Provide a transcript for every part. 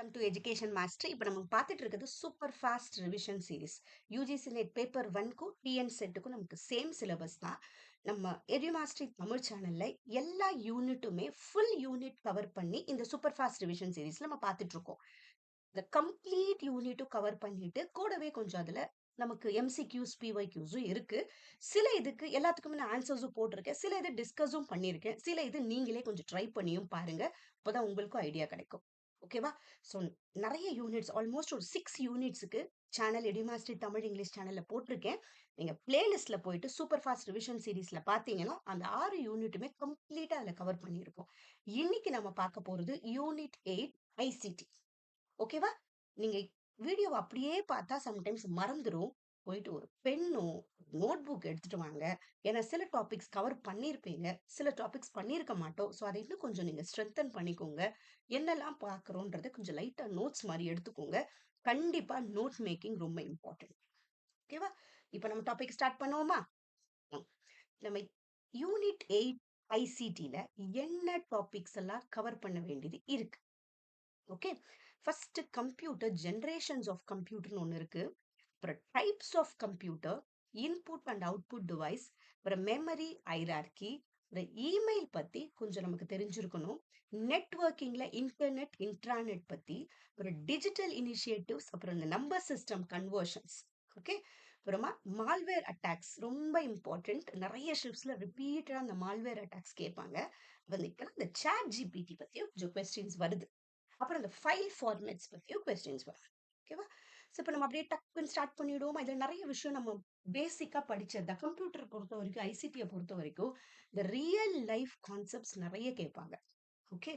Welcome to education master. இப்போ நம்ம பார்த்துட்டு இருக்கிறது super fast revision series. UGC NET paper 1க்கும் டிஎன் செட்டுக்கும் நமக்கு சேம் சிலபஸ் தான். நம்ம எஜு மாஸ்டர் தமிழ் சேனல்ல எல்லா யூனிட்டுமே ஃபுல் யூனிட் கவர் பண்ணி இந்த சூப்பர் ஃபாஸ்ட் ரிவிஷன் சீரிஸ்ல நம்ம பார்த்துட்டு இருக்கோம். இந்த கம்ப்ளீட் யூனிட்டும் கவர் பண்ணிட்டு கூடவே கொஞ்சம் அதுல நமக்கு எம்சிக்யூஸ் பிஒய்க்யூஸும் இருக்கு. சில இதுக்கு எல்லாத்துக்குமே நான் ஆன்சர்ஸும் போட்டிருக்கேன், சில இது டிஸ்கஸும் பண்ணியிருக்கேன், சில இது நீங்களே கொஞ்சம் ட்ரை பண்ணியும் பாருங்க. அப்போதான் உங்களுக்கும் ஐடியா கிடைக்கும். ஓகேவா? ஸோ நிறைய யூனிட்ஸ் ஆல்மோஸ்ட் ஒரு 6 யூனிட்ஸுக்கு சேனல் எடிமாஸ்டர் தமிழ் இங்கிலீஷ் சேனல்ல போட்டிருக்கேன். நீங்க பிளேலிஸ்ட்ல போயிட்டு சூப்பர் ஃபாஸ்ட் ரிவிஷன் சீரீஸ்ல பாத்தீங்கன்னா அந்த 6 யூனிட்டுமே கம்ப்ளீட்டா அதுல கவர் பண்ணியிருக்கோம். இன்னைக்கு நம்ம பார்க்க போறது யூனிட் 8 ஐசிடி. ஓகேவா? நீங்க வீடியோவை அப்படியே பார்த்தா சம்டைம்ஸ் மறந்துரும். போயிட்டு ஒரு பென்னும் நோட் புக் எடுத்துட்டு வாங்க. ஏன்னா சில டாபிக்ஸ் கவர் பண்ணியிருப்பீங்க, சில டாபிக்ஸ் பண்ணியிருக்க மாட்டோம். ஸோ அதை இன்னும் கொஞ்சம் நீங்க ஸ்ட்ரென்தன் பண்ணிக்கோங்க. என்னெல்லாம் பார்க்குறோன்றதை கொஞ்சம் லைட்டா நோட்ஸ் மாதிரி எடுத்துக்கோங்க. கண்டிப்பா நோட் மேக்கிங் ரொம்ப இம்பார்ட்டன்ட். ஓகேவா? இப்போ நம்ம டாபிக் ஸ்டார்ட் பண்ணுவோமா? நம்ம யூனிட் 8 ஐசிடில என்ன டாபிக்ஸ் எல்லாம் கவர் பண்ண வேண்டியது இருக்கு. Okay, first computer generations of கம்ப்யூட்டர்னு ஒன்று இருக்கு. அப்புறம் types of computer, input and output device, அப்புறம் மெமரி ஹைரார்கி, அப்புறம் இமெயில் பத்தி கொஞ்சம் நமக்கு தெரிஞ்சிருக்கணும். நெட்வொர்க்கிங்ல இன்டர்நெட் இன்ட்ராநெட் பத்தி, அப்புறம் டிஜிட்டல் இனிஷியேட்டிவ்ஸ், அப்புறம் இந்த நம்பர் சிஸ்டம் கன்வர்ஷன்ஸ். ஓகே, அப்புறமா மால்வேர் அட்டாக்ஸ் ரொம்ப இம்பார்ட்டன்ட். நிறைய ஷிப்ஸ்ல ரிப்பீட்டடா அந்த மால்வேர் அட்டாக்ஸ் கேட்பாங்க. இந்த சாட் ஜிபிடி பத்தியும் கொஞ்சம் கொஸ்டின்ஸ் வருது. அப்புறம் இந்த ஃபைல் ஃபார்மேட்ஸ் பத்தியும் கொஸ்டின்ஸ் வரும். ஓகேவா? ஸோ இப்போ நம்ம அப்படியே டக்குன்னு ஸ்டார்ட் பண்ணிடுவோம். இதில் நிறைய விஷயம் நம்ம பேசிக்காக படிச்சது தான். கம்ப்யூட்டர் பொறுத்த வரைக்கும், ஐசிடியை பொறுத்த வரைக்கும் இந்த ரியல் லைஃப் கான்செப்ட்ஸ் நிறைய கேட்பாங்க. ஓகே,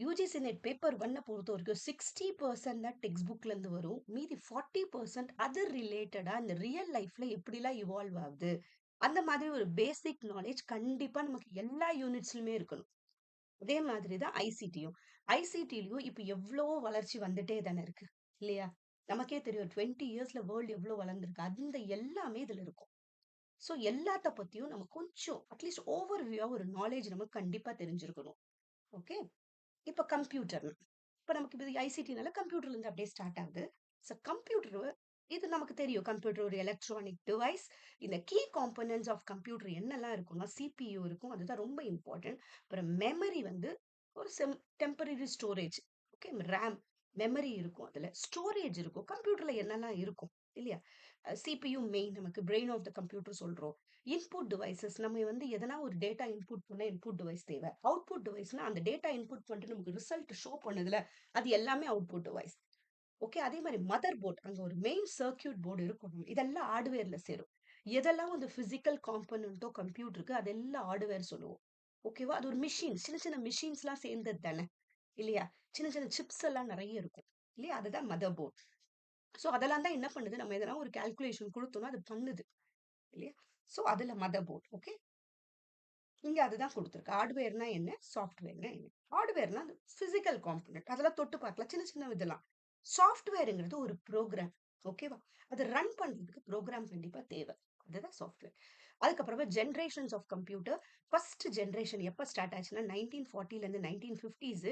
யூஜிசி நெட் பேப்பர் 1 பொறுத்த வரைக்கும் 60% தான் டெக்ஸ்ட் புக்ல இருந்து வரும். மீதி 40% அதர் ரிலேட்டடா இந்த ரியல் லைஃப்ல எப்படிலாம் இவால்வ் ஆகுது, அந்த மாதிரி ஒரு பேசிக் நாலேஜ் கண்டிப்பா நமக்கு எல்லா யூனிட்ஸ்லயுமே இருக்கணும். அதே மாதிரி தான் ஐசிடியும். ஐசிடிலயும் இப்ப எவ்வளோ வளர்ச்சி வந்துட்டே தானே இருக்கு இல்லையா? நமக்கே தெரியும் 20 இயர்ஸ்ல வேர்ல்டு எவ்வளோ வளர்ந்துருக்கு. அந்த எல்லாமே இதுல இருக்கும். ஸோ எல்லாத்த பத்தியும் நம்ம கொஞ்சம் அட்லீஸ்ட் ஓவர் வியூவா ஒரு நாலேஜ் நமக்கு கண்டிப்பா தெரிஞ்சிருக்கணும். ஓகே, இப்ப கம்ப்யூட்டர். இப்ப நமக்கு இது ஐசிடினால கம்ப்யூட்டர்ல இருந்து அப்படியே ஸ்டார்ட் ஆகுது. ஸோ கம்ப்யூட்டர் இது நமக்கு தெரியும். கம்ப்யூட்டர் ஒரு எலக்ட்ரானிக் டிவைஸ். இந்த கீ காம்போனன்ட்ஸ் ஆஃப் கம்ப்யூட்டர் என்னெல்லாம் இருக்கும்னா சிபியு இருக்கும். அதுதான் ரொம்ப இம்பார்ட்டன்ட். அப்புறம் மெமரி வந்து ஒரு temporary storage. Okay, RAM memory இருக்கும். அதுல ஸ்டோரேஜ் இருக்கும். கம்ப்யூட்டர்ல என்னெல்லாம் இருக்கும் இல்லையா? சிபியு மெயின், நமக்கு பிரெயின் ஆஃப் த கம்ப்யூட்டர் சொல்றோம். இன்புட் டிவைசஸ், நம்ம எதனா ஒரு டேட்டா இன்புட் பண்ண இன்புட் டிவைஸ் தேவை. அவுட்புட் டிவைஸ்னா அந்த டேட்டா இன்புட் பண்ணிட்டு நமக்கு ரிசல்ட் ஷோ பண்ணுதுல, அது எல்லாமே அவுட்புட் டிவைஸ். ஓகே, அதே மாதிரி மதர் போர்ட், அங்க ஒரு மெயின் சர்க்கியூட் போர்டு இருக்கும். இதெல்லாம் ஹார்ட்வேர்ல சேரும். எதெல்லாம் வந்து பிசிக்கல் காம்பனண்டோ கம்ப்யூட்டருக்கு அதெல்லாம் ஹார்ட்வேர் சொல்லுவோம். ஓகேவா? அது ஒரு மிஷின், சின்ன சின்ன மிஷின்ஸ்லாம் சேர்ந்தது தானே இல்லையா? சின்ன சின்ன சிப்ஸ் எல்லாம் நிறைய இருக்கும் இல்லையா? அதுதான் மதர் போர்ட். ஸோ அதெல்லாம் தான் என்ன பண்ணுது, நம்ம எதனா ஒரு கால்குலேஷன் கொடுத்தோம்னா அது பண்ணுது இல்லையா? ஸோ அதுல மதர் போர்ட். ஓகே, இங்க அதுதான் கொடுத்துருக்கு. ஹார்ட்வேர்னா என்ன, சாஃப்ட்வேர்னா என்ன? ஹார்ட்வேர்னா அது பிசிக்கல் காம்பனன்ட், அதெல்லாம் தொட்டு பார்க்கலாம், சின்ன சின்ன இதெல்லாம். சாஃப்ட்வேர்ங்கிறது ஒரு ப்ரோக்ராம். ஓகேவா? அது ரன் பண்றதுக்கு ப்ரோக்ராம் கண்டிப்பா தேவை. அதுதான் சாஃப்ட்வேர். அதுக்கப்புறமா generations of computer. First generation எப்ப ஸ்டார்ட் ஆச்சுன்னா 1940ல இருந்து 1950s.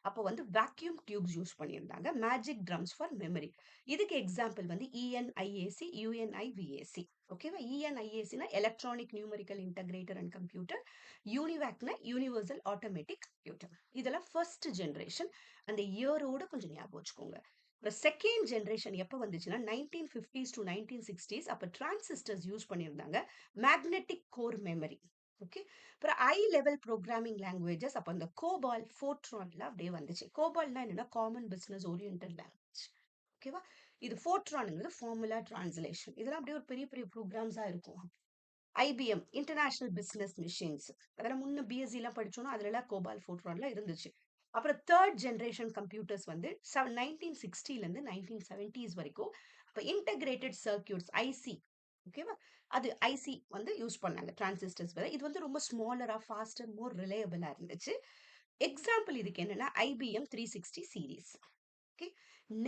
அப்போ வந்து வேக்யூம் டியூப்ஸ் யூஸ் பண்ணியிருந்தாங்க. Magic drums for memory. இதுக்கு எக்ஸாம்பிள் வந்து இஎன்ஐஏசி, யுஎன்ஐவிஏசி. ஓகேவா? இஎன்ஐஏசினா electronic numerical integrator and computer. யூனிவேக்னா யூனிவர்சல் ஆட்டோமேட்டிக் கம்ப்யூட்டர். இதெல்லாம் ஃபர்ஸ்ட் ஜென்ரேஷன். அந்த இயரோட கொஞ்சம் ஞாபகம் வச்சுக்கோங்க. அப்புறம் செகண்ட் ஜென்ரேஷன் எப்போ வந்துச்சுன்னா 1950s டு 1960s. அப்போ டிரான்சிஸ்டர்ஸ் யூஸ் பண்ணியிருந்தாங்க. Magnetic core memory. ஓகே, அப்புறம் ஐ லெவல் ப்ரோக்ராமிங் லாங்குவேஜஸ். அப்போ அந்த கோபால் ஃபோர்ட்ரான்ல அப்படியே வந்துச்சு. கோபால்னா என்னன்னா காமன் பிசினஸ் ஓரியன்டட் லாங்குவேஜ். ஓகேவா? இது ஃபோர்ட்ரான்ங்கிறது ஃபார்முலா டிரான்ஸ்லேஷன். இதெல்லாம் அப்படியே ஒரு பெரிய பெரிய ப்ரோக்ராம்ஸா இருக்கும். ஐபிஎம் இன்டர்நேஷனல் பிசினஸ் மிஷின்ஸ், அதெல்லாம் முன்ன பிஎஸ்சி எல்லாம் படிச்சோம்னா அதுல எல்லாம் கோபால் ஃபோர்ட்ரான்ல இருந்துச்சு. அப்புறம் தேர்ட் ஜென்ரேஷன் கம்ப்யூட்டர்ஸ் வந்து 1960ல இருந்து 1970s வரைக்கும். அப்ப இன்டகிரேட்டட் சர்க்கியூட்ஸ் ஐசி. ஓகேவா? அது ஐசி வந்து யூஸ் பண்ணாங்க டிரான்சிஸ்டர்ஸ் வேற. இது வந்து ரொம்ப ஸ்மாலரா, ஃபாஸ்டர், மோர் ரிலையபிளா இருந்துச்சு. எக்ஸாம்பிள் இதுக்கு என்னன்னா ஐபிஎம் 360 சீரீஸ். ஓகே,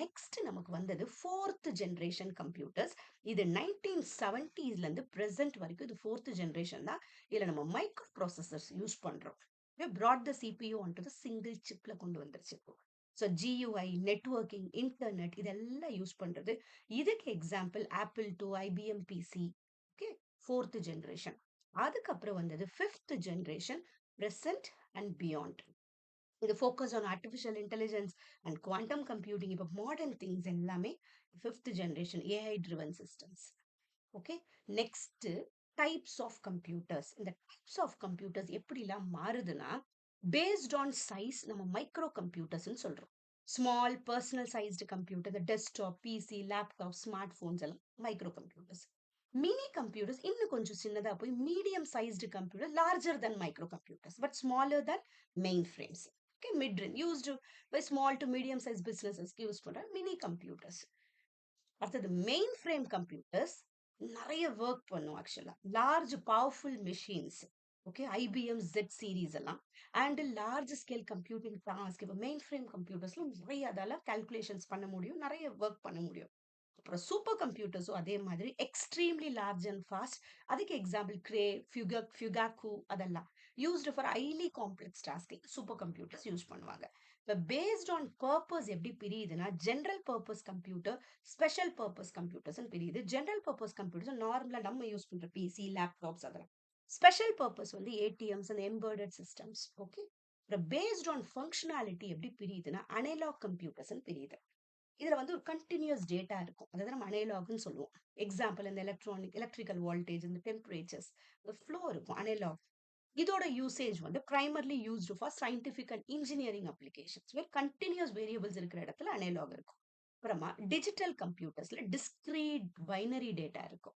நெக்ஸ்ட் நமக்கு வந்தது ஃபோர்த் ஜென்ரேஷன் கம்ப்யூட்டர்ஸ். இது 1970sல இருந்து பிரசன்ட் வரைக்கும் இது ஃபோர்த் ஜென்ரேஷன் தான். இதுல நம்ம மைக்ரோ ப்ராசஸர்ஸ் யூஸ் பண்றோம். brought the CPU onto the single chipல கொண்டு வந்துருச்சு. ஸோ GUI, நெட்வொர்க்கிங், இன்டர்நெட் இதெல்லாம் யூஸ் பண்றது. இதுக்கு example Apple two, IBM PC. Okay, fourth generation. அதுக்கப்புறம் வந்தது fifth generation, present and beyond. இது focus on artificial intelligence and quantum computing. இப்போ மாடர்ன் திங்ஸ் எல்லாமே fifth generation AI driven systems. Okay, next types of computers. இந்த types of computers எப்படிலாம் மாறுதுன்னா, based on size நம்ம micro கம்ப்யூட்டர்ஸ்னு சொல்றோம். Small personal sized computer, இந்த desktop, PC, laptop, smart phones எல்லாம் மைக்ரோ கம்ப்யூட்டர்ஸ். மினி கம்ப்யூட்டர்ஸ் இன்னும் கொஞ்சம் சின்னதா போய் medium sized computer, larger than microcomputers but smaller than mainframes. Okay, mid range used by small to medium size பிசினஸஸ்க்கு use பண்ற minicomputers. அடுத்தது mainframe computers நிறைய work பண்ணும் ஆக்சுவலா. Large powerful machines. Okay, IBM Z series எல்லாம் and large scale computing task. இப்போ main frame கம்ப்யூட்டர்ஸ்ல நிறைய அதால கால்குலேஷன்ஸ் பண்ண முடியும், நிறைய ஒர்க் பண்ண முடியும். அப்புறம் சூப்பர் கம்ப்யூட்டர்ஸும் அதே மாதிரி எக்ஸ்ட்ரீம்லி லார்ஜ் அண்ட் ஃபாஸ்ட். அதுக்கு எக்ஸாம்பிள் கிரே, ஃபியூகாக்கு அதெல்லாம் used for highly complex task supercomputers use பண்ணுவாங்க. இப்போ பேஸ்ட் ஆன் பர்பஸ் எப்படி பிரியுதுன்னா, general purpose computer, special purpose computers பிரியுது. ஜென்ரல் பர்பஸ் கம்ப்யூட்டர்ஸ் நார்மலா நம்ம யூஸ் பண்ற பிசி, லேப்டாப்ஸ் அதெல்லாம். ஸ்பெஷல் பர்பஸ் வந்து ATMs and embedded systems. Okay, அப்புறம் பேஸ்ட் ஆன் ஃபங்க்ஷனாலிட்டி எப்படி பிரியுதுன்னா, அனலாக் கம்ப்யூட்டர்ஸ் பிரியுது. இதுல வந்து ஒரு கண்டினியூஸ் டேட்டா இருக்கும், அதாவது நம்ம அனலாக்னு சொல்லுவோம். எக்ஸாம்பிள் இந்த எலக்ட்ரிக்கல் வோல்டேஜ், இந்த டெம்பரேச்சர்ஸ், இந்த ஃப்ளோ இருக்கும் அனலாக். இதோட யூசேஜ் வந்து primarily used for scientific and engineering applications where continuous variables இருக்கிற இடத்துல அனலாக் இருக்கும். அப்புறமா டிஜிட்டல் கம்ப்யூட்டர்ஸ்ல டிஸ்கிரீட் பைனரி டேட்டா இருக்கும்,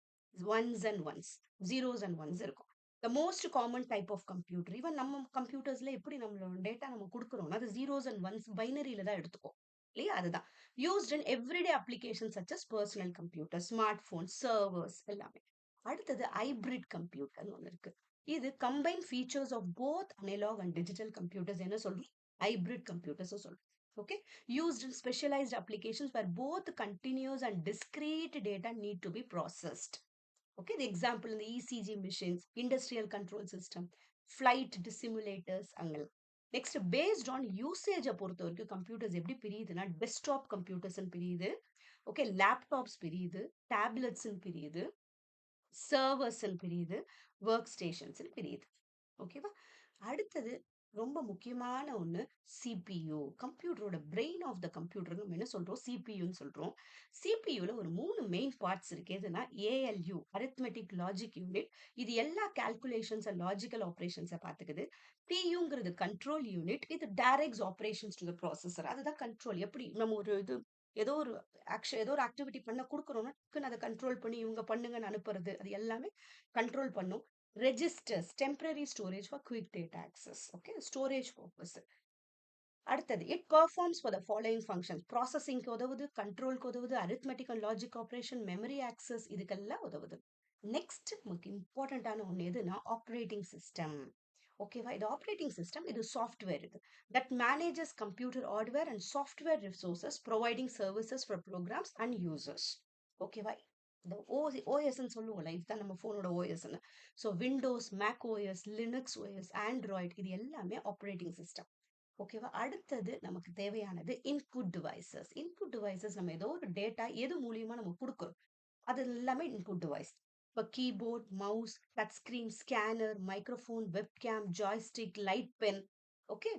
ones and ones, zeros and ones இருக்கும். The most common type of computer, even நம்ம கம்ப்யூட்டர்ஸ்ல எப்படி நம்மளோட டேட்டா நம்ம கொடுக்குறோம்னா அது ஜீரோஸ் அண்ட் ஒன்ஸ் பைனரியில தான் எடுத்துக்கும் இல்லையா. அதுதான் used in everyday application such as personal computer, smart phone, servers எல்லாமே. அடுத்தது ஹைபிரிட் கம்ப்யூட்டர் ஒன்று இருக்கு. இது combine features of both analog and digital computers என்ன சொல்றோம், ஹைபிரிட் கம்ப்யூட்டர்ஸ் சொல்றோம். Okay, used in specialized applications where both continuous and discrete data need to be processed. Okay, the example in the ECG machines, industrial control system, flight simulators அங்கெல்லாம். Next based on யூசேஜை பொறுத்த வரைக்கும் computers எப்படி பிரியுதுன்னா, desktop computers பிரியுது. Okay, laptops பிரியுது, tablets பிரியுது, servers பிரியுது, ஒர்க் ஸ்டேஷன்ஸ் பிரியுது. ஓகேவா. அடுத்தது ரொம்ப முக்கியமான ஒண்ணு, CPU. கம்ப்யூட்டரோட பிரெயின் ஆஃப் த கம்ப்யூட்டர் நம்ம என்ன சொல்றோம், சிபியூன்னு சொல்றோம். சிபியூல ஒரு 3 மெயின் பார்ட்ஸ் இருக்கு. எதுனா ALU, அரித்மெட்டிக் லாஜிக் யூனிட். இது எல்லா கால்குலேஷன்ஸ் அண்ட் லாஜிக்கல் ஆப்ரேஷன்ஸை பார்த்துக்குது. TUங்கிறது கண்ட்ரோல் யூனிட். இது directs operations to the processor. அதுதான் கண்ட்ரோல். எப்படி நம்ம ஒரு இது ஏதோ ஒரு ஏதோ ஒரு ஆக்டிவிட்டி பண்ண கொடுக்குறோம்னா அதை கண்ட்ரோல் பண்ணி இவங்க பண்ணுங்கன்னு அனுப்புறது, அது எல்லாமே கண்ட்ரோல் பண்ணும். Registers, temporary storage for quick data access. Okay, storage purpose. அடுத்தது it performs for the following functions. ப்ராசஸிங்க்கு உதவுது, கண்ட்ரோலுக்கு உதவுது, arithmetic and logic operation, memory access, இதுக்கெல்லாம் உதவுது. நெக்ஸ்ட் நமக்கு இம்பார்ட்டன்டான ஒன்று எதுனா ஆப்ரேட்டிங் சிஸ்டம். ஓகேவா, இது ஆப்ரேட்டிங் சிஸ்டம், இது சாஃப்ட்வேர் இது that manages computer hardware and software resources providing services for programs and users. ஓகேவா, இந்த ஓஎஸ்ன்னு சொல்லுவோம்ல, இதுதான் நம்ம ஃபோனோட ஓஎஸ்ன்னு. So Windows, Mac OS, Linux OS, Android, இது எல்லாமே ஆப்ரேட்டிங் சிஸ்டம். ஓகேவா. அடுத்தது நமக்கு தேவையானது இன்புட் டிவைசஸ். இன்புட் டிவைசஸ் நம்ம ஏதோ ஒரு டேட்டா எது மூலியமா நம்ம கொடுக்குறோம், அது எல்லாமே இன்புட் டிவைஸ். இப்போ keyboard, mouse, touch screen, scanner, microphone, webcam, joystick, light pen. Okay,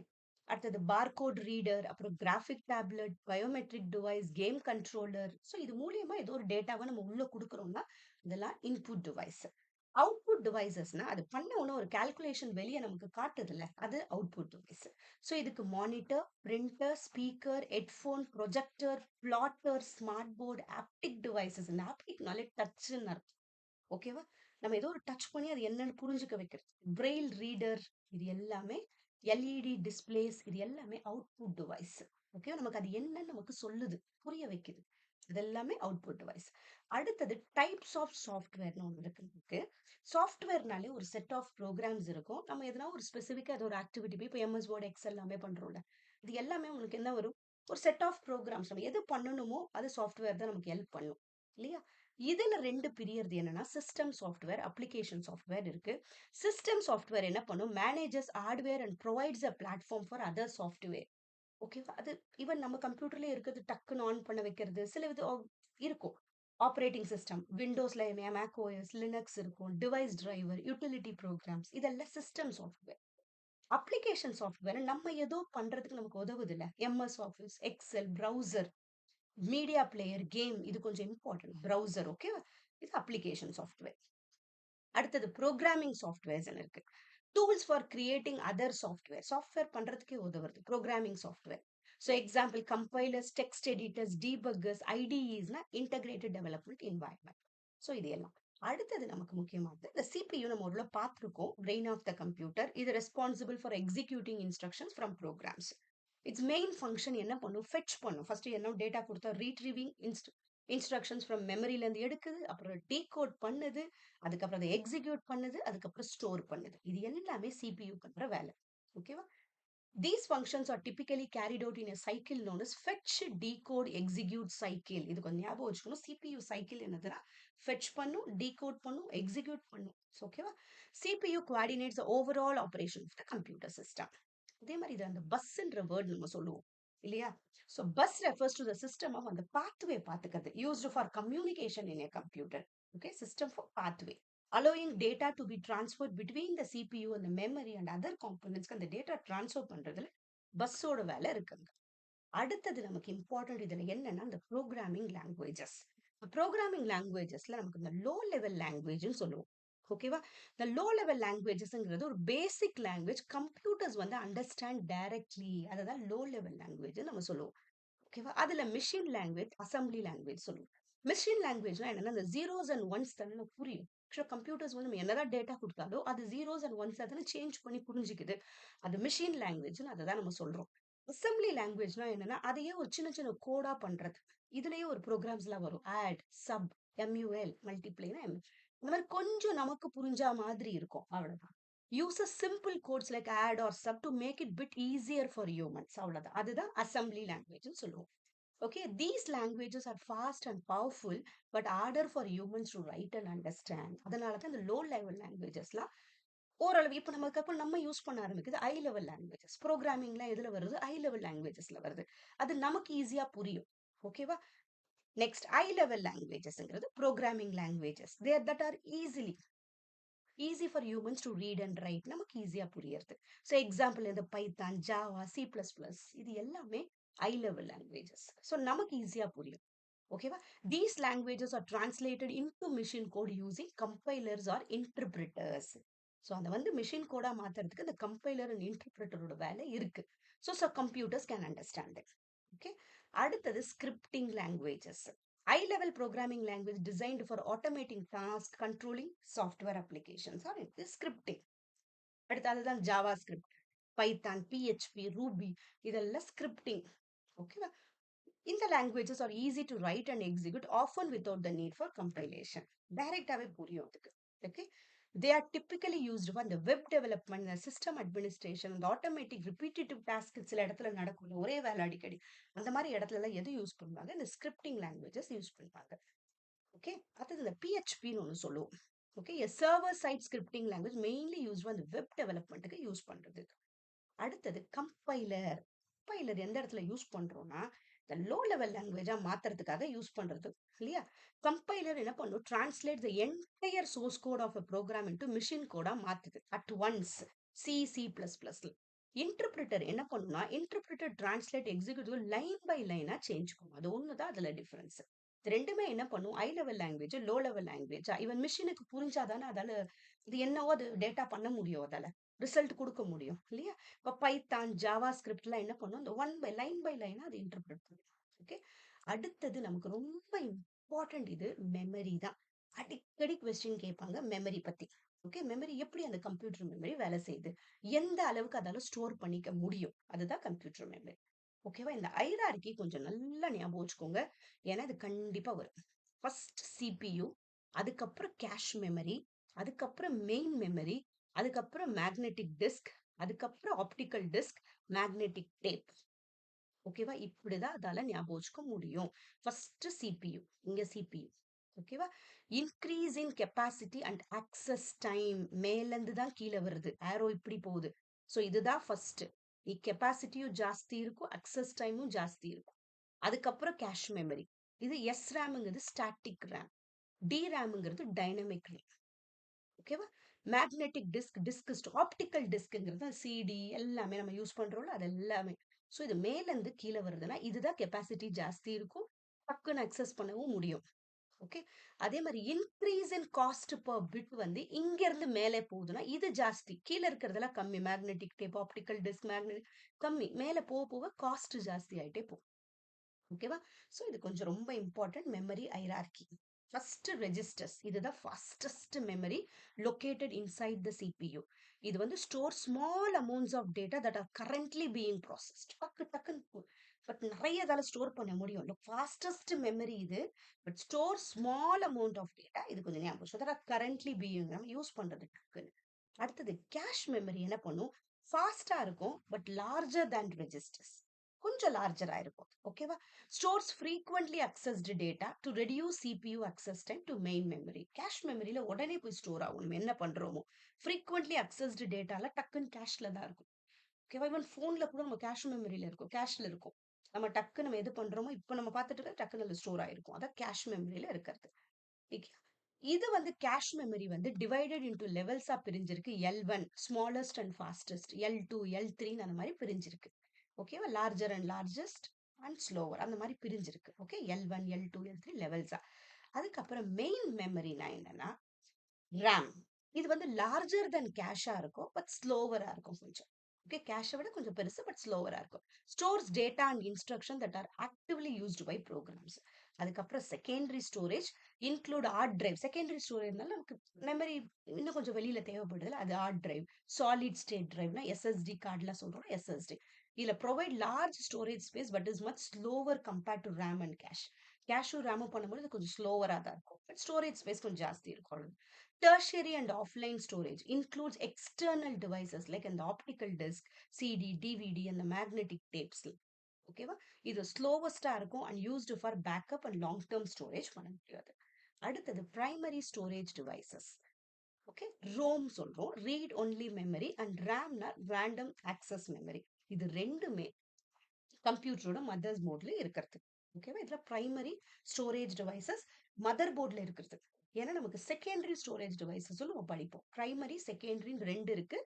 அடுத்தது பார்கோட் ரீடர், அப்புறம் graphic tablet, biometric device, game controller. So இது மூலியமா ஏதோ ஒரு டேட்டாவை நம்ம உள்ள கொடுக்குறோம்னா இதெல்லாம் இன்புட் டிவைஸ். அவுட்புட் டிவைசஸ்னா அது பண்ண ஒன்று ஒரு கால்குலேஷன் வெளியே நமக்கு காட்டுதுல்ல, அது அவுட்புட் டிவைஸ். ஸோ இதுக்கு monitor, printer, speaker, headphone, projector, plotter, smart board, optic devices. இந்த ஆப்டிக்னாலே டச்சுன்னு அர்த்தம். ஓகேவா, நம்ம ஏதோ ஒரு டச் பண்ணி அது என்னன்னு புரிஞ்சுக்க வைக்கிறது. பிரெயில் ரீடர், இது எல்லாமே எல்இடி டிஸ்பிளேஸ், இது எல்லாமே அவுட்புட் டிவைஸ். ஓகே, நமக்கு அது என்னன்னு நமக்கு சொல்லுது, புரிய வைக்குது, இது எல்லாமே அவுட்புட் டிவைஸ். அடுத்தது டைப்ஸ் ஆஃப் சாஃப்ட்வேர்னு ஒன்று இருக்கு. சாஃப்ட்வேர்னாலே ஒரு செட் ஆஃப் ப்ரோக்ராம்ஸ் இருக்கும். நம்ம எதனா ஒரு ஸ்பெசிஃபிக்காக அது ஒரு ஆக்டிவிட்டி, இப்போ MS வேர்ட், எக்ஸல் எல்லாமே பண்றோம்ல, இது எல்லாமே உங்களுக்கு என்ன வரும், ஒரு செட் ஆஃப் ப்ரோக்ராம்ஸ். நம்ம எது பண்ணணுமோ அது சாஃப்ட்வேர் தான் நமக்கு ஹெல்ப் பண்ணும் இல்லையா. இதுல ரெண்டு பிரியறது என்னன்னா, சிஸ்டம் சாஃப்ட்வேர், அப்ளிகேஷன் சாஃப்ட்வேர் இருக்கு. சிஸ்டம் சாஃப்ட்வேர் என்ன பண்ணும், manages hardware and provides a platform for other software. ஓகேவா? அது ஈவன் நம்ம கம்ப்யூட்டர்லயே இருக்கிறது டக்குன்னு ஆன் பண்ண வைக்கிறது, சில இருக்கும். ஆப்பரேட்டிங் சிஸ்டம், விண்டோஸ்ல மேக் ஓஎஸ், லினக்ஸ் இருக்கும், டிவைஸ் டிரைவர், யூட்டிலிட்டி ப்ரோகிராம்ஸ் இதெல்லாம் சிஸ்டம் சாஃப்ட்வேர். அப்ளிகேஷன் சாஃப்ட்வேர் நம்ம ஏதோ பண்றதுக்கு நமக்கு உதவுதுல்ல. MS Office, Excel, browser, media player, game இது கொஞ்சம் இம்பார்ட்டன்ட். ப்ரௌசர் ஓகேவா? இது அப்ளிகேஷன் சாஃப்ட்வேர். அடுத்தது ப்ரோக்ராமிங் சாஃப்ட்வேர்ஸ் இருக்கு. Tools for creating other software. Software பண்றதுக்கே உதவுறது programming software. So example compilers, text editors, debuggers, ஐடிஇஸ்னா இன்டகிரேட்டட் டெவலப்மெண்ட் என்வாயன்மெண்ட். ஸோ இது எல்லாம். அடுத்தது நமக்கு முக்கியமானது இந்த சிபியு நம்ம உள்ள பார்த்துருக்கோம். Brain of the computer. இது responsible for executing instructions from programs. It's main function என்ன பண்ணும்? ஃபெச் பண்ணும். ஃபர்ஸ்ட் என்ன டேட்டா கொடுத்தா ரீட்ரீவிங் இன்ஸ்ட்ரக்ஷன்ஸ் ஃப்ரம் மெமரில இருந்து எடுக்குது, அப்புறம் டீகோட் பண்ணுது, அதுக்கப்புறம் அதை எக்ஸிக்யூட் பண்ணுது, அதுக்கப்புறம் ஸ்டோர் பண்ணுது. இது எல்லாமே சிபியு பண்ற வேலை. ஓகேவா? These functions are typically carried out in a cycle known as fetch, decode, execute cycle. இது கொஞ்சம் ஞாபகம் வச்சுக்கணும். CPU cycle என்னதுன்னா fetch பண்ணும், decode பண்ணும், execute பண்ணும். ஓகேவா? CPU coordinates the overall operation of the computer system. அதே மாதிரி இது அந்த பஸ்ன்ற வேர்ட் நம்ம சொல்லுவோம் இல்லையா? So bus refers to the system of அந்த pathway பார்த்துக்கிறது used for communication in a computer. Okay, system for pathway. Allowing data to be transferred between the CPU and the memory and other components அந்த data transfer பண்றதுல பஸ்ஸோட வேலை இருக்குங்க. அடுத்தது நமக்கு important இதுல என்னன்னா இந்த ப்ரோக்ராமிங் லாங்குவேஜஸ். ப்ரோக்ராமிங் லாங்குவேஜஸ்ல நமக்கு இந்த லோ லெவல் லாங்குவேஜ்னு சொல்லுவோம். ஓகேவா? இந்த லோ லெவல் லாங்குவேஜஸ்ங்கிறது ஒரு பேசிக் லாங்குவேஜ் கம்ப்யூட்டர்ஸ் வந்து அண்டர்ஸ்டாண்ட் டைரக்ட்லி. அததான் லோ லெவல் லாங்குவேஜ் நம்ம சொல்லுவோம். ஓகேவா? அதுல மிஷின் லாங்குவேஜ், அசம்பிளி லாங்குவேஜ் சொல்லுவோம். மிஷின் லாங்குவேஜ்னா என்னன்னா இந்த ஜீரோஸ் அண்ட் ஒன்ஸ் தானே புரியும். ஆக்சுவலா கம்ப்யூட்டர்ஸ் வந்து நம்ம என்னதான் டேட்டா கொடுத்தாலும் அது ஜீரோஸ் அண்ட் ஒன்ஸ் தானே சேஞ்ச் பண்ணி புரிஞ்சுக்குது. அது மிஷின் லாங்குவேஜ்னு அதை தான் நம்ம சொல்றோம். அசம்பிளி லாங்குவேஜ்னா என்னன்னா அதையே ஒரு சின்ன சின்ன கோடா பண்றது. இதுலயே ஒரு ப்ரோக்ராம்ஸ் எல்லாம் வரும். ஆட், சப், எம்யூஎல், மல்டிப்ளைனா இந்த மாதிரி கொஞ்சம் நமக்கு புரிஞ்சா மாதிரி இருக்கும். அவ்வளவுதான். Uses simple codes like add or sub to make it bit easier for humans. அவ்வளவுதான். அதுதான் அசம்பிளி லாங்குவேஜ்னு சொல்லுவோம். Okay, these languages are fast and powerful, but harder for humans to write and understand. அதனால தான் இந்த low level languagesலாம் ஓரளவு இப்ப நமக்கு அப்ப நம்ம யூஸ் பண்ண ஆரம்பிக்குது ஹை லெவல் லாங்குவேஜஸ். ப்ரோக்ராமிங்லாம் எதுல வருது? ஹை லெவல் லாங்குவேஜஸ்ல வருது. அது நமக்கு ஈஸியா புரியும். ஓகேவா? நெக்ஸ்ட் ஹை லெவல் லாங்குவேஜஸ்ங்கிறது programming languages. There that are easy for humans to read and write. நமக்கு ஈஸியா புரியறது. ஸோ எக்ஸாம்பிள் இந்த பைத்தான், ஜாவா, C++, இது எல்லாமே ஹை லெவல் லாங்குவேஜஸ். ஸோ நமக்கு ஈஸியா புரியும். ஓகேவா? These languages are translated into machine code using compilers or interpreters. So அதை வந்து மிஷின் கோடா மாத்துறதுக்கு இந்த கம்பைலர் அண்ட் இன்டர்பிரிட்டரோட வேலை இருக்கு. So computers can understand it. Okay. அடுத்தது scripting languages. High level programming language designed for automating tasks, controlling software applications or it is scripting. அடுத்ததுதான் JavaScript, Python, PHP, Ruby இதெல்லாம் scripting. ஓகேவா? இந்த languages are easy to write and execute often without the need for compilation. டைரக்டாவே புரியும் அதுக்கு. Okay. They are typically used for இந்த web development, system administration, இந்த automatic repetitive task சில இடத்துல நடக்கும் ஒரே வேலை அடிக்கடி. அந்த மாதிரி இடத்துல எல்லாம் எது யூஸ் பண்ணுவாங்க? இந்த ஸ்கிரிப்டிங் லாங்குவேஜஸ் யூஸ் பண்ணுவாங்க. ஓகே. அடுத்தது இந்த PHPன்னு ஒன்று சொல்லுவோம். Okay, server side scripting language mainly use அந்த வெப் டெவலப்மெண்ட்டுக்கு யூஸ் பண்றது. அடுத்தது கம்பைலர். கம்பைலர் எந்த இடத்துல யூஸ் பண்றோம்னா இந்த லோ லெவல் லாங்குவேஜா மாத்துறதுக்காக யூஸ் பண்றது இல்லையா? கம்பைலர் என்ன பண்ணும்? Translate the entire source code of a program into machine கோடா மாத்துது அட் ஒன்ஸ். C++ல இன்டர்பிரிட்டர் என்ன பண்ணும்னா interpreter translate executive line by லைனா சேஞ்ச் பண்ணும். அது ஒண்ணுதான் அதுல டிஃபரன்ஸ். ரெண்டுமே என்ன பண்ணும்? High level language, low level language இவன் மிஷினுக்கு புரிஞ்சாதானே அதால இது என்னவோ அது டேட்டா பண்ண முடியும், அதால ரிசல்ட் கொடுக்க முடியும் இல்லையா? இப்போ பைத்தான், ஜாவா ஸ்கிரிப்ட்லாம் என்ன பண்ணும்? இந்த ஒன் பை லைனா அது இன்டர்பிரட் பண்ணும். ஓகே. அடுத்தது நமக்கு ரொம்ப இம்பார்ட்டன்ட் இது மெமரி தான். அடிக்கடி கொஸ்டின் கேட்பாங்க மெமரி பத்தி. ஓகே, மெமரி எப்படி அந்த கம்ப்யூட்டர் மெமரி வேலை செய்யுது, எந்த அளவுக்கு அதால ஸ்டோர் பண்ணிக்க முடியும், அதுதான் கம்ப்யூட்டர் மெமரி. ஓகேவா? இந்த ஹைரார்கி கொஞ்சம் நல்லா ஞாபகம் வச்சுக்கோங்க. ஏன்னா இது கண்டிப்பா வரும். ஃபர்ஸ்ட் CPU, அதுக்கப்புறம் கேஷ் மெமரி, அதுக்கப்புறம் மெயின் மெமரி, அதுக்கப்புறம் மேக்னெட்டிக் டிஸ்க், அதுக்கப்புறம் ஆப்டிக்கல் டிஸ்க், மேக்னெட்டிக் டேப். ஓகேவா? இப்படிதான் அதால ஞாபகம் வச்சுக்க முடியும். ஃபர்ஸ்ட் CPU, இங்க CPU. ஓகேவா? Increase in capacity and access time. மேல இருந்து தான் கீழே வருது. ஆரோ இப்படி போகுது. ஸோ இதுதான் ஃபர்ஸ்ட். கெப்பாசிட்டியும் ஜாஸ்தி இருக்கும், அக்சஸ் டைமும் ஜாஸ்தி இருக்கும். அதுக்கப்புறம் கேஷ் மெமரி. இது எஸ் ரேம்ங்கிறது ஸ்டாட்டிக் ரேம், டி ரேம்ங்கிறது டைனமிக் ரேம். ஓகேவா? மேக்னெட்டிக் டிஸ்க் ஆப்டிக்கல் டிஸ்க்ங்கிறது சிடி எல்லாமே நம்ம யூஸ் பண்றோம்ல, அது எல்லாமே. ஸோ இது மேல இருந்து கீழே வருதுன்னா இதுதான் கெப்பாசிட்டி ஜாஸ்தி இருக்கும், டக்குன்னு அக்சஸ் பண்ணவும் முடியும். ஓகே. அதே மாதிரி increase in cost per bit வந்து இங்க இருந்து மேலே போகுதுன்னா இது ஜாஸ்தி, கீழே இருக்கிறதெல்லாம் கம்மி. Magnetic tape, optical disk, magnetic கம்மி, மேலே போக போக காஸ்ட் ஜாஸ்தி ஆயிட்டே போகும். ஓகேவா? ஸோ இது கொஞ்சம் ரொம்ப important memory hierarchy. First registers, இதுதான் fastest memory located inside the CPU. இது வந்து store small amounts of data that are currently being processed. டக்குன்னு பட் நிறைய இதால ஸ்டோர் பண்ண முடியும். ஃபாஸ்டஸ்ட் மெமரி இது, but store small amount of data. இது கொஞ்சம் ஞாபகம், ஸோ தட் கரண்ட்லி பீயிங் நம்ம யூஸ் பண்றது டக்குன்னு. அடுத்தது கேஷ் மெமரி என்ன பண்ணும், ஃபாஸ்டா இருக்கும் பட் லார்ஜர் தேன் ரெஜிஸ்டர்ஸ், கொஞ்சம் லார்ஜரா இருக்கும். ஓகேவா? Stores frequently accessed data to reduce CPU access time to main memory. Cache மெமரியில உடனே போய் ஸ்டோர் ஆகும் நம்ம என்ன பண்றோமோ. ஃப்ரீக்வெண்ட்லி அக்சஸ்டு டேட்டால டக்குன்னு கேஷ்ல தான் இருக்கும். ஓகேவா? ஈவன் ஃபோன்ல கூட நம்ம கேஷ் மெமரியில இருக்கும், கேஷ்ல இருக்கும். நம்ம டக்கு நம்ம எது பண்றோமோ இப்போ நம்ம பார்த்துட்டு இருக்க டக்குன்னு அதுல ஸ்டோர் ஆயிருக்கும். அதான் கேஷ் மெமரியில இருக்கிறது. இது வந்து கேஷ் மெமரி வந்து டிவைடட் இன்டு லெவல்ஸா பிரிஞ்சிருக்கு. L1 smallest and fastest, L2 L3 அந்த மாதிரி பிரிஞ்சிருக்கு. ஓகேவா? Larger and largest and slower அந்த மாதிரி பிரிஞ்சிருக்கு. Okay, L1 L2 L3 லெவல்ஸா. அதுக்கப்புறம் மெயின் மெமரினா என்னன்னா ரேம். இது வந்து லார்ஜர் தென் கேஷா இருக்கும் பட் ஸ்லோவரா இருக்கும் கொஞ்சம். ஓகே, கேஷை விட கொஞ்சம் பெருசு பட் ஸ்லோவரா இருக்கும். Stores data and instruction that are actively used by programs. அதுக்கப்புறம் secondary storage include hard drive. Secondary ஸ்டோரேஜ்னால நமக்கு மெமரி இன்னும் கொஞ்சம் வெளியில தேவைப்படுது, அது ஹார்ட் டிரைவ். சாலிட் ஸ்டேட் டிரைவ்னா எஸ்எஸ்டி கார்டுலாம் சொல்றோம், எஸ்எஸ்டி. இதுல provide large storage space but is much slower compared to RAM and cache. கேஷும் ரேமும் பண்ணும்போது இது கொஞ்சம் ஸ்லோவரா தான் இருக்கும், பட் ஸ்டோரேஜ் ஸ்பேஸ் கொஞ்சம் ஜாஸ்தி இருக்கும். Tertiary and offline storage includes external devices like an optical disc, CD, DVD, and the magnetic tapes. ஓகேவா? இது ஸ்லோவஸ்டா இருக்கும் and used for backup and long term storage பண்ண முடியாது. அடுத்தது primary storage devices. Okay, ROM சொல்றோம், ரீட் ஒன்லி மெமரி, அண்ட் ரேம்னா random access memory. இது ரெண்டுமே கம்ப்யூட்டரோட மதர்ஸ் போர்ட்ல இருக்கிறது. ஓகேவா? இதுல பிரைமரி ஸ்டோரேஜ் டிவைசஸ் மதர் போர்ட்ல இருக்கிறது. ஏன்னா நமக்கு செகண்டரி ஸ்டோரேஜ் டிவைசஸ் நம்ம படிப்போம். பிரைமரி செகண்டரின்னு ரெண்டு இருக்கு.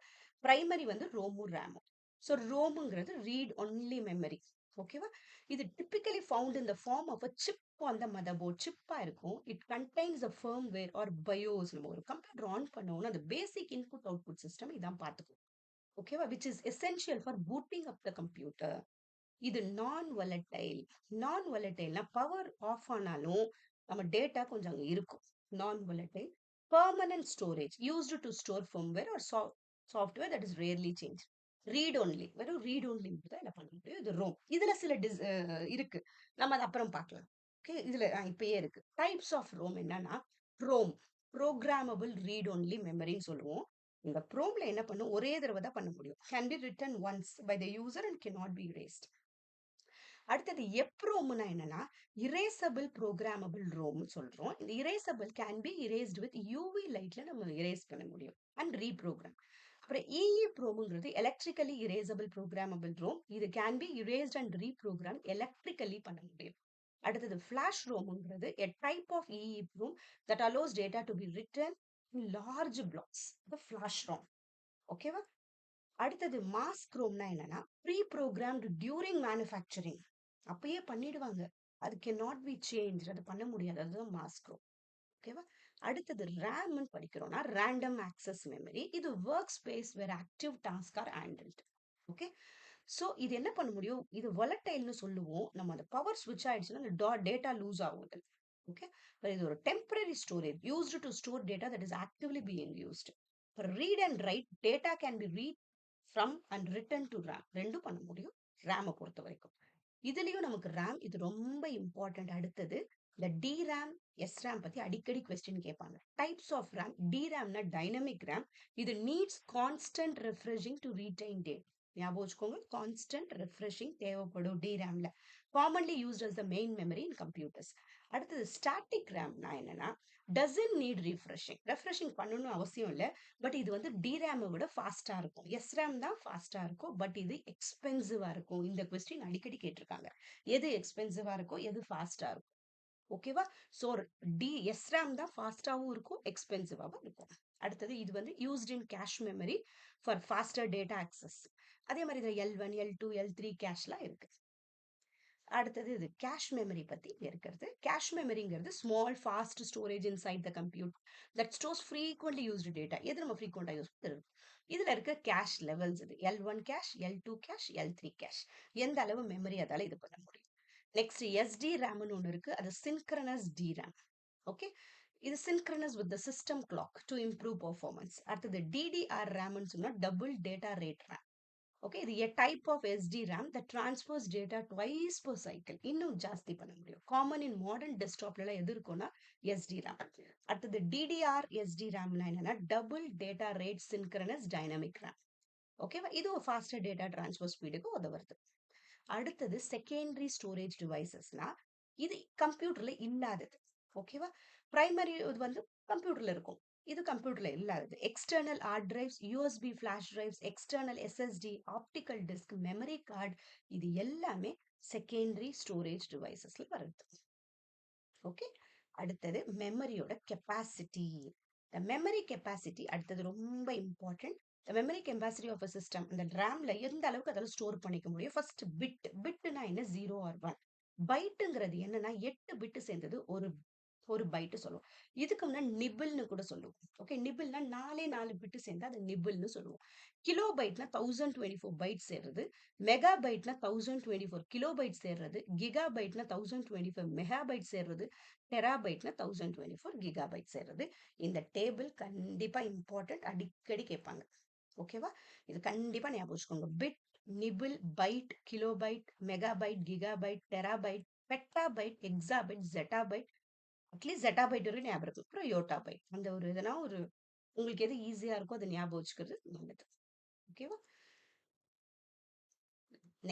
பிரைமரி வந்து ரோமும் ரேமும். ஸோ ரோமுங்கிறது ரீட் ஒன்லி மெமரி. ஓகேவா? இது typically found in the form of a chip on the motherboard. சிப்பா இருக்கும். It contains a firmware or BIOS. நம்ம ஒரு கம்ப்யூட்டர் ஆன் பண்ணோம்னா அந்த பேசிக் இன்புட் அவுட்புட் சிஸ்டம் இதான் பார்த்துக்கும். ஓகேவா? Which is essential for booting up the computer. இது நான் வொலட்டைல். நான் வொலட்டைல்னா பவர் ஆஃப் ஆனாலும் நம்ம டேட்டா கொஞ்சம் அங்க இருக்கும். Non volatile. Permanent storage used to store firmware or software that is rarely change. Read only, வெறும் ரீட் ஒன்லி தான் என்ன பண்ண முடியும். இது ரோம். இதுல சில இருக்கு, நம்ம அதை அப்புறம் பார்க்கலாம். ஓகே, இதுல இப்பயே இருக்கு. டைப்ஸ் ஆஃப் ரோம் என்னன்னா, ரோம் ப்ரோக்ராமபிள் ரீட் ஒன்லி மெமரின்னு சொல்லுவோம். இந்த ப்ரோம்ல என்ன பண்ணும், ஒரே தடவை தான் பண்ண முடியும். Can be written once by the user and can not be erased. அடுத்தது எப்ரோம்னா என்னன்னா இரேசபிள் ப்ரோக்ராமபிள் ரோம் சொல்றோம். இந்த erasable can be erased with UV லைட்ல நம்ம இரேஸ் பண்ண முடியும் அண்ட் ரீப்ரோக்ராம். அப்புறம் EEPROMங்கிறது எலக்ட்ரிக்கலி இரேசபிள் ப்ரோக்ராமபிள் ரோம். இது can be erased and reprogram electrically பண்ண முடியும். அடுத்தது ஃபிளாஷ் ரோம்ங்கிறது a type of EEPROM that allows data to be written in large blocks. The flash ROM. ஓகேவா? அடுத்தது மாஸ்க் ரோம்னா என்னன்னா ப்ரீ ப்ரோக்ராம்டு டியூரிங் மேனுஃபேக்சரிங். அப்பயே பண்ணிடுவாங்க, அது கேன் நாட் பி சேஞ்ச், அது பண்ண முடியாது, அதுதான் மாஸ்க் ரோம். ஓகேவா? அடுத்தது ரேம்னு படிக்கிறோம்னா ரேண்டம் ஆக்சஸ் மெமரி. இது work space where active task are handled. Okay, so இது என்ன பண்ண முடியும், இது வொலட்டைல்னு சொல்லுவோம். நம்ம அந்த பவர் ஸ்விட்ச் ஆயிடுச்சுன்னா அந்த டேட்டா லூஸ் ஆகுது. ஓகே, இது ஒரு temporary storage used to store data that is actively being used. Read and write data can be read from and written to RAM. ரெண்டும் பண்ண முடியும் ரேமை பொறுத்த வரைக்கும். இதுலயும் நமக்கு ரேம் இது ரொம்ப இம்பார்ட்டன்ட். அடுத்தது இந்த DRAM SRAM பத்தி அடிக்கடி கொஸ்டின் கேட்பாங்க. Types of RAM. DRAMனா டைனமிக் ரேம். இது needs constant refreshing to retain data. ஞாபகம் வச்சுக்கோங்க, கான்ஸ்டன்ட் ரெஃப்ரெஷிங் தேவைப்படும் DRAMல. Commonly used as the main memory in computers. அடுத்தது ஸ்டாட்டிக் ரேம்னா என்னன்னா டசன்ட் நீட் ரெஃப்ரெஷிங் பண்ணணும்னு அவசியம் இல்லை. பட் இது வந்து டிரேமை விட ஃபாஸ்டா இருக்கும். எஸ்ரேம் தான் ஃபாஸ்டா இருக்கும், பட் இது எக்ஸ்பென்சிவா இருக்கும். இந்த கொஸ்டின் அடிக்கடி கேட்டிருக்காங்க. எது எக்ஸ்பென்சிவா இருக்கும், எது ஃபாஸ்டா இருக்கும்? ஓகேவா? ஸோ எஸ்ரேம் தான் ஃபாஸ்டாவும் இருக்கும், எக்ஸ்பென்சிவாகவும் இருக்கும். அடுத்தது இது வந்து used in cache memory for faster data access. அதே மாதிரி இந்த L1 L2 L3 கேஷ்லாம் இருக்கு. அடுத்தது இது கேஷ் மெமரி பத்தி இருக்கிறது. கேஷ் மெமரிங்கிறது small fast storage inside the computer that stores frequently used data. எது நம்ம ஃப்ரீக்வெண்டா யூஸ் பண்ணுறது, இதுல இருக்க கேஷ் லெவல்ஸ் இது L1 cash, L2 cash, L3 cash. எந்த அளவு மெமரி அதால இது பண்ண முடியும். நெக்ஸ்ட் SD ரேம்னு ஒன்று இருக்கு, அது சின்க்ரனஸ் DRAM. ஓகே, இது synchronous with the system clock to improve performance. அடுத்தது DDR ரேம்னு சொன்னா double data rate RAM. Okay, இது a type of SD RAM that transfers data twice per cycle. இன்னும் ஜாஸ்தி பண்ண முடியும். காமன் இன் மாடர்ன் டெஸ்க்டாப்ல எல்லாம் எது இருக்கும்னா SD RAM. அடுத்தது DDR SD RAM என்னன்னா double data rate synchronous dynamic RAM. ஓகேவா, இது ஒரு ஃபாஸ்டர் டேட்டா டிரான்ஸ்ஃபர் ஸ்பீடுக்கு உதவுறது. அடுத்தது செகண்டரி ஸ்டோரேஜ் டிவைசஸ்னா இது கம்ப்யூட்டர்ல இல்லாதது. ஓகேவா, பிரைமரி இது வந்து கம்ப்யூட்டர்ல இருக்கும், இது கம்ப்யூட்டர்ல இல்லாதது. External hard drives, USB flash drives, external SSD, optical disk, memory card, இது எல்லாமே செகண்டரி ஸ்டோரேஜ் டிவைசஸ்ல வருது. ஓகே, அடுத்தது மெமரியோட கெப்பாசிட்டி. மெமரி கெப்பாசிட்டி அடுத்தது ரொம்ப important. Memory capacity of a system, இந்த ரேம்ல எந்த அளவுக்கு அதில் ஸ்டோர் பண்ணிக்க முடியும். ஃபர்ஸ்ட் பிட்னா என்ன, 0 or 1. பைட்டுங்கிறது என்னன்னா 8 பிட்டு சேர்ந்தது ஒரு ஒரு பைட்டு சொல்லுவோம். இதுக்கு முன்னாடி நிபிள்னு கூட சொல்லுவோம். ஓகே, நிபிள்னா 4 பிட்டு சேர்ந்தா அது நிபிள்னு சொல்லுவோம். கிலோ பைட்னா 1024 பைட் சேர்றது, மெகா பைட்னா 1024 கிலோ பைட் சேர்றது, கிகா பைட்னா 1025 மெகா பைட் சேர்றது, டெராபைட்னா 1024 கிகா பைட் சேர்றது. இந்த டேபிள் கண்டிப்பா இம்பார்ட்டன்ட், அடிக்கடி கேட்பாங்க. ஓகேவா, இது கண்டிப்பா ஞாபகம் வச்சுக்கோங்க. Bit, nibble, byte, kilobyte, megabyte, gigabyte, terabyte, petabyte, exabyte, zettabyte. At least zettabyte வரையும் ஞாபகம் இருக்கும். அப்புறம் யோட்டாபைட். அந்த ஒரு இதனா ஒரு உங்களுக்கு எது ஈஸியா இருக்கோ அதை ஞாபகம் வச்சுக்கிறது நல்லது. ஓகேவா,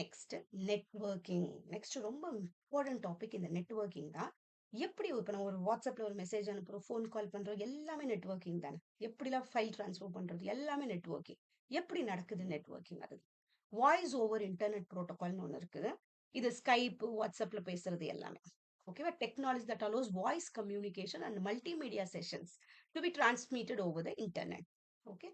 நெக்ஸ்ட் நெட்வொர்க்கிங். நெக்ஸ்ட் ரொம்ப இம்பார்ட்டன்ட் டாபிக் இந்த நெட்வொர்க்கிங் தான். எப்படி இப்போ நம்ம ஒரு வாட்ஸ்அப்ல ஒரு மெசேஜ் அனுப்புறோம், ஃபோன் கால் பண்றோம், எல்லாமே நெட்வொர்க்கிங் தானே. எப்படிலாம் ஃபைல் ட்ரான்ஸ்ஃபர் பண்றது, எல்லாமே நெட்வொர்க்கிங். எப்படி நடக்குது நெட்வொர்க்கிங், அது வாய்ஸ் ஓவர் இன்டர்நெட் ப்ரோட்டோகால்னு ஒன்று இருக்குது. இது ஸ்கைப், வாட்ஸ்அப்ல பேசுறது எல்லாமே. ஓகேவா, technology that allows voice communication and multimedia sessions to be transmitted over the internet. Okay,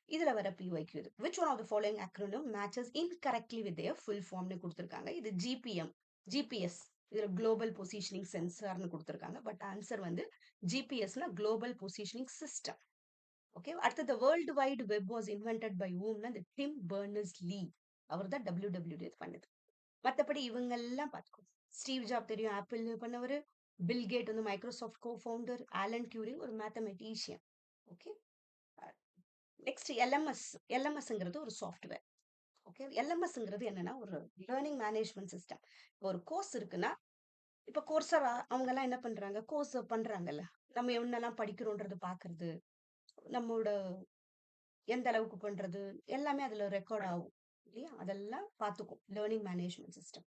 இதுல வர PYQ இது. Which one of the following acronym matches incorrectly with their full ஃபார்ம்னு கொடுத்துருக்காங்க. இது GPM, GPS, இதுல குளோபல் பொசிஷனிங் சென்சார்னு கொடுத்துருக்காங்க. But answer வந்து GPSனா குளோபல் பொசிஷனிங் சிஸ்டம். ஓகே, அடுத்தது world wide web was invented by whomனா இந்த டிம் பர்னர்ஸ் லீ. அவர் தான் WWW பண்ணது. மற்றபடி இவங்க எல்லாம் பார்த்துக்கோ. ஸ்டீவ் ஜாப் தெரியும், ஆப்பிள் பண்ணவர். பில் கேட் வந்து Microsoft co founder. Alan Turing ஒரு மேத்தமெட்டிஷியன். ஓகே, நெக்ஸ்ட் LMSங்கிறது ஒரு சாஃப்ட்வேர். ஓகே, LMSங்கிறது என்னன்னா ஒரு லேர்னிங் மேனேஜ்மெண்ட் சிஸ்டம். ஒரு கோர்ஸ் இருக்குன்னா, இப்போ கோர்ஸரா அவங்க எல்லாம் என்ன பண்றாங்க, கோர்ஸ் பண்றாங்கல்ல, நம்ம என்னெல்லாம் படிக்கிறோன்றது பாக்குறது, நம்மளோட எந்த அளவுக்கு பண்றது, எல்லாமே அதுல ரெக்கார்ட் ஆகும் இல்லையா, அதெல்லாம் பார்த்துக்கும் learning management system.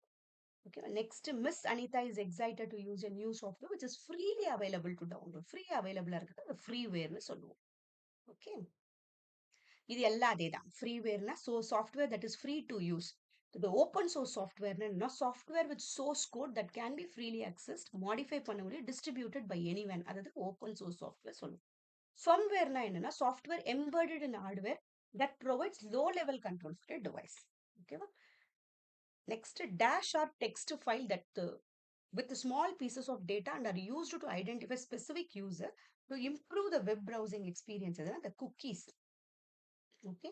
Okay, next miss Anita is excited to use a new software which is freely available to download. Free அவைலபிளா இருக்குது, அது ஃப்ரீவேர்னு சொல்லுவோம். ஓகே, இது எல்லாம் அதே தான். ஃப்ரீவேர்னா software that is free to use. இது ஓப்பன் சோர்ஸ் சாஃப்ட்வேர்னா software with source code that can be freely accessed, modify பண்ண முடியும், டிஸ்ட்ரிபியூட்டட் பை எனிவன். அதாவது ஓப்பன் சோர்ஸ் சாஃப்ட்வேர் சொல்லுவோம். ஃபர்ம்வேர்னா என்னன்னா software embedded in hardware that provides low level control for device. ஓகேவா, next dash or text file that with small pieces of data and are used to identify specific user to improve the web browsing experience. The cookies. Okay,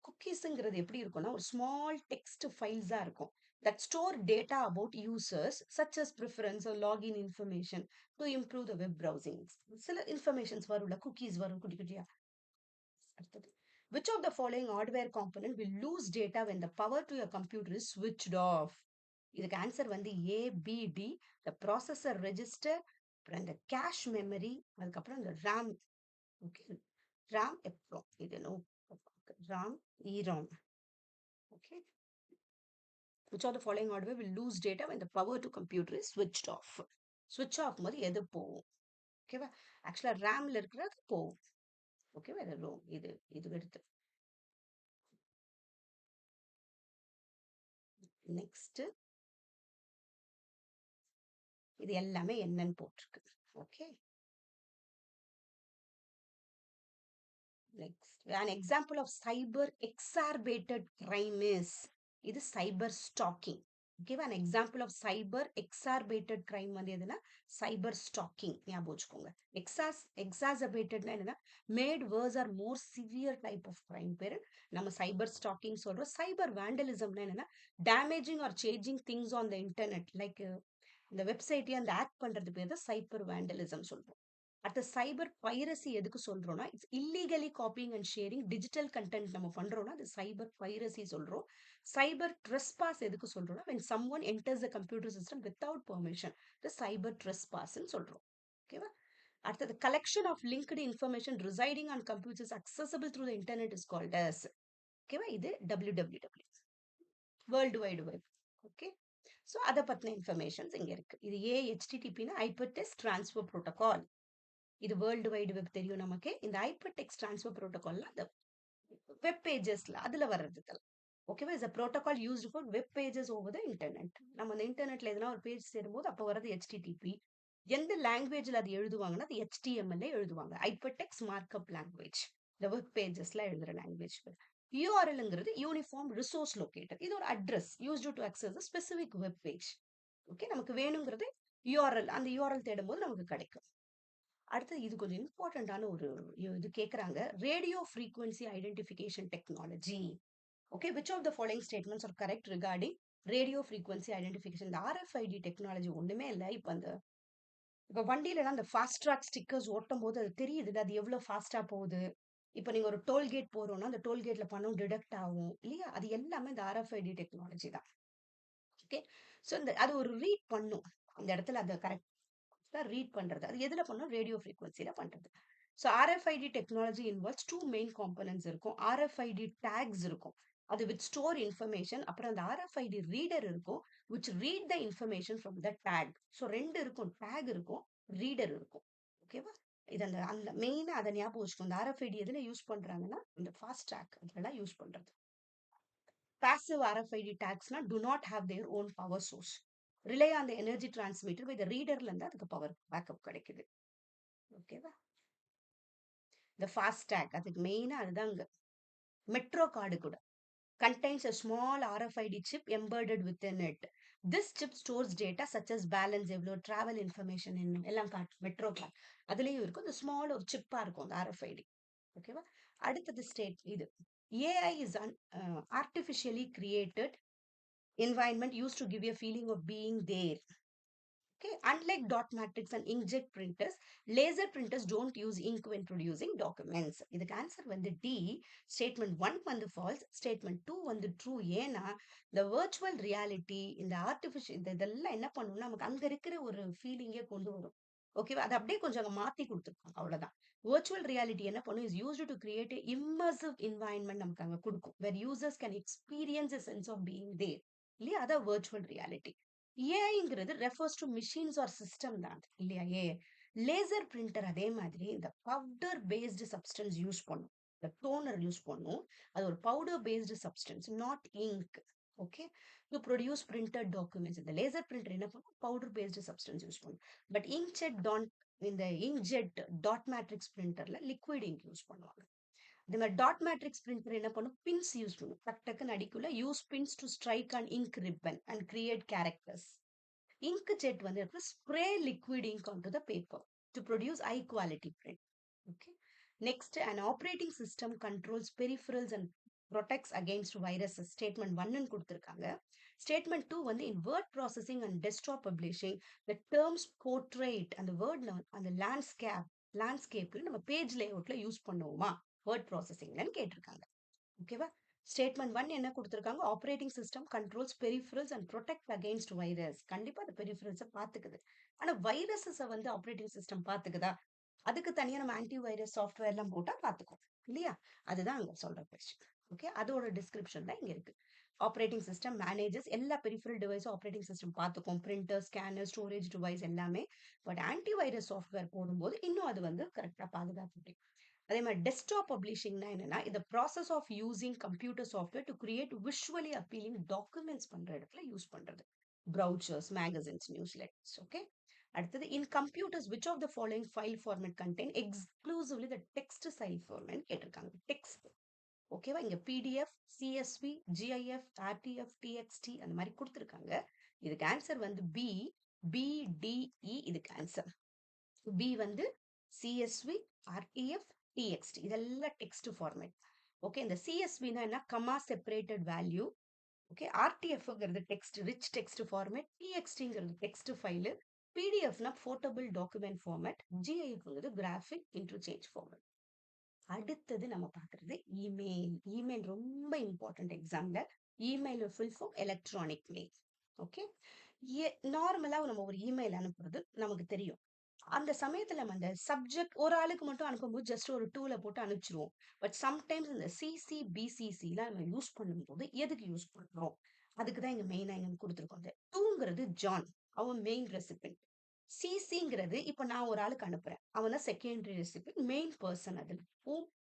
குக்கீஸ்ங்கிறது எப்படி இருக்கும்னா ஒரு small text ஃபைல்ஸா இருக்கும் that store data about users such as preference or login information to improve the web browsing. சில informations வரும்ல, cookies வரும் குட்டி குட்டியா. அடுத்தது, which of the following hardware component will lose data when the power to your computer is switched off? இதுக்கு answer வந்து ABD, the processor register, அப்புறம் இந்த கேஷ் மெமரி, அதுக்கப்புறம் இந்த RAM. ஓகே, RAM EPROM, இது no RAM EROM. Okay, which of the following hardware will lose data when the power to computer is switched off? Switch off போது எது போகும்? ஓகேவா? ஆக்சுவலா ரேம்ல இருக்கிறது போகும். ஓகேவா? இது எடுத்து நெக்ஸ்ட் இது எல்லாமே என்னன்னு போட்டிருக்கு. Okay, next, an example of cyber exacerbated crime is இது cyber stalking. Okay, an example of cyber exacerbated crime வந்து எதுனா cyber stalking. ஞாபகம் வச்சுக்கோங்க. Exacerbated என்னன்னா made worse or more severe type of crime பேரு நம்ம cyber stalking சொல்றோம். cyber vandalism என்னன்னா damaging or changing things on the internet like இந்த வெப்சைட்டையே அந்த ஆக்ட் பண்றது பேர் தான் சைபர் வேண்டலிசம் சொல்றோம். அடுத்த சைபர் பைரசி எதுக்கு சொல்றோம்னா it's illegally copying and sharing digital content நம்ம பண்றோம்னா அது சைபர் பைரசி சொல்றோம். சைபர் ட்ரெஸ்பாஸ் எதுக்கு சொல்றோம்னா when someone enters the computer system without permission the cyber trespass ன்னு சொல்றோம். ஓகேவா? அடுத்தது collection of linked information residing on computers accessible through the internet is called as. ஓகேவா? இது www world wide web. Okay, so அதை பற்றின informations இங்கே இருக்கு. இது HTTPனா ஹைப்பர்டெக்ஸ்ட் ட்ரான்ஸ்ஃபர் ப்ரோட்டோகால். இது வேர்ல்டு வைடு வெப் தெரியும் நமக்கு. இந்த ஹைப்பர்டெக்ஸ்ட் ட்ரான்ஸ்ஃபர் ப்ரோட்டோகால்ல அந்த வெப் பேஜஸ்ல அதுல வர்றதுக்கு ஓகேவா is a protocol used for web pages over the internet. நம்ம அந்த இன்டர்நெட்ல எதனா ஒரு பேஜ் சேரும்போது அப்போ வரது HTTP. எந்த லாங்குவேஜ்ல அது எழுதுவாங்கன்னா அது HTML எழுதுவாங்க. Hypertext markup language. இந்த வெப் பேஜஸ்ல எழுதுற லாங்குவேஜ். URLங்கிறது யூனிஃபார்ம் ரிசோர்ஸ் லொகேட்டர். இது ஒரு address used to access specific web page. Okay, நமக்கு வேணுங்கிறது URL, அந்த URL தேடும் போது நமக்கு கிடைக்கும். அடுத்து இது கொஞ்சம் இம்பார்ட்டன்டான ஒரு இது கேட்குறாங்க. Radio frequency identification technology. Okay, which of the following statements are correct regarding radio frequency identification? இந்த RFID டெக்னாலஜி ஒண்ணுமே இல்லை. இப்போ வண்டியிலலாம் அந்த ஃபாஸ்ட் ட்ராக் ஸ்டிக்கர்ஸ் ஓட்டும் போது அது தெரியுது அது எவ்வளோ ஃபாஸ்டா போகுது. இப்போ நீங்க ஒரு டோல்கேட் போறோம்னா அந்த டோல்கேட்ல பணம் டிடெக்ட் ஆகும் இல்லையா? அது எல்லாமே இந்த RFID டெக்னாலஜி தான். ஓகே, ஸோ அது ஒரு ரீட் பண்ணும் அந்த இடத்துல அதை கரெக்டா ரீட் பண்றது. அது எதுல பண்ணும்? ரேடியோ ஃப்ரீக்வன்சில பண்றது. So RFID technology involves 2 main components இருக்கும். RFID டேக்ஸ் இருக்கும், அது வித் ஸ்டோர் இன்ஃபர்மேஷன். அப்புறம் அந்த RFID ரீடர் இருக்கும் which read the information from the tag. So ரெண்டு இருக்கும், டேக் இருக்கும், ரீடர் இருக்கும். ஓகேவா? இது அந்த அந்த மெயினா அதை ஞாபகம் வச்சுக்கணும். இந்த RFID எதுல யூஸ் பண்றாங்கன்னா இந்த ஃபாஸ்ட் ட்ராக் இதெல்லாம் யூஸ் பண்றது. passive RFID tagsனா do not have their own power source, rely on the energy transmitter by the readerல இருந்து அதுக்கு பவர் பேக்கப் கிடைக்குது. ஓகேவா? இந்த ஃபாஸ்ட் டேக் அதுக்கு மெயினா அதுதான். மெட்ரோ கார்டு கூட contains a small RFID chip embedded within it. This chip stores data such as balance எவ்வளோ, travel information என்ன எல்லாம் காட்டும். மெட்ரோ கார்டு அதுலேயும் இருக்கும். இந்த ஸ்மால் ஒரு சிப்பா இருக்கும் அந்த RFID. ஓகேவா? அடுத்தது ஸ்டேட் இது AI is an artificially created environment used to give a feeling of being there. Okay, unlike dot matrix and inkjet printers, laser printers don't use ink when producing documents. இதுக்கு answer வந்து D. Statement 1 வந்து falls, statement 2 வந்து true. ஏன்னா இந்த virtual reality இந்த artificial இதெல்லாம் என்ன பண்ணும்னா நமக்கு அங்க இருக்கிற ஒரு ஃபீலிங்கே கொண்டு வரும். ஓகேவா? அதை அப்படியே கொஞ்சம் அங்கே மாத்தி கொடுத்துருக்காங்க, அவ்வளவுதான். வர்ச்சுவல் ரியாலிட்டி என்ன பண்ணும் is used to create immersive environment நமக்கு அங்கே கொடுக்கும், where users can experience a sense of being there இல்லையா? அதான் வர்ச்சுவல் ரியாலிட்டி. ஏஐங்கிறது refers to machines or system தான் இல்லையா? லேசர் பிரிண்டர் அதே மாதிரி இந்த பவுடர் பேஸ்டு சப்ஸ்டன்ஸ் யூஸ் பண்ணும், இந்த டோனர் யூஸ் பண்ணும். அது ஒரு powder based substance, not ink. Okay, to produce printed documents. இந்த லேசர் பிரிண்டர் என்ன பண்ணும்? பவுடர் பேஸ்டு சப்ஸ்டன்ஸ் யூஸ் பண்ணும். பட் இந்த இங்க்ஜெட் டாட் மேட்ரிக்ஸ் பிரிண்டர்ல லிக்விட் இங்க் யூஸ் பண்ணுவாங்க. இந்த மாதிரி டாட் மேட்ரிக்ஸ் பிரிண்டர் என்ன பண்ணும்? பின்ஸ் யூஸ் பண்ணும். டக் டக்குன்னு அடிக்குள்ள use pins to strike on ink ribbon and create characters. Ink jet வந்து spray liquid ink on to the paper to produce high quality print. Okay, next an operating system controls peripherals and protects against viruses. Statement 1 கொடுத்துருக்காங்க. Statement 2 வந்து in word processing and desktop publishing the terms portrait அந்த word அந்த லேண்ட்ஸ்கேப்ல நம்ம page லேஅவுட்ல use பண்ணுவோமா word ப்ராசஸிங்லன்னு கேட்டிருக்காங்க. ஓகேவா? Statement 1 என்ன கொடுத்துருக்காங்க? Operating system controls peripherals and protect against virus. கண்டிப்பா அந்த பெரிஃபரல்ஸை பார்த்துக்குது. ஆனா வைரஸஸை வந்து ஆப்ரேட்டிங் சிஸ்டம் பார்த்துக்குதா? அதுக்கு தனியா நம்ம ஆன்டி வைரஸ் சாஃப்ட்வேர் எல்லாம் போட்டா பார்த்துக்கும் இல்லையா? அதுதான் அங்க சொல்ற கொஸ்டின். ஓகே, அதோட டிஸ்கிரிப்ஷன் தான் இங்க இருக்கு. ஆப்ரேட்டிங் சிஸ்டம் மேனேஜஸ் எல்லா பெரிஃபரல் டிவைஸும் ஆப்ரேட்டிங் சிஸ்டம் பார்த்துக்கும், பிரிண்டர், ஸ்கேனர், ஸ்டோரேஜ் டிவைஸ் எல்லாமே. பட் ஆன்டிவைரஸ் சாஃப்ட்வேர் போடும்போது இன்னும் அது வந்து கரெக்டாக பாதுகாக்க முடியும். அதே மாதிரி டெஸ்க்டாப் பப்ளிஷிங்னா என்னன்னா, இந்த process of using computer software to create visually appealing documents பண்ற இடத்துல யூஸ் பண்றது. Brochures, magazines, news letters. Okay. அடுத்தது in computers which of the following file format contain exclusively the text file format கேட்டிருக்காங்க. Text. ஓகேவா? இங்க PDF, CSV, GIF, RTF, TXT அந்த மாதிரி கொடுத்துருக்காங்க. இதுக்கு ஆன்சர் வந்து பி, பிடிஇ இதுக்கு ஆன்சர். பி வந்து சிஎஸ்வி, ஆர்டிஎஃப், டிஎக்ஸ்டி இதெல்லாம் டெக்ஸ்ட் ஃபார்மேட். ஓகே. இந்த சிஎஸ்வினா என்ன? Comma separated value. ஓகே. ஆர்டிஎஃப்ங்கிறது டெக்ஸ்ட் ரிச் டெக்ஸ்ட் ஃபார்மேட், டிஎக்ஸ்டிங்கிறது டெக்ஸ்ட் ஃபைலு, பிடிஎஃப்னா போர்ட்டபிள் டாக்குமெண்ட் ஃபார்மேட், ஜிஐஎஃப்ங்கிறது கிராஃபிக் இன்டர்சேஞ்ச் ஃபார்மேட். அடுத்தது நம்ம பார்க்கறது இமெயில். இமெயில் ரொம்ப இம்பார்ட்டன்ட் எக்ஸாம்ல. Email full form electronic mail. Okay. நார்மலா நம்ம ஒரு இமெயில் அனுப்புறது நமக்கு தெரியும். அந்த சமயத்துல நம்ம அந்த சப்ஜெக்ட் ஒரு ஆளுக்கு மட்டும் அனுப்பும்போது ஜஸ்ட் ஒரு டூல போட்டு அனுப்பிச்சிருவோம். பட் சம்டைம்ஸ் இந்த சிசி பிசிசிலாம் நம்ம யூஸ் பண்ணும்போது எதுக்கு யூஸ் பண்றோம்? அதுக்கு தான் இங்க மெயினா இங்க கொடுத்துருக்கோம். இந்த டூங்கிறது ஜான், அவன் மெயின் ரெசிபென்ட். சிசிங்கிறது இப்ப நான் ஒரு ஆளுக்கு அனுப்புறேன், அவன் தான் செகண்டரி ரெசிபென்ட், மெயின் பர்சன். அதுல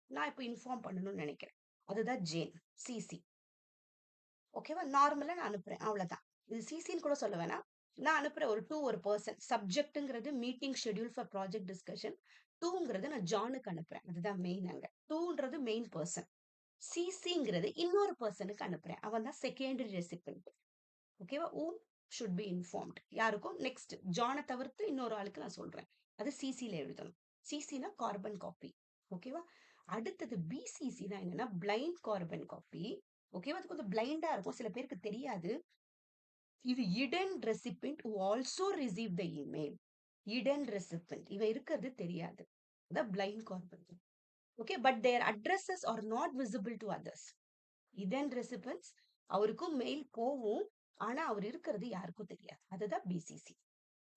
நான் இப்ப இன்ஃபார்ம் பண்ணணும்னு நினைக்கிறேன், அதுதான் ஜேன், சிசி. ஓகேவா? நார்மலா நான் அனுப்புறேன், அவ்வளவுதான். இது சிசின்னு கூட சொல்ல வேணாம். நான் அனுப்புற ஒரு பர்சன். சப்ஜெக்ட்ங்கிறது meeting schedule for project discussion. டூங்கிறது நான் ஜானுக்கு அனுப்புறேன், அதுதான் மெயின். அங்க டூன்றது மெயின் பர்சன். சிசிங்கிறது இன்னொரு பர்சனுக்கு அனுப்புறேன், அவன் தான் செகண்டரி ரெசிபென்ட். ஓகேவா? Should be informed. யாருக்கும் நெக்ஸ்ட் ஜானை தவிர்த்து இன்னொரு ஆளுக்கு நான் சொல்றேன், அது சிசில எழுதணும். சிசினா கார்பன் காப்பி. ஓகேவா? அடுத்தது பிசிசினா என்னன்னா பிளைண்ட் கார்பன் காப்பி. ஓகேவா? அது கொஞ்சம் பிளைண்டா இருக்கும், சில பேருக்கு தெரியாது. இது hidden recipient who also received the email. Hidden recipient இவ இருக்கிறது தெரியாது, அதான் blind carbon. Okay. But their addresses are not visible to others. Hidden recipients அவருக்கும் மெயில் போகும், ஆனா அவர் இருக்கிறது யாருக்கும் தெரியாது, அதுதான் பிசிசி.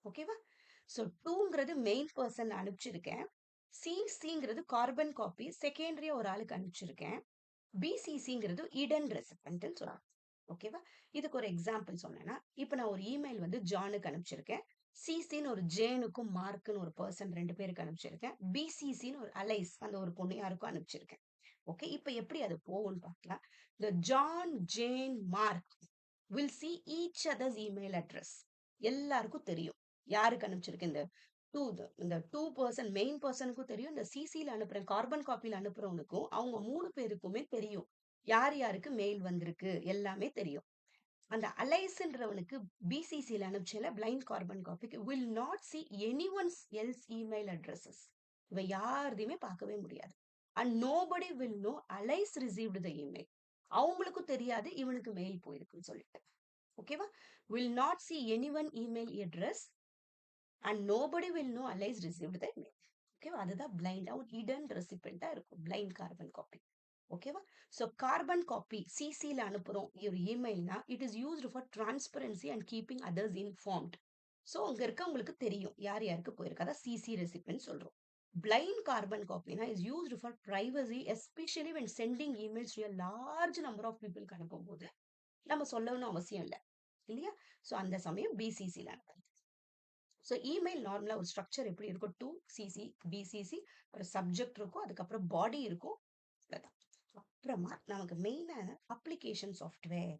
ஓகேவா? சோ டூங்கிறது மெயின் பர்சன் அனுப்பிச்சிருக்கேன். சிசிங்கிறது கார்பன் காப்பி செகண்டரியா ஒரு ஆளுக்கு அனுப்பிச்சிருக்கேன். பிசிசிங்கிறது இடன் ரெசிபென்ட்னு சொல்றாங்க. ஓகேவா? இதுக்கு ஒரு எக்ஸாம்பிள் சொன்னேன்னா, இப்ப நான் ஒரு இமெயில் வந்து ஜானுக்கு அனுப்பிச்சிருக்கேன். சிசின்னு ஒரு ஜேனுக்கும் மார்க்குன்னு ஒரு பர்சன் 2 பேருக்கு அனுப்பிச்சிருக்கேன். பிசிசின்னு ஒரு அலைஸ் அந்த ஒரு பொண்ணு யாருக்கும் அனுப்பிச்சிருக்கேன். ஓகே. இப்ப எப்படி அது போகும்னு பார்க்கலாம். The John, Jane, Mark will see each other's email address. எல்லாருக்கும் தெரியும் யாருக்கு அனுப்பிச்சிருக்கேன். இந்த டூ பர்சன் மெயின் பர்சனுக்கும் தெரியும், இந்த சிசில அனுப்புறேன் கார்பன் காப்பில அனுப்புறவனுக்கும் அவங்க 3 பேருக்குமே தெரியும் யார் யாருக்கு மெயில் வந்திருக்கு, எல்லாமே தெரியும். அந்த அலைஸ்ன்றவனுக்கு பிசிசில அனுப்பிச்சல பிளைண்ட் கார்பன் காப்பிக்கு will not see anyone's else email addresses. இவ யாரையுமே பார்க்கவே முடியாது. And nobody will know Alice received the email. அவங்களுக்கும் தெரியாது இவனுக்கு மெயில் போயிருக்குன்னு சொல்லிட்டு. ஓகேவா? will not see anyone email address and nobody will know Alice received the email. ஓகேவா? அதுதான் பிளைண்ட், ஒரு ஹிடன் ரெசிபெண்டா இருக்கும் பிளைண்ட் கார்பன் காப்பி. ஓகேவா? சோ கார்பன் காப்பி சிசில அனுப்புறோம் ஒரு இமெயில்னா it is used for transparency and keeping others informed. So அங்க இருக்கவங்களுக்கு தெரியும் யார் யாருக்கு போயிருக்கு, அதான் சிசி ரெசிபென்ட் சொல்றோம். பிளைண்ட் கார்பன் காப்பினா is used for privacy, especially when sending emails to a large number of people அனுப்பும் போது நம்ம சொல்லணும்னு அவசியம் இல்லை இல்லையா? சோ அந்த சமயம் பிசிசில அனுப்புறது. ஸோ இமெயில் நார்மலா ஒரு ஸ்ட்ரக்சர் எப்படி இருக்கும்? டூ சிசி, பிசிசி, ஒரு சப்ஜெக்ட் இருக்கும், அதுக்கப்புறம் பாடி இருக்கும். அப்புறமா நமக்கு மெயினான அப்ளிகேஷன் சாஃப்ட்வேர்.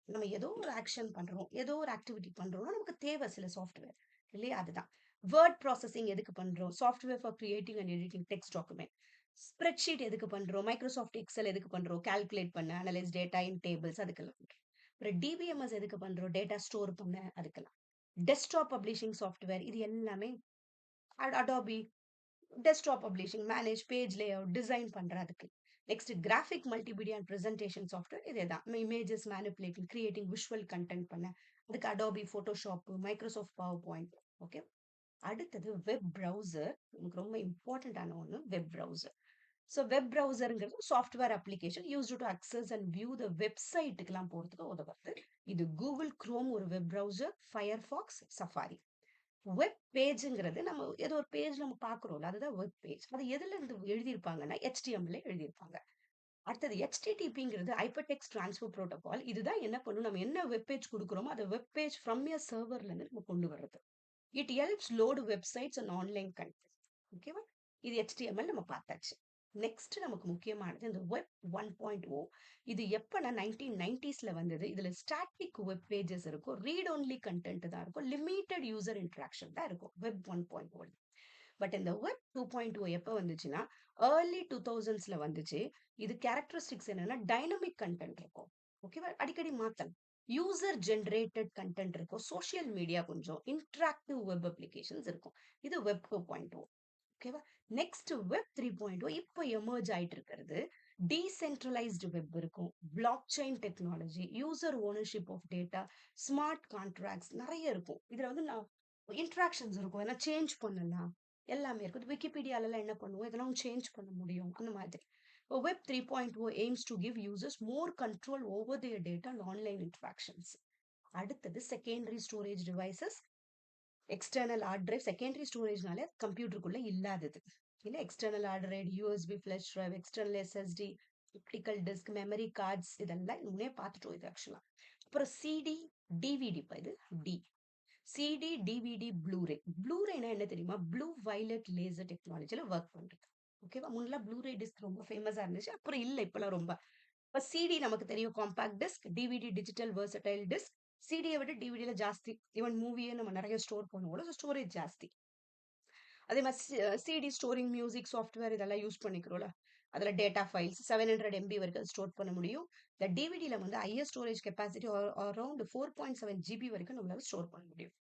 நம்ம ஏதோ ஒரு ஆக்ஷன் பண்றோம், ஏதோ ஒரு ஆக்டிவிட்டி பண்றோம்னா நமக்கு தேவை சில சாஃப்ட்வேர் இல்லையா? அதுதான் வேர்ட் ப்ராசஸிங் எதுக்கு பண்றோம்? Software for creating and editing text document. Spreadsheet எதுக்கு பண்றோம்? மைக்ரோசாஃப்ட் எக்ஸல் எதுக்கு பண்றோம்? கால்குலேட் பண்ண, அனலைஸ் டேட்டா இன் டேபிள்ஸ் அதுக்கெல்லாம் பண்றோம். அப்புறம் டிபிஎம்எஸ் எதுக்கு பண்றோம்? டேட்டா ஸ்டோர் பண்ண அதுக்கெல்லாம். டெஸ்க்டாப் பப்ளிஷிங் சாஃப்ட்வேர் இது எல்லாமே Adobe desktop publishing, manage page layout, design பண்றதுக்கு. Next graphic multimedia and presentation software, இதேதான் images manipulating creating visual content பண்ண அதுக்கு Adobe Photoshop, Microsoft PowerPoint. Okay. அடுத்தது வெப் ப்ரௌசர், நமக்கு ரொம்ப இம்பார்ட்டன்டான ஒன்று வெப் ப்ரௌசர். ஸோ வெப் ப்ரௌசருங்கிறது software application used to access and view the வெப்சைட்டுக்கெல்லாம் போகிறதுக்கு உதவுறது. இது கூகுள் குரோம் ஒரு web browser, Firefox, Safari. Web பேஜ்ங்கிறது நம்ம ஏதோ ஒரு பேஜ் நம்ம பார்க்குறோம்ல, அதுதான் வெப் பேஜ். அது எதுல இருந்து எழுதியிருப்பாங்கன்னா HTML எழுதியிருப்பாங்க. அடுத்தது HTTPங்கிறது ஹைப்பர் டெக்ஸ்ட் ட்ரான்ஸ்ஃபர் புரோட்டோகால். இதுதான் என்ன பண்ணும், நம்ம என்ன வெப் பேஜ் குடுக்குறோமோ, அத வெப் பேஜ் ஃப்ரம் எ சர்வர்ல இருந்து நம்ம கொண்டு வர்றது. It helps load websites and online content. ஓகேவா? இது HTML நம்ம பார்த்தாச்சு. நெக்ஸ்ட் நமக்கு முக்கியமானது இந்த வெப் 1.0. இது எப்பன்னா 1990ஸ்ல வந்தது. இதுல ஸ்டாட்டிக் வெப் பேஜஸ் இருக்கும். ரீட் ஒன்லி கண்டென்ட் தான் இருக்கும். லிமிட்டட் யூசர் இன்டராக்ஷன் தான் இருக்கும் வெப் 1.0. பட் இந்த வெப் 2.0 எப்ப வந்துச்சுன்னா ஏர்லி 2000ஸ்ல வந்துச்சு. இது கேரக்டரிஸ்டிக்ஸ் என்னன்னா டைனமிக் கண்டென்ட் இருக்கும். ஓகேவா? அடிக்கடி மாத்தலாம். யூசர் ஜெனரேட்டட் கண்டென்ட் இருக்கும். சோஷியல் மீடியா கொஞ்சம் இன்டராக்டிவ் வெப் அப்ளிகேஷன்ஸ் இருக்கும். இது வெப் 2.0. ஓகேவா? நெக்ஸ்ட் வெப் 3.0 இப்போ எமர்ஜ் ஆயிட்டு இருக்கிறது. டீசென்ட்ரலைஸ்டு வெப் இருக்கும். Block chain technology, user ownership of data, smart contracts நிறைய இருக்கும். இதுல வந்து நான் இன்ட்ராக்ஷன்ஸ் இருக்கும். ஏன்னா சேஞ்ச் பண்ணலாம். எல்லாமே இருக்கும். விக்கிபீடியாலலாம் என்ன பண்ணுவோம், இதெல்லாம் சேஞ்ச் பண்ண முடியும். அந்த மாதிரி. Web 3.0 aims to give users more control over their data and online interactions. அடுத்தது secondary storage devices, external hard drive. Secondary ஸ்டோரேஜ்னாலே கம்ப்யூட்டருக்குள்ள இல்லாதது இல்ல. External hard drive, USB flash drive, external SSD, optical disk, memory cards, இதெல்லாம் முன்னே பார்த்துட்டோம் இது ஆக்சுவலா. அப்புறம் சிடி, டிவிடி. இது டி சிடி, டிவிடி, ப்ளூரே. ப்ளூரேனா என்ன தெரியுமா? ப்ளூ வயலட் லேசர் டெக்னாலஜில ஒர்க் பண்றது. ஓகேவா? முன்னெல்லாம் ப்ளூரே டிஸ்க் ரொம்ப ஃபேமஸா இருந்துச்சு. அப்புறம் இல்ல, இப்பெல்லாம் ரொம்ப. இப்ப சிடி நமக்கு தெரியும், compact disk. DVD digital versatile disk. சிடியை விட டிவிடில ஜாஸ்தி. ஈவன் மூவியே நம்ம நிறைய ஸ்டோர் பண்ணுவோம், ஸ்டோரேஜ் ஜாஸ்தி. அதே மாதிரி சிடி ஸ்டோரிங் மியூசிக் சாஃப்ட்வேர் இதெல்லாம் யூஸ் பண்ணிக்கிறோம்ல. அதுல டேட்டா ஃபைல்ஸ் 700 MB வரைக்கும் ஸ்டோர் பண்ண முடியும். இந்த டிவிடில வந்து higher storage capacity around 4.7 GB வரைக்கும் நம்மளால ஸ்டோர் பண்ண முடியும்.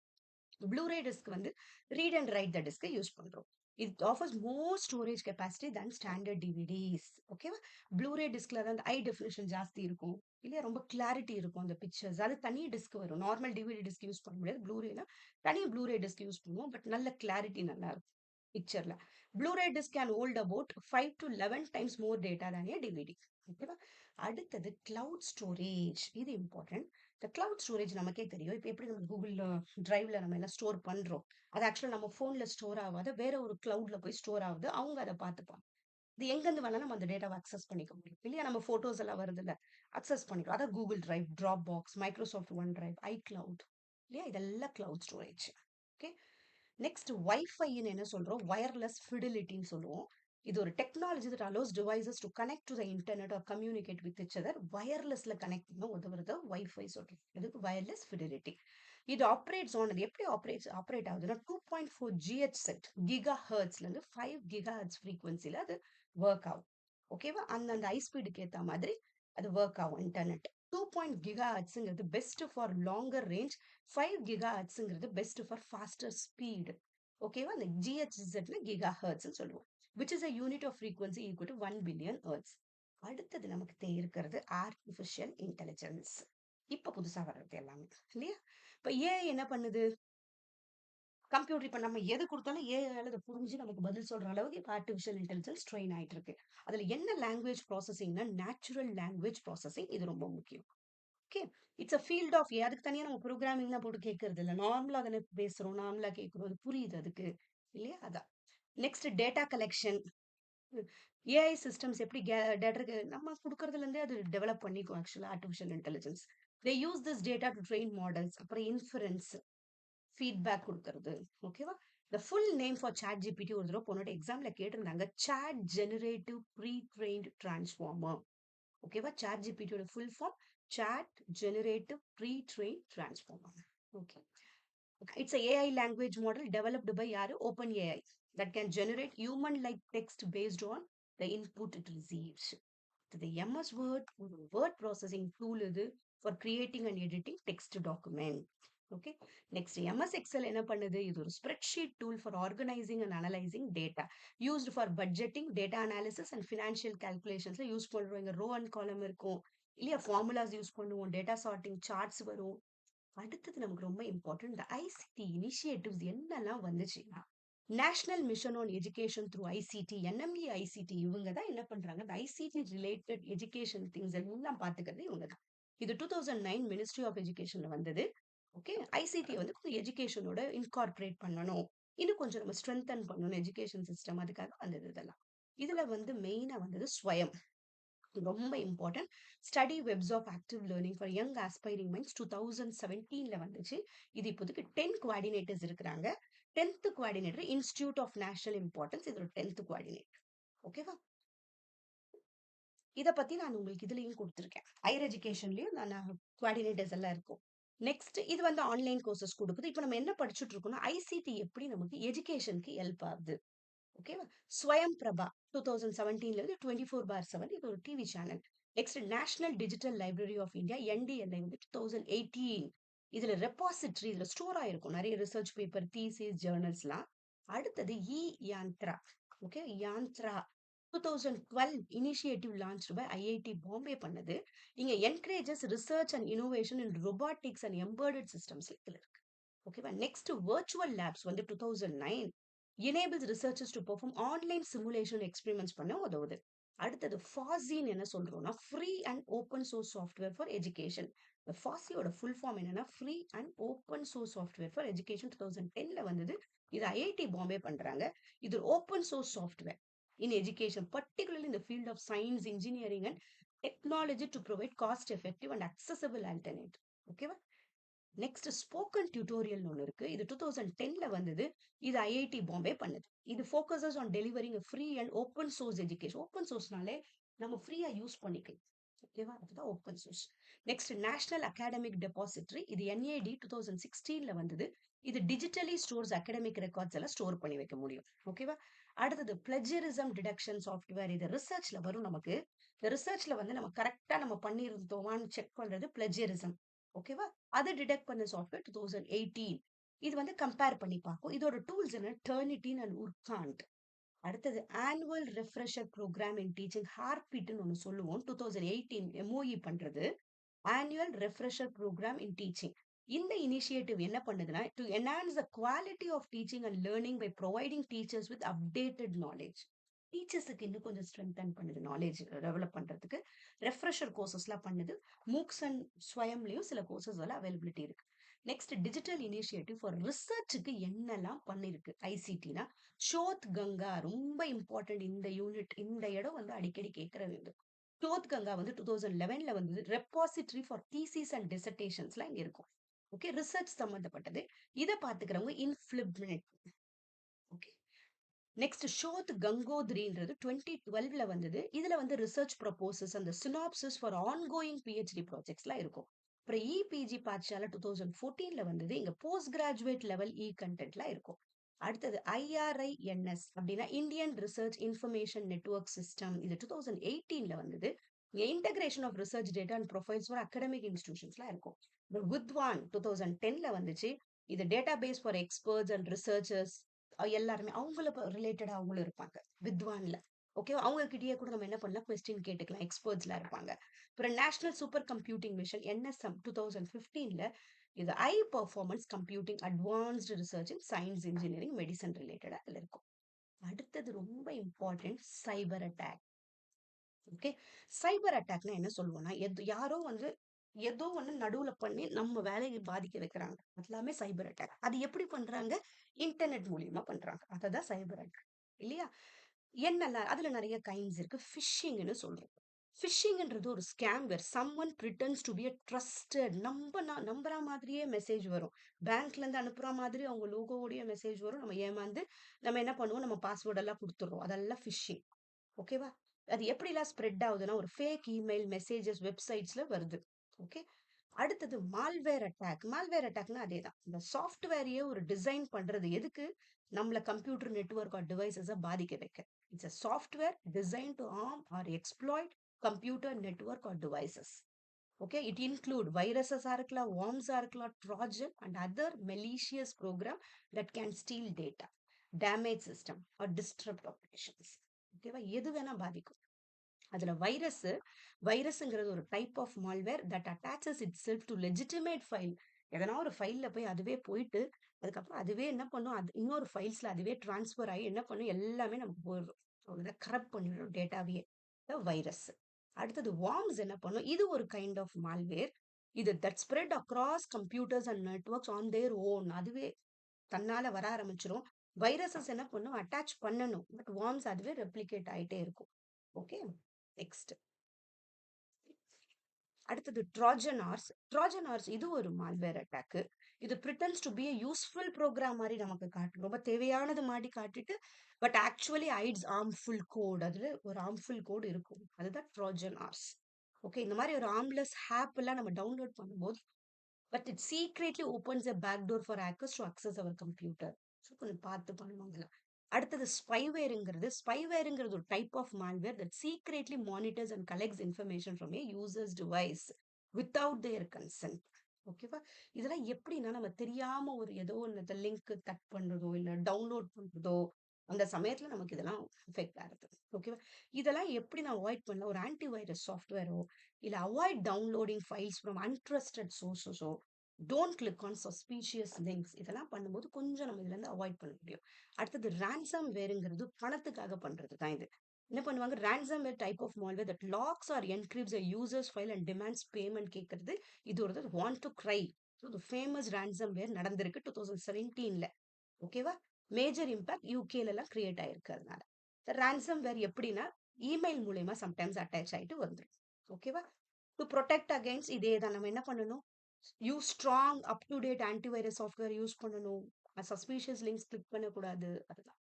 ப்ளூரே டிஸ்க் வந்து ரீட் அண்ட் ரைட் த டிஸ்கை யூஸ் பண்றோம். It offers more storage capacity than standard DVDs. ஓகேவா? ப்ளூரே டிஸ்க்ல தான் ஹை டெஃபினிஷன் ஜாஸ்தி இருக்கும் இல்லையா? ரொம்ப கிளாரிட்டி இருக்கும் அந்த பிக்சர்ஸ். அது தனி டிஸ்க் வரும். நார்மல் டிவிடி டிஸ்க் யூஸ் பண்ண முடியாது. ப்ளூரேல தனி ப்ளூரே டிஸ்க் யூஸ் பண்ணுவோம். பட் நல்ல கிளாரிட்டி நல்லா இருக்கும் பிக்சர்ல. Blu-ray disk can hold about 5 to 11 times more data than a DVD. ஓகேவா? அடுத்தது கிளவுட் ஸ்டோரேஜ். இது இம்பார்ட்டன்ட். இந்த கிளவுட் ஸ்டோரேஜ் நமக்கே தெரியும். இப்போ எப்படி நம்ம கூகுள் டிரைவ்ல நம்ம எல்லாம் ஸ்டோர் பண்றோம், அது ஆக்சுவலா நம்ம போன்ல ஸ்டோர் ஆகாது, வேற ஒரு கிளவுட்ல போய் ஸ்டோர் ஆகுது. அவங்க அதை பார்த்துப்பாங்க. இது எங்க இருந்து வேணாலும் நம்ம அந்த டேட்டாவை அக்சஸ் பண்ணிக்க முடியும் இல்லையா? நம்ம போட்டோஸ் எல்லாம் வருது இல்ல, அக்சஸ் பண்ணிக்கலாம். அதான் Google drive, drop box, Microsoft one drive, iCloud இல்லையா? இதெல்லாம் கிளவுட் ஸ்டோரேஜ். ஓகே. நெக்ஸ்ட் வைஃபைன்னு என்ன சொல்றோம்? வயர்லெஸ் ஃபிடிலிட்டின்னு சொல்லுவோம். இது ஒரு technology that allows devices to connect to the internet or communicate with each other. வயர்லெஸ்ல கனெக்ட் பண்ண உதவுறது வைஃபை சொல்றோம். இதுக்கு வயர்லெஸ் ஃபிடிலிட்டி. இது ஆப்ரேட்ஸ் ஆன், எப்படி ஆப்ரேட் ஆகுதுன்னா 2.4 GHz செட் கிகா ஹெர்ட்ஸ்ல இருந்து 5 கிகா ஹெர்ட்ஸ் ஃப்ரீக்வன்சில அது ஒர்க் ஆகும். ஓகேவா? அந்தந்த ஹை ஸ்பீடுக்கு ஏத்த மாதிரி அது ஒர்க் ஆகும் இன்டர்நெட். 2 கிகா ஹெர்ட்ஸ்ங்கிறது best for longer range. 5 giga ஹெர்ட்ஸ்ங்கிறது பெஸ்ட் ஃபார் ஃபாஸ்டர் ஸ்பீடு. ஓகேவா? அந்த GHz கிகா ஹெர்ட்ஸ் சொல்லுவோம். which is a unit of frequency equal to 1 billion hertz. அடுத்தது நமக்கு இருக்கிறது ஆர்டிஃபிஷியல் இன்டெலிஜென்ஸ். இப்ப புதுசா வர்றது எல்லாமே இல்லையா? இப்ப ஏஐ என்ன பண்ணுது? கம்ப்யூட்டர் இப்ப நம்ம எது கொடுத்தாலும் ஏஐல அதை புரிஞ்சு நமக்கு பதில் சொல்ற அளவுக்கு இப்ப ஆர்டிஃபிஷியல் இன்டெலிஜென்ஸ் ட்ரெயின் ஆயிட்டு இருக்கு. அதுல என்ன லாங்குவேஜ் ப்ராசஸிங்னா நேச்சுரல் லாங்குவேஜ் ப்ராசஸிங். இது ரொம்ப முக்கியம். Okay. It's a field of அதுக்கு தனியா நம்ம ப்ரோக்ராமிங்லாம் போட்டு கேட்கறது இல்ல. நார்மலா தானே பேசுறோம், நார்மலா கேட்கிறோம், அது புரியுது அதுக்கு இல்லையா? அதான். Next data collection. AI systems எப்படி டேட்டா நம்ம கொடுக்கறதுல இருந்தே அது டெவலப் பண்ணிக்கும். ஆக்சுவலா artificial intelligence they use this data to train models. அப்புறம் இன்ஃபரன்ஸ், ஃபீட்பேக் கொடுக்கறது. ஓகேவா? The full name for chat GPT ஒரு தடவை போனோட எக்ஸாம்ல கேட்டிருந்தாங்க. Chat generative pre trained transformer. ஓகேவா? சாட் ஜிபிடியோட full form chat generative pre train transformer. Okay. It's a AI language model developed by யாரு? OpenAI that can generate human-like text based on the input it receives. The MS Word ஒரு word processing tool இது for creating and editing text document. Okay. Next, MS Excel என்ன பண்ணுது? இது ஒரு spreadsheet tool for organizing and analyzing data used for budgeting, data analysis and financial calculations. Use பண்றோம். இங்க row and column இருக்கும் இல்லையா? Formulas use பண்ணுவோம், data sorting, charts வரும். அடுத்தது நமக்கு ரொம்ப இம்பார்ட்டன்ட் இந்த ஐசிடி இனிஷியேட்டிவ்ஸ் என்னெல்லாம் வந்துச்சுன்னா, national mission on education through ICT, NME ICT. இவங்க தான் என்ன பண்றாங்க? இந்த ஐசிடி ரிலேட்டட் எஜுகேஷன் திங்ஸ் எல்லாம் பாத்துக்கிறது இவங்க தான். இது 2009 மினிஸ்ட்ரி ஆஃப் எஜுகேஷன்ல வந்தது. ஓகே. ஐசிடி வந்து கொஞ்சம் எஜுகேஷனோட இன்கார்பரேட் பண்ணணும், இன்னும் கொஞ்சம் நம்ம ஸ்ட்ரென்தன் பண்ணணும் எஜுகேஷன் சிஸ்டம், அதுக்காக வந்தது இதெல்லாம். இதுல வந்து மெயினா வந்தது ஸ்வயம். ரொம்ப important. Study webs of active learning for young aspiring minds 2017 வந்துச்சு. இது இப்போதைக்கு 10 கோஆர்டினேட்டர்ஸ் இருக்கிறாங்க. 10th coordinator institute of national importance, இது ஒரு 10th கோஆர்டினேட்டர். ஓகேவா? இதை பத்தி நான் உங்களுக்கு இதுலயும் கொடுத்துருக்கேன். ஹையர் எஜுகேஷன்லயும் நான் கோஆர்டினேட்டர்ஸ் எல்லாம் இருக்கும். நெக்ஸ்ட் இது வந்து ஆன்லைன் கோர்சஸ் கொடுக்குது. இப்போ நம்ம என்ன படிச்சுட்டு இருக்கோம்னா ஐசிடி எப்படி நமக்கு எஜுகேஷனுக்கு ஹெல்ப் ஆகுது. ஓகேவா? ஸ்வயம் பிரபா 2017ல இருந்து 24/7 இது ஒரு TV channel. Next national digital library of India NDLI வந்து 2018. இதுல ரெபாசிட்டரி, இதுல ஸ்டோர் ஆயிருக்கும் நிறைய ரிசர்ச் பேப்பர், தீசிஸ், ஜேர்னல்ஸ்லாம். அடுத்தது Yantra. Okay, Yantra 2012 initiative launch by IIT Bombay பண்ணது. இங்க encourages research and innovation in robotics and embedded systems இதுல இருக்கு. ஓகேவா? நெக்ஸ்ட் வர்ச்சுவல் லேப்ஸ் வந்து 2009 enables researchers to perform online simulation experiments பண்ண உதவுது. அடுத்தது ஃபாசின்னு என்ன சொல்றோம்னா free and open source software for education. இந்த ஃபாசியோட ஃபுல் ஃபார்ம் என்னன்னா free and open source software for education 2010ல வந்தது. இது IIT பாம்பே பண்றாங்க. இது open source software in education, particularly இந்த field of science, engineering and technology to provide cost effective and accessible alternative. ஓகேவா? நெக்ஸ்ட் ஸ்போக்கன் டியூட்டோரியல் ஒன்று இருக்கு. இது 2010ல வந்தது. இது IIT பாம்பே பண்ணுது. இது focuses on delivering free and open source education. Open சோர்ஸ்னாலே நம்ம ஃப்ரீயா யூஸ் பண்ணிக்கலாம். ஓகேவா? அதுதான் open source. Next national academic depository, இது NAD 2016ல வந்தது. இது டிஜிட்டலி ஸ்டோர்ஸ் அகாடமிக் ரெக்கார்ட்ஸ் எல்லாம் ஸ்டோர் பண்ணி வைக்க முடியும். ஓகேவா? அடுத்தது பிளஜரிசம் டிடக்ஷன் சாஃப்ட்வேர். இது ரிசர்ச்ல வரும் நமக்கு. இந்த ரிசர்ச்ல வந்து நம்ம கரெக்டா நம்ம பண்ணியிருந்தோமான்னு செக் பண்றது பிளஜரிசம். ஓகேவா? அது டிடெக்ட் பண்ண சாஃப்ட்வேர் 2018. இது வந்து கம்பேர் பண்ணி பார்க்கும். இதோட டூல்ஸ் என்ன? டர்னிட்டின் அண்ட் உர்காண்ட். அடுத்தது ஆனுவல் ரெஃப்ரெஷர் ப்ரோக்ராம் இன் டீச்சிங், ஹார்பிட்னு ஒன்று சொல்லுவோம். 2018 MOE பண்றது ஆனுவல் ரெஃப்ரெஷர் ப்ரோக்ராம் இன் டீச்சிங். இந்த இனிஷியேட்டிவ் என்ன பண்ணுதுன்னா to enhance the quality of teaching and learning by providing teachers with updated knowledge. டீச்சர்ஸுக்கு இன்னும் கொஞ்சம் ஸ்ட்ரென்தன் பண்ணுது, நாலேஜ் டெவலப் பண்றதுக்கு. ரெஃப்ரெஷர் கோர்சஸ்லாம் பண்ணுது. மூக்ஸ் அண்ட் ஸ்வயம்லயும் சில கோர்சஸ் எல்லாம் அவைலபிலிட்டி இருக்கு. நெக்ஸ்ட் டிஜிட்டல் இனிஷியேட்டிவ் ஃபார் ரிசர்ச்சுக்கு என்னெல்லாம் பண்ணிருக்கு ஐசிடினா ஷோத் கங்கா ரொம்ப இம்பார்ட்டன்ட். இந்த யூனிட், இந்த இடம் வந்து அடிக்கடி கேட்கற வேண்டும். ஷோத் கங்கா வந்து 2011ல வந்து ரெபாசிட்டரி ஃபார் தீசிஸ் அண்ட் டிசர்டேஷன்ஸ்லாம் இங்க இருக்கும். ஓகே, ரிசர்ச் சம்பந்தப்பட்டது. இதை பாத்துக்கிறவங்க இன்ஃபிளிப்னெட். ஓகே, நெக்ஸ்ட் ஷோத் கங்கோத்ரின்றது 2012ல வந்தது. இதுல வந்து ரிசர்ச் ப்ரொபோசஸ் அந்த சினாப்சிஸ் ஃபார் ஆன்கோயிங் PhD ப்ராஜெக்ட்ஸ்லாம் இருக்கும். அப்புறம் EPG பாட்சாலா 2014ல வந்தது. இங்க போஸ்ட் கிராஜுவேட் லெவல் கண்டென்ட்லாம் இருக்கும். அடுத்தது IRINS அப்படின்னா Indian research information network system. இது 2018ல வந்தது. இங்க integration of research data and profiles for academic இன்ஸ்டிடியூஷன்ஸ்லாம் இருக்கும். வித்வான் 2010ல வந்துச்சு. இது database for experts and researchers. எல்லாருமே அவங்கள ரிலேட்டடா அவங்களும் இருப்பாங்க வித்வான்ல. ஓகே, அவங்க கிட்டயே கூட நம்ம என்ன பண்ணலாம், கொஸ்டின் கேட்டுக்கலாம். எக்ஸ்பர்ட்ஸ்லாம் இருப்பாங்க. அப்புறம் national super computing mission NSM 2015ல இது high performance computing advanced research in science, engineering, medicine ரிலேட்டடா அதுல இருக்கும். அடுத்தது ரொம்ப இம்பார்ட்டன்ட், சைபர் அட்டாக். ஓகே, சைபர் அட்டாக்னா என்ன சொல்லுவோம்னா யாரோ வந்து ஏதோ ஒண்ணு நடுவுல பண்ணி நம்ம வேலையை பாதிக்க வைக்கிறாங்க. எல்லாமே சைபர் அட்டாக். அது எப்படி பண்றாங்க? இன்டர்நெட் மூலியமா பண்றாங்க. அததான் சைபர் அட்டாக் இல்லையா? என்னெல்லாம் அதுல நிறைய கைண்ட்ஸ் இருக்கு. ஃபிஷிங்னு சொல்றோம். ஃபிஷிங்ன்றது ஒரு scam where someone pretends to be a trusted. நம்புற மாதிரியே மெசேஜ் வரும். பேங்க்ல இருந்து அனுப்புற மாதிரி அவங்க லோகோவோடைய மெசேஜ் வரும். நம்ம ஏமாந்து நம்ம என்ன பண்ணுவோம், நம்ம பாஸ்வேர்ட் எல்லாம் கொடுத்துடுறோம். அதெல்லாம் ஃபிஷிங். ஓகேவா? அது எப்படிலாம் ஸ்ப்ரெட் ஆகுதுன்னா ஒரு ஃபேக் இமெயில் மெசேஜஸ் வெப்சைட்ஸ்ல வருது. ஓகே, அடுத்தது மால்வேர் அட்டாக். மால்வேர் அட்டாக்னா அதே தான். இந்த சாஃப்ட்வேரையே ஒரு டிசைன் பண்றது எதுக்கு? நம்மள கம்ப்யூட்டர் நெட்வொர்க் ஆர் டிவைசஸை பாதிக்க வைக்க. It's a software design to harm or exploit computer network or devices. Okay, it include வைரஸஸா இருக்கலாம், வார்ம்ஸா இருக்கலாம், Trojan and other malicious program that can steal data, damage system or disturbed operations. ஓகேவா? எது வேணா பாதிக்கும். அதுல வைரஸ்ங்கிறது ஒரு type of malware that attaches itself to legitimate file. எதனா ஒரு ஃபைல்ல போய் அதுவே போயிட்டு அதுக்கப்புறம் அதுவே என்ன பண்ணும், அது இன்னொரு ஃபைல்ஸ்ல அதுவே டிரான்ஸ்ஃபர் ஆகி என்ன பண்ணும், எல்லாமே நமக்கு போயிடும், கரப்ட் பண்ணிடும் டேட்டாவே. வைரஸ். அடுத்தது வார்ம்ஸ் என்ன பண்ணும், இது ஒரு கைண்ட் ஆஃப் மால்வேர். இது that spread across computers and networks on their own. அதுவே தன்னால வர ஆரம்பிச்சிடும். வைரஸஸ் என்ன பண்ணும், அட்டாச் பண்ணணும். பட் வார்ம்ஸ் அதுவே ரெப்ளிகேட் ஆயிட்டே இருக்கும். ஓகே, நெக்ஸ்ட் அடுத்தது ட்ராஜன் ஆர்ஸ் இது ஒரு மால்வேர் அட்டாக்கு. இது pretends to be a useful program மாதிரி நமக்கு காட்டும். ரொம்ப தேவையானது மாதிரி காட்டிட்டு but actually it's harmful code. அதுல ஒரு harmful கோட் இருக்கும். அதுதான் ட்ராஜன் ஆர்ஸ். ஓகே, இந்த மாதிரி ஒரு ஆம்லெஸ் ஆப் எல்லாம் நம்ம டவுன்லோட் பண்ணும்போது but it secretly opens a backdoor for hackers to access our computer. So கொஞ்சம் பார்த்து பண்ணுவாங்கல்ல. அடுத்தது ஸ்பைவேருங்கிறது ஒரு type of malware that secretly monitors and collects information from a users device without their consent. ஓகேவா? இதெல்லாம் எப்படின்னா நம்ம தெரியாம ஒரு ஏதோ ஒன்று லிங்க் கட் பண்றதோ இல்லை டவுன்லோட் பண்றதோ அந்த சமயத்துல நமக்கு இதெல்லாம் எஃபெக்ட் ஆகுது. ஓகேவா? இதெல்லாம் எப்படி நான் அவாய்ட் பண்ணல, ஒரு ஆன்டிவைரஸ் சாஃப்ட்வேரோ இல்ல avoid downloading files from untrusted சோர்சஸோ, don't click on suspicious links, இதெல்லாம் பண்ணும்போது கொஞ்சம் நம்ம இதுல இருந்து அவாய்ட் பண்ண முடியும். அடுத்தது ransom வேறுங்கிறது பணத்துக்காக பண்றது தான் இது. என்ன பண்ணுவாங்க, ransomware type of malware that locks or encrypts a user's file and demands payment கேட்கறது. இது ஒரு want to cry. ஸோ இது ஃபேமஸ் ransomware நடந்திருக்கு 2017ல. ஓகேவா? மேஜர் இம்பாக்ட் யூகேல எல்லாம் கிரியேட் ஆயிருக்கு. அதனால ransomware எப்படின்னா இமெயில் மூலயமா சம்டைம்ஸ் அட்டாச் ஆயிட்டு வந்துடும். ஓகேவா? டு ப்ரொடெக்ட் அகைன்ஸ்ட் இதே தான் நம்ம என்ன பண்ணணும், use strong up to date antivirus software use பண்ணணும். சஸ்பீஷியஸ் லிங்க்ஸ் கிளிக் பண்ணக்கூடாது. அதுதான்.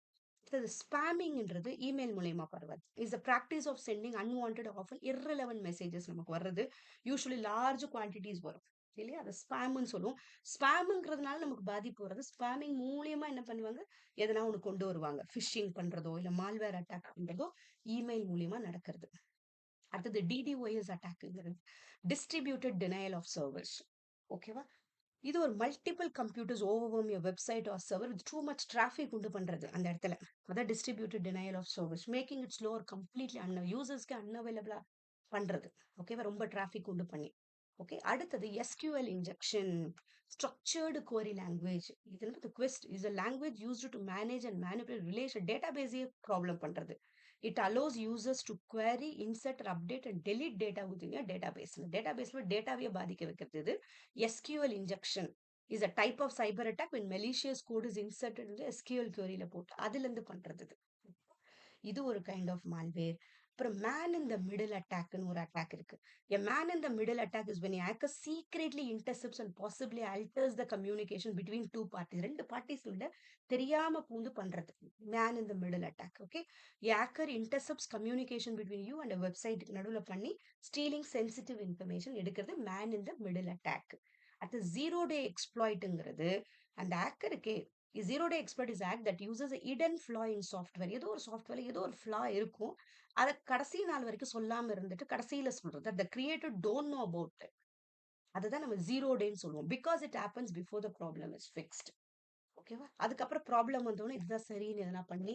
அடுத்தது ஸ்பேமிங்ன்றது இமெயில் மூலயமா பரவாது. Is the practice of sending unwanted often irrelevant messages நமக்கு வர்றது. யூஸ்வலி லார்ஜ் குவான்டிட்டிஸ் வரும் இல்லையா, அதை ஸ்பேம்னு சொல்லுவோம். ஸ்பேமுங்கிறதுனால நமக்கு பாதிப்பு வருது. ஸ்பேமிங் மூலியமா என்ன பண்ணுவாங்க, எதனா ஒன்று கொண்டு வருவாங்க. ஃபிஷிங் பண்றதோ இல்லை மால்வேர் அட்டாக் பண்றதோ இமெயில் மூலியமா நடக்கிறது. அடுத்தது DDoS அட்டாக்ங்கிறது டிஸ்ட்ரிபியூட்டட் டினையல் ஆஃப் சர்வர்ஸ். ஓகேவா? இது ஒரு multiple computers overwhelm your website or server with too much traffic உண்டு பண்றது அந்த இடத்துல. அதான் distributed denial of servers, making it slower completely யூசர்ஸ்க்கு அன்அவைலபிளா பண்றது. ஓகேவா? ரொம்ப டிராஃபிக் உண்டு பண்ணி. ஓகே, அடுத்தது SQL இன்ஜெக்ஷன், ஸ்ட்ரக்சர்டு query லாங்குவேஜ். இதுன்றது quest is a language used to manage and manipulate relation database problem பண்றது. It allows users to query, insert, update and delete data within a database. டேட்டாபேஸ்ல டேட்டாவே பாதிக்க வைக்கிறது இது. SQL injection is a type of cyber attack when malicious code is inserted into SQL queryல போட்டு அதுல இருந்து பண்றது இது. இது ஒரு கைண்ட் ஆஃப் மால்வேர். அப்புறம் மேன் இன் த மிடில் அட்டாக்னு ஒரு அட்டாக் இருக்கு. A man in the middle attack is when a hacker secretly intercepts and possibly alters the communication between two parties. ரெண்டு பார்ட்டிஸ் விட தெரியாம பூந்து பண்றது man in the middle attack. Okay, a hacker intercepts communication between you and a website நடுவுல பண்ணி stealing sensitive information எடுக்கிறது man in the middle attack. அது zero day எக்ஸ்ப்ளாய்ட்ங்கிறது அந்த ஹேக்கருக்கே. Zero day expert is act that uses hidden flaw in software. ஏதோ ஒரு சாஃப்ட்வேர்ல ஏதோ ஒரு ஃபிளா இருக்கும், அதை கடைசி நாள் வரைக்கும் சொல்லாம இருந்துட்டு கடைசியில சொல்றது the creator don't know about it. அதுதான் நம்ம ஜீரோ டேன்னு சொல்லுவோம். Because it happens before the problem is fixed. ஓகேவா? அதுக்கப்புறம் ப்ராப்ளம் வந்தோடனே இதுதான் சரின்னு எதனா பண்ணி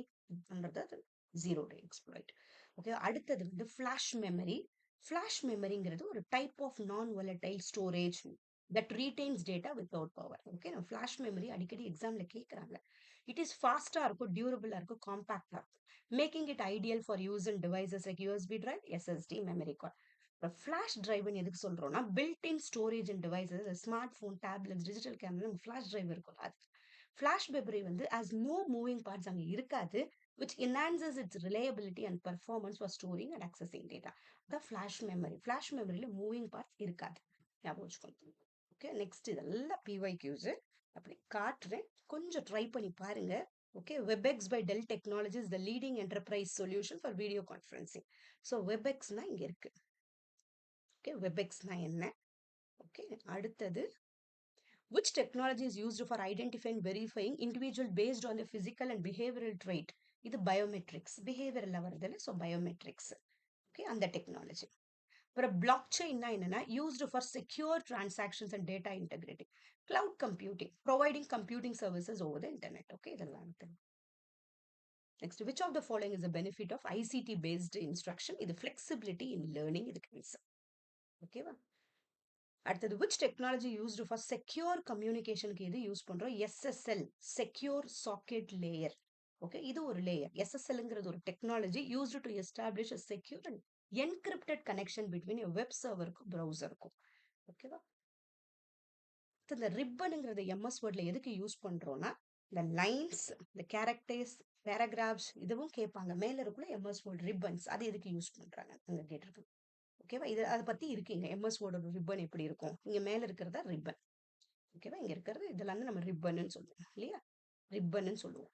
பண்றது அது ஜீரோ டே எக்ஸ்ப்ளாய்ட். ஓகே, அடுத்தது ஃபிளாஷ் மெமரி. ஃபிளாஷ் மெமரிங்கிறது ஒரு டைப் ஆஃப் நான் volatile storage that retains data without power. Okay, நம்ம ஃபிளாஷ் மெமரி அடிக்கடி எக்ஸாம்ல கேட்கறாங்க. இட் இஸ் ஃபாஸ்டா இருக்கும், டியூரபிளா இருக்கும், காம்பாக்டா இருக்கும், making it ideal for use in devices like USB drive, SSD, memory card. Flash டிரைவ்னு எதுக்கு சொல்றோம்னா built in storage and devices, smart phone, tablets, digital camera, நம்ம ஃபிளாஷ் டிரைவ் இருக்கும். அது flash memory as no moving parts அங்க இருக்காது, which enhances its reliability and performance for storing and accessing data. The flash memory. Flash memoryல moving parts இருக்காது. ஞாபகம் வச்சுக்கோங்க. Okay, next இதெல்லாம் PYQs. அப்படி காட்டுறேன், கொஞ்சம் ட்ரை பண்ணி பாருங்க. Okay, WebEx by Dell Technologies, the leading enterprise solution for video conferencing. So WebExனா இங்க இருக்கு. ஓகே, WebExனா என்ன? ஓகே, அடுத்தது which technology is used for identifying verifying individual based on the physical and behavioral trait. இது biometrics, பிஹேவியர்ல வருதுல்ல, so biometrics. Okay, அந்த technology. அப்புறம் பிளாக் செயின்னா என்னன்னா used for secure transactions and data integrity. Cloud computing, providing computing services over the internet. Okay, இதெல்லாம் next, which of the following is the benefit of ICT based instruction. இது flexibility in learning, இதுக்கு answer. ஓகேவா? அடுத்தது which technology used for secure communicationக்கு எது use பண்றோம்? SSL, secure socket layer. Okay, இது ஒரு layer. SSLங்கிறது ஒரு technology used to establish a secure and encrypted connection between a web serverக்கும் browserக்கும். ஓகேவா? இந்த ரிப்பனுங்கிறது MS வேர்ட்ல எதுக்கு யூஸ் பண்றோம்னா இந்த லைன்ஸ், இந்த கேரக்டர்ஸ், பேராகிராஃப்ஸ் இதுவும் கேட்பாங்க. மேல இருக்குள்ள MS வேர்ட் ரிப்பன்ஸ், அது எதுக்கு யூஸ் பண்றாங்க அங்க கேட்டிருக்கு. ஓகேவா? இது அத பத்தி இருக்குங்க. எம்எஸ் வேர்டோட ரிப்பன் எப்படி இருக்கும்? இங்க மேல இருக்கிறது தான் ரிப்பன். ஓகேவா? இங்க இருக்கிறது இதெல்லாம் தான் நம்ம ரிப்பன்னு சொல்லுவோம். இல்லையா? ரிப்பன்னு சொல்லுவோம்.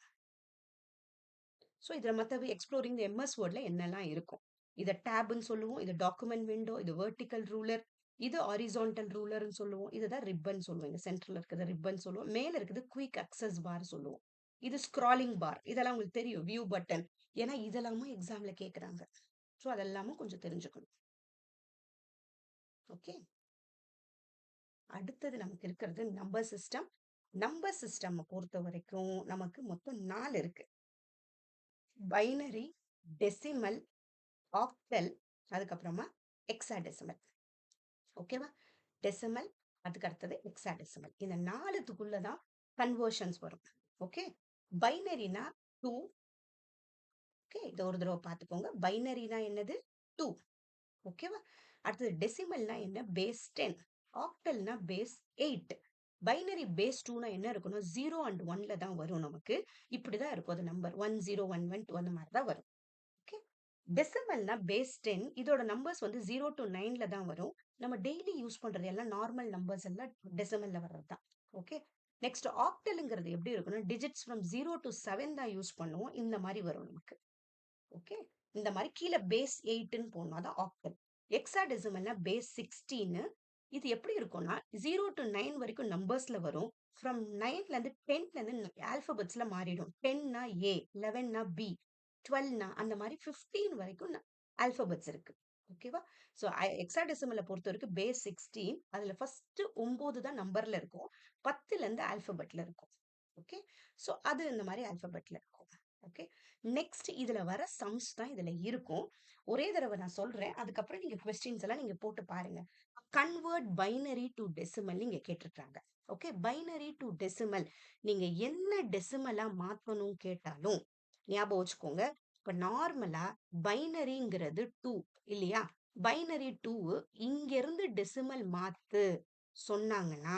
ஸோ இதுல மத்த எக்ஸ்ப்ளோரிங் தி எம்எஸ் வேர்ட்ல என்னெல்லாம் இருக்கும்? இத டேப்ன்னு சொல்லுவோம். இது டாக்குமெண்ட் விண்டோ, இது வெர்டிகல் ரூலர், இது ஹாரிசான்டல் ரூலர்ன்னு சொல்லுவோம். இதுதான் ரிப்பன் சொல்லுவோம். இங்க சென்டர்ல இருக்கிறது ரிப்பன் சொல்லுவோம். மேல இருக்குது குயிக் அக்சஸ் பார் சொல்லுவோம். இது ஸ்க்ராலிங் பார். இதெல்லாம் உங்களுக்கு தெரியும். View button. ஏன்னா இதெல்லாமும் எக்ஸாம்ல கேக்குறாங்க. ஸோ அதெல்லாமும் கொஞ்சம் தெரிஞ்சுக்கணும். ஓகே. அடுத்தது நமக்கு இருக்கிறது நம்பர் சிஸ்டம். நம்பர் சிஸ்டம் பொறுத்த வரைக்கும் நமக்கு மொத்தம் 4 இருக்கு. பைனரி, டெசிமல், ஆக்டல், அதுக்கப்புறமா ஹெக்ஸாடெசிமல். ஓகேவா? டெசிமல், அதுக்கு அடுத்தது ஹெக்ஸாடெசிமல். இந்த 4த்துக்குள்ள தான் கன்வர்ஷன்ஸ் வரும். ஓகே? பைனரினா 2. ஓகே? இத ஒரு தடவ பார்த்துக்கோங்க. பைனரினா என்னது? 2. ஓகேவா? அடுத்தது டெசிமல்னா என்ன? பேஸ் 10. ஆக்டல்னா பேஸ் 8. பைனரி பேஸ் 2னா என்ன இருக்கும்னா 0 அண்ட் 1ல தான் வரும் நமக்கு. இப்படிதான் இருக்கும் அது நம்பர். 1 0 1 1 2 அந்த மாதிரி தான் வரும். ஓகே. டெசிமல்னா பேஸ் 10. இதோட நம்பர்ஸ் வந்து 0 to 9ல தான் வரும். நம்ம டெய்லி யூஸ் பண்றது எல்லாம் நார்மல் நம்பர்ஸ் எல்லாம் டெசிமல்ல வர்றது தான். ஓகே. நெக்ஸ்ட் ஆக்டல்ங்கிறது எப்படி இருக்கும்னா டிஜிட்ஸ் ஃப்ரம் 0 to 7 தான் யூஸ் பண்ணுவோம். இந்த மாதிரி வரும் நமக்கு. ஓகே. இந்த மாதிரி கீழே பேஸ் 8ன்னு போடணும். அதான் ஆக்டல். ஹெக்ஸாடெசிமல்னா பேஸ் 16. இது எப்படி இருக்கும்னா 0 to 9 வரைக்கும் நம்பர்ஸ்ல வரும். ஃப்ரம் 9ல இருந்து 10ல இருந்து ஆல்பபெட்ஸ்ல மாறிடும். 10னா ஏ, 11னா பி, 12னா அந்த மாதிரி 15 வரைக்கும் ஆல்பபெட்ஸ் இருக்கு. ஓகேவா? ஸோ ஹெக்ஸாடெசிமலை பொறுத்த வரைக்கும் பேஸ் 16. அதுல ஃபர்ஸ்ட் 9 தான் நம்பர்ல இருக்கும். 10ல இருந்து ஆல்பபெட்ல இருக்கும். ஓகே. ஸோ அது இந்த மாதிரி ஆல்பபெட்ல இருக்கும். ஓகே. நெக்ஸ்ட் இதுல வர சம்ஸ் தான் இதுல இருக்கும். ஒரே தடவை நான் சொல்றேன். அதுக்கப்புறம் நீங்க கொஸ்டின்ஸ் எல்லாம் நீங்க போட்டு பாருங்க. கன்வெர்ட் பைனரி டு டெசிமல் நீங்க கேட்டிருக்காங்க. ஓகே. பைனரி டு டெசிமல் நீங்க என்ன டெசிமலா மாத்தணும் கேட்டாலும் ஞாபகம் வச்சுக்கோங்க. இப்ப நார்மலா பைனரிங்கிறது 2 இல்லையா? பைனரி 2 இங்க இருந்து டெசிமல் மாத்து சொன்னாங்கன்னா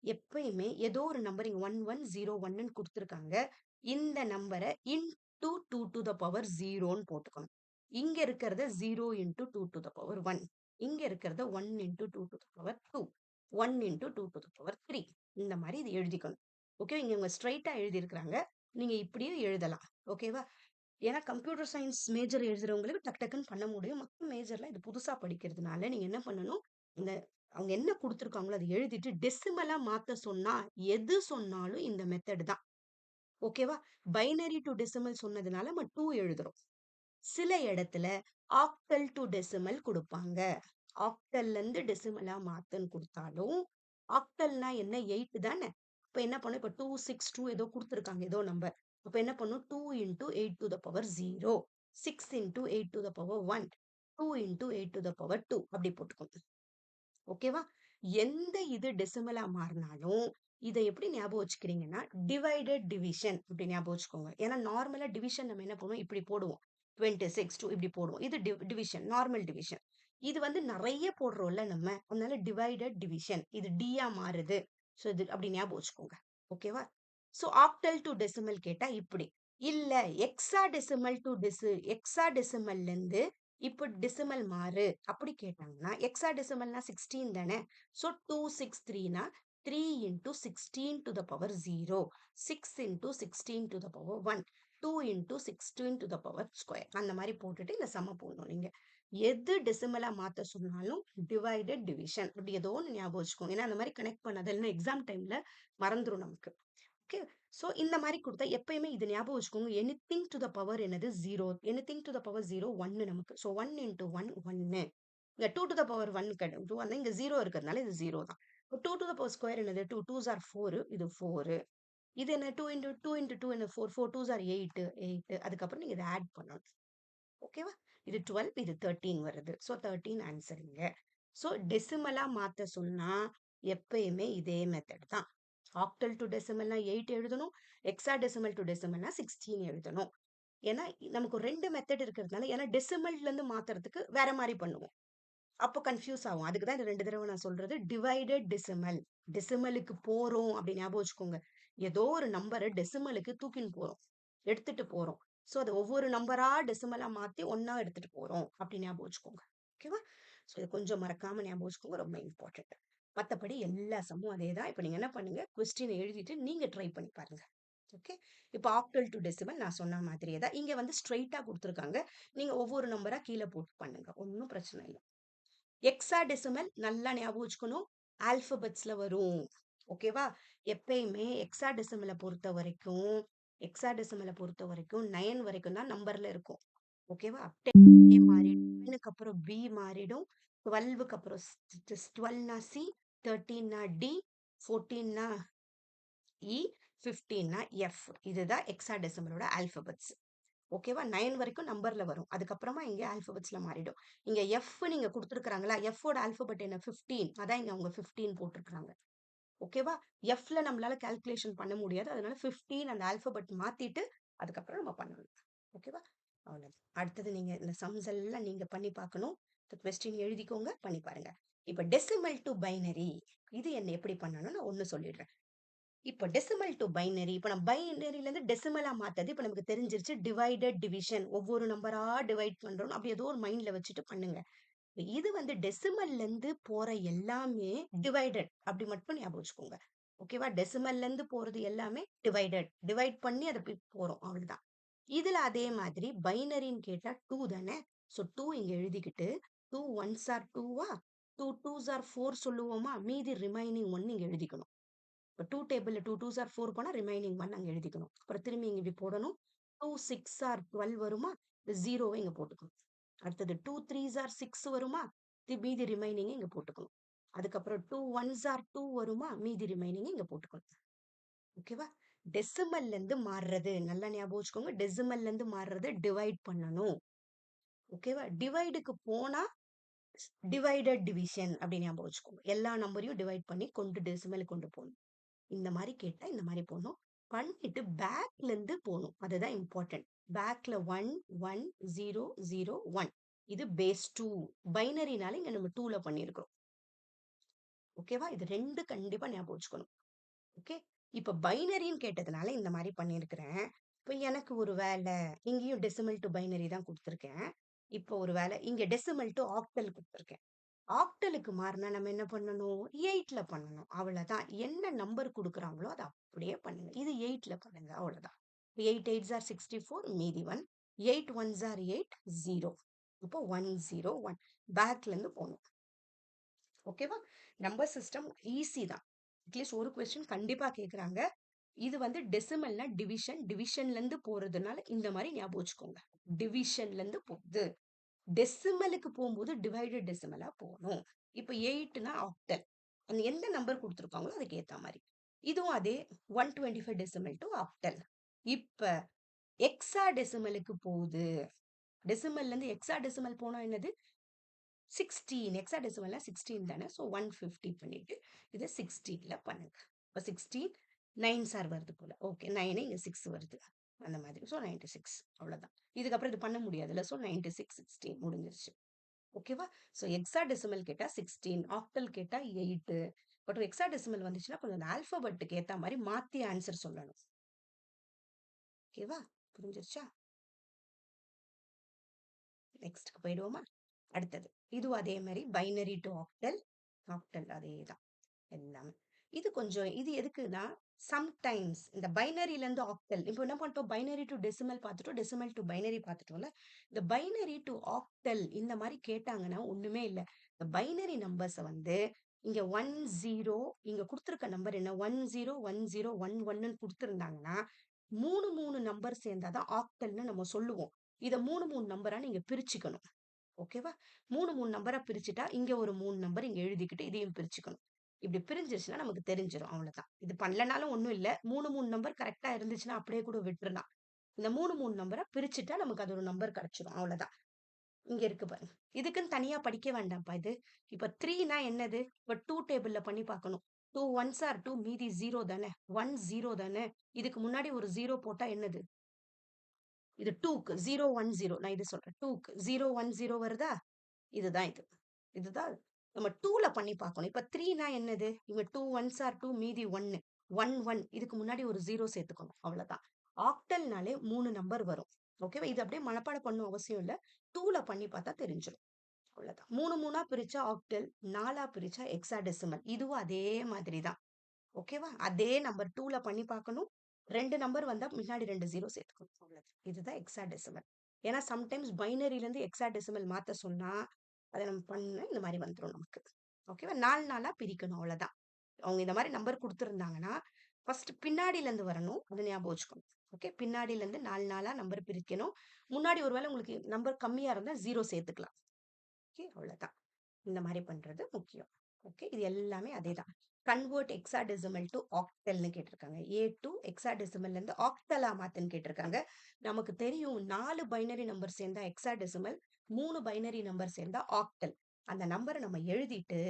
எப்பயுமே ஏதோ ஒரு நம்பர் இங்க 1101ன்னு கொடுத்துருக்காங்க. இந்த நம்பரை இன்டூ 2 டு த பவர் 0ன்னு போட்டுக்கணும். இங்க இருக்கிறத 0 இன்டூ 2 டு த பவர் 1. இங்க இருக்கிறத 1 into 2 to the power 2. 1 into 2 to the power 3. இந்த மாதிரி இது எழுதிக்கணும். ஓகே. இங்க இவங்க ஸ்ட்ரைட்டா எழுதியிருக்கிறாங்க. நீங்க இப்படியும் எழுதலாம். ஓகேவா? ஏன்னா கம்ப்யூட்டர் சயின்ஸ் மேஜர் எழுதுறவங்களுக்கு டக் டக்குன்னு பண்ண முடியும். மற்ற மேஜர்ல இது புதுசா படிக்கிறதுனால நீங்க என்ன பண்ணணும்? இந்த அவங்க என்ன கொடுத்துருக்காங்களோ அதை எழுதிட்டு டெசிமலா மாத்த சொன்னா எது சொன்னாலும் இந்த மெத்தட் தான். ஓகேவா? பைனரி டு டெசிமல் சொன்னதுனால நம்ம 2 எழுதுறோம். சில இடத்துல ஆக்டல் டு டெசிமல் கொடுப்பாங்க. ஆக்டல்ல இருந்து டெசிமலா மாத்துன்னு கொடுத்தாலும் ஆக்டல்னா என்ன 8 தானே. அப்ப என்ன பண்ணும்? இப்ப 262 ஏதோ கொடுத்துருக்காங்க ஏதோ நம்பர். அப்ப என்ன பண்ணும்? 2 into 8 to the power 0, 6 into 8 to the power 1, 2 into 8 to the power 2 அப்படி போட்டுக்கோங்க. ஓகேவா? எந்த இது டெசிமலா மாறினாலும் இதை எப்படி ஞாபகம் வச்சுக்கிறீங்கன்னா டிவைடட் டிவிஷன் இப்படி ஞாபகம் வச்சுக்கோங்க. ஏன்னா நார்மலா டிவிஷன் நம்ம என்ன பண்ணுவோம்? இப்படி போடுவோம். 26 2 இப்படி போடுவோம். இது டிவிஷன், நார்மல் டிவிஷன். இது வந்து நிறைய போடுறோம்ல நம்ம. அதனால டிவைடட் டிவிஷன். இது டியா மாறுது. ஸோ இது அப்படி ஞாபகம் வச்சுக்கோங்க. ஓகேவா? ஸோ ஆக்டல் டு டெசிமல் கேட்டா இப்படி. இல்ல எக்ஸா டெசிமல் டு எக்ஸா டெசிமல்ல இருந்து இப்ப டெசிமல் மாறு அப்படி கேட்டாங்கன்னா எக்ஸா டெசிமல்னா 16 தானே. ஸோ 263னா 3 into 16 to the power 0, 6 into 16 to the power 1, 2 into 16 to the power square அந்த மாதிரி போட்டுட்டு இந்த சம போடணும் நீங்க. எது டெசிமலா மாத்த சொன்னாலும் டிவைடட் டிவிஷன் அப்படி ஏதோ ஒன்று ஞாபகம் வச்சுக்கோங்க. ஏன்னா அந்த மாதிரி கனெக்ட் பண்ணாதல்னா எக்ஸாம் டைம்ல மறந்துடும் நமக்கு. ஓகே. ஸோ இந்த மாதிரி கொடுத்தா எப்பயுமே இது ஞாபகம் வச்சுக்கோங்க. எனிதிங் டு த பவர் என்னது 0. எனிதிங் டு த பவர் 0 1 நமக்கு. So 1 into 1 1. இங்க 2 டு த பவர் 1 கிடையாது. 2 வந்து இங்க 0 இருக்கிறதுனால இது 0 தான். 2 டு த பவர் ஸ்கொயர் என்னது 2 2s are 4. இது 4. இது என்ன 2 இன்டூ 2 இன்டூ 2 என்ன 4 4 2s are 8 8. அதுக்கப்புறம் நீங்க இதை ஆட் பண்ணணும். ஓகேவா? இது 12 இது 13 வருது. ஸோ 13 ஆன்சருங்க. ஸோ டெசிமலா மாத்த சொன்னா எப்பயுமே இதே மெத்தட் தான். ஆக்டல் டு டெசிமல்னா 8 எழுதணும். எக்ஸா டெசிமல் டு டெசிமல்னா 16 எழுதணும். ஏன்னா நமக்கு 2 மெத்தட் இருக்கிறதுனால ஏன்னா டெசிமல்ல இருந்து மாத்துறதுக்கு வேற மாதிரி பண்ணுவோம். அப்போ கன்ஃபியூஸ் ஆகும். அதுக்கு தான் இந்த 2 தடவை நான் சொல்றது. Divided decimal. டெசிமலுக்கு போறோம் அப்படி ஞாபகம் வச்சுக்கோங்க. ஏதோ ஒரு நம்பரை டெசிமலுக்கு தூக்கின்னு போறோம். எடுத்துட்டு போறோம். ஸோ அது ஒவ்வொரு நம்பரா டெசிமலா மாத்தி ஒண்ணா எடுத்துட்டு போறோம். அப்படி ஞாபகம் வச்சுக்கோங்க. ஓகேவா? ஸோ இது கொஞ்சம் மறக்காம ஞாபகம் வச்சுக்கோங்க, ரொம்ப இம்பார்ட்டன்ட். மத்தபடி எல்லா சம்மும் அதே தான். இப்போ நீங்க என்ன பண்ணுங்க, கொஸ்டின் எழுதிட்டு நீங்க ட்ரை பண்ணி பாருங்க. ஓகே. இப்போ ஆக்டல் டு டெசிமல் நான் சொன்ன மாதிரியே தான். இங்க வந்து ஸ்ட்ரெயிட்டா குடுத்துருக்காங்க. நீங்க ஒவ்வொரு நம்பரா கீழ போட்டு பண்ணுங்க. ஒண்ணும் பிரச்சனை இல்ல. ஹெக்ஸாடெசிமல் நல்லா ஞாபகம் வச்சுக்கணும். ஆல்பபெட்ஸ்ல வரும். ஓகேவா? எப்பயுமே ஹெக்ஸாடெசிமல பொறுத்தவரைக்கும் 9 வரைக்கும் தான் நம்பர்ல இருக்கும். ஓகேவா? 10 மாறிடும். 10க்கு அப்புறம் பி மாறிடும். 12க்கு அப்புறம் 12னா சி, 13னா டி, 14னா இ, 15னா எஃப். இதுதான் ஹெக்ஸாடெசிமலோட ஆல்பபெட்ஸ். ஓகேவா? 9 வரைக்கும் நம்பர்ல வரும். அதுக்கப்புறமா இங்க ஆல்பபெட்ஸ்ல மாறிடும். இங்க எஃப் நீங்க குடுத்துருக்காங்களா? எஃப்போட ஆல்பபெட் என்ன? 15. அதான் இங்க அவங்க 15 போட்டிருக்காங்க. ஓகேவா? எஃப்ல நம்மளால கால்குலேஷன் பண்ண முடியாது. அதனால 15 அந்த ஆல்பபெட் மாத்திட்டு அதுக்கப்புறம் நம்ம பண்ணணும். ஓகேவா? அவ்வளவுதான். அடுத்தது நீங்க இந்த சம்ஸ் எல்லாம் நீங்க பண்ணி பார்க்கணும். இந்த கொஸ்டின் எழுதிக்கோங்க, பண்ணி பாருங்க. இப்ப டெசிமல் டு பைனரி இது என்ன எப்படி பண்ணணும்னு நான் ஒண்ணு சொல்லிடுறேன். இப்போ டெசிமல் டு பைனரி, இப்போ நம்ம பைனரியில இருந்து டெசிமலா மாத்தது இப்போ நமக்கு தெரிஞ்சிருச்சு. டிவைடட் டிவிஷன், ஒவ்வொரு நம்பரா டிவைட் பண்றோம். அப்படி ஏதோ ஒரு மைண்ட்ல வச்சுட்டு பண்ணுங்க. இது வந்து டெசிமல்ல இருந்து போற எல்லாமே டிவைடட், அப்படி மட்டும் ஞாபகம் வச்சுக்கோங்க. ஓகேவா? டெசிமல்ல இருந்து போறது எல்லாமே டிவைடட், டிவைட் பண்ணி அதை போய் போறோம், அவ்வளவுதான். இதுல அதே மாதிரி பைனரின்னு கேட்டா 2 தானே. ஸோ 2 இங்க எழுதிக்கிட்டு 2 ஒன்ஸ் ஆர் 2வா, 2 டூஸ் ஆர் 4 சொல்லுவோமா, மீதி ரிமைனிங் 1 இங்க எழுதிக்கணும். இப்போ 2 டேபிள்ல 2 டூஸ் ஆர் 4 போனா ரிமைனிங் 1 அங்க எழுதிக்கணும். அப்புறம் திரும்பி இங்க இப்படி போடணும். 2 சிக்ஸ் ஆர் 12 வருமா, இந்த 0வை இங்க போட்டுக்கணும். அடுத்தது 2 த்ரீஸ் ஆர் 6 வருமா, மீதி ரிமைனிங் இங்க போட்டுக்கணும். அதுக்கப்புறம் 2 ஒன்ஸ் ஆர் 2 வருமா, மீதி ரிமைனிங் இங்க போட்டுக்கணும். ஓகேவா? டெசிமல்ல இருந்து மாறுறது நல்லா ஞாபகம் வச்சுக்கோங்க. டெசிமல்ல இருந்து மாறுறது டிவைட் பண்ணணும். ஓகேவா? டிவைடுக்கு போனா டிவைடட் டிவிஷன் அப்படி ஞாபகம் வச்சுக்கோங்க. எல்லா நம்பரையும் டிவைட் பண்ணி கொண்டு டெசிமலுக்கு கொண்டு போகணும். இந்த மாதிரி கேட்டா இந்த மாதிரி போகணும். பண்ணிட்டு பேக்ல இருந்து போகணும். அதுதான் இம்பார்ட்டன்ட். பேக்ல 1 1 0 0 1. இது பேஸ் 2. பைனரினால இங்க நம்ம 2ல பண்ணியிருக்கிறோம். ஓகேவா? இது 2 கண்டிப்பா ஞாபகம் வச்சுக்கணும். ஓகே. இப்ப பைனரின்னு கேட்டதுனால இந்த மாதிரி பண்ணியிருக்கிறேன். இப்போ எனக்கு ஒரு வேலை இங்கேயும் டெசிமல் டு பைனரி தான் கொடுத்துருக்கேன். இப்போ ஒரு வேலை இங்க டெசிமல் டு ஆக்டல் கொடுத்துருக்கேன். ஆக்டலுக்கு மாறினா நம்ம என்ன பண்ணணும்? 8ல பண்ணணும். அவ்வளவுதான். என்ன நம்பர் குடுக்குறாங்களோ அதை அப்படியே பண்ணுங்க. இது 8ல பண்ணுங்க. அவ்வளவுதான். 8 8s are 64, மீதி 1. 8 1s are 8, 0. இப்போ 101. பேக்ல இருந்து போகணும். ஓகேவா? நம்பர் சிஸ்டம் ஈஸி தான். அட்லீஸ்ட் ஒரு கொஸ்டின் கண்டிப்பா கேக்குறாங்க. இது வந்து டெசிமல்னா டிவிஷன், டிவிஷன்ல இருந்து போறதுனால இந்த மாதிரி ஞாபகம் வச்சுக்கோங்க. டிவிஷன்ல இருந்து போகுது. டெசிமலுக்கு போகும்போது டிவைடட் டெசிமலா போகணும். இப்போ 8னா ஆக்டல். அந்த எந்த நம்பர் கொடுத்துருக்காங்களோ அதுக்கு ஏத்த மாதிரி. இதுவும் அதே 125 டெசிமல் டு ஆக்டல். இப்ப எக்ஸா டெசிமலுக்கு போகுது. டெசிமல்ல இருந்து எக்ஸா டெசிமல் போனா என்னது? 16. எக்ஸா டெசிமல்னா 16 தானே. ஸோ 150 பண்ணிட்டு இதை 16ல பண்ணுங்க. இப்போ 16 9 சார் வருது போல. ஓகே, 9 இங்க 6 வருது. அந்த மாதிரி. ஸோ 96. அவ்வளவுதான். இதுக்கப்புறம் இது பண்ண முடியாதுல்ல. ஸோ 96 16 முடிஞ்சிருச்சு. ஓகேவா? ஸோ ஹெக்ஸாடெசிமல் கேட்டா 16, ஆக்டல் கேட்டா 8. பட் ஹெக்ஸாடெசிமல் வந்துச்சுன்னா கொஞ்சம் அந்த ஆல்பபெட்டுக்கு ஏத்த மாதிரி மாத்தி ஆன்சர் சொல்லணும். ஓகேவா? புரிஞ்சிருச்சா? நெக்ஸ்ட்க்கு போயிடுவோமா? அடுத்தது இதுவும் அதே மாதிரி பைனரி டு ஆக்டல். ஆக்டல் அதே தான் எல்லாமே. இது கொஞ்சம் இது எதுக்குன்னா சம்டைம்ஸ் இந்த பைனரில இருந்து ஆக்டல் இப்போ என்ன பண்ணிட்டோம், பைனரி டு டெசிமல் பார்த்துட்டோம், டெசிமல் டு பைனரி பார்த்துட்டோம்ல. இந்த பைனரி டு ஆக்டல் இந்த மாதிரி கேட்டாங்கன்னா ஒண்ணுமே இல்லை. இந்த பைனரி நம்பர்ஸை வந்து இங்க 10 இங்க கொடுத்துருக்க நம்பர் என்ன 101011 கொடுத்துருந்தாங்கன்னா 3 நம்பர் சேர்ந்தாதான் ஆக்டல்னு நம்ம சொல்லுவோம். இதை 3 நம்பரா நீங்க பிரிச்சுக்கணும். ஓகேவா? 3 நம்பரா பிரிச்சுட்டா இங்க ஒரு 3 நம்பர் இங்க எழுதிக்கிட்டு இதையும் பிரிச்சுக்கணும். இப்படி பிரிஞ்சிருச்சுன்னா நமக்கு தெரிஞ்சிடும். அவ்வளவுதான். இது பண்ணலனாலும் ஒண்ணும் இல்ல. 3 நம்பர் கரெக்டா இருந்துச்சுன்னா அப்படியே கூட விட்டுறலாம். இந்த 3 நம்பரா பிரிச்சுட்டா நமக்கு அது ஒரு நம்பர் கிடைச்சிடும். அவ்வளவுதான். இங்க இருக்கு பாருங்க. இதுக்குன்னு தனியா படிக்க வேண்டாம்ப்பா இது. இப்ப 3னா என்னது? இப்ப 2 டேபிள்ல பண்ணி பார்க்கணும். 2 ஒன்ஸ் ஆர் 2, மீதி 0 தானே. 1 0 தானே. இதுக்கு முன்னாடி ஒரு 0 போட்டா என்னது? இது 2க்கு 010. நான் இது சொல்றேன். 2க்கு 010 வருதா? இதுதான் இது. இதுதான் நம்ம 2ல பண்ணி பார்க்கணும். இப்ப 3னா என்னது? இங்க 2 ஒன்ஸ் ஆர் 2, மீதி 1. 1 1. இதுக்கு முன்னாடி ஒரு 0 சேர்த்துக்கணும். அவ்வளவுதான். ஆக்டல்னாலே 3 நம்பர் வரும். ஓகேவா? இது அப்படியே மனப்பாடம் பண்ணணும் அவசியம் இல்ல. 2ல பண்ணி பார்த்தா தெரிஞ்சிடும். அவ்வளவுதான். 3 3ஆ பிரிச்சா ஆக்டல், 4ஆ பிரிச்சா ஹெக்ஸாடெசிமல். இதுவும் அதே மாதிரி தான். ஓகேவா? அதே நம்பர் 2ல பண்ணி பார்க்கணும். 2 நம்பர் வந்தா முன்னாடி 2 0 சேர்த்துக்கணும். அவ்வளவுதான். இதுதான் ஹெக்ஸாடெசிமல். ஏன்னா சம்டைம்ஸ் பைனரியிலேருந்து ஹெக்ஸாடெசிமல் மாத்த சொன்னா, அத நம்ம பண்ண இந்த மாரி வந்துரும் நமக்கு. ஓகேவா? 4 4ஆ பிரிக்கணும் அவ்வளவுதான். அவங்க இந்த மாரி நம்பர் குடுத்திருந்தாங்கன்னா, ஃபர்ஸ்ட் பின்னாடிலேருந்து வரணும். அத ஞாபகம் வச்சுக்கணும். ஓகே. பின்னாடிலேருந்து 4 4ஆ நம்பர் பிரிக்கணும். முன்னாடி ஒரு வேளை உங்களுக்கு நம்பர் கம்மியா இருந்தா 0 சேர்த்துக்கலாம். ஓகே. அவ்வளவுதான். இந்த மாரி பண்றது முக்கியம். ஓகே. இது எல்லாமே அதேதான். கன்வெர்ட் ஹெக்ஸாடெசிமல் டூ ஆக்டல்னு கேட்டிருக்காங்க. ஏ டூ ஹெக்ஸாடெசிமல்ல இருந்து ஆக்டலா மாத்துன்னு கேட்டிருக்காங்க. நமக்கு தெரியும் 4 பைனரி நம்பர் சேர்ந்தா ஹெக்ஸாடெசிமல், 3 பைனரி நம்பர் சேர்ந்தா ஆக்டல். அந்த நம்பர நம்ம எழுதிட்டு,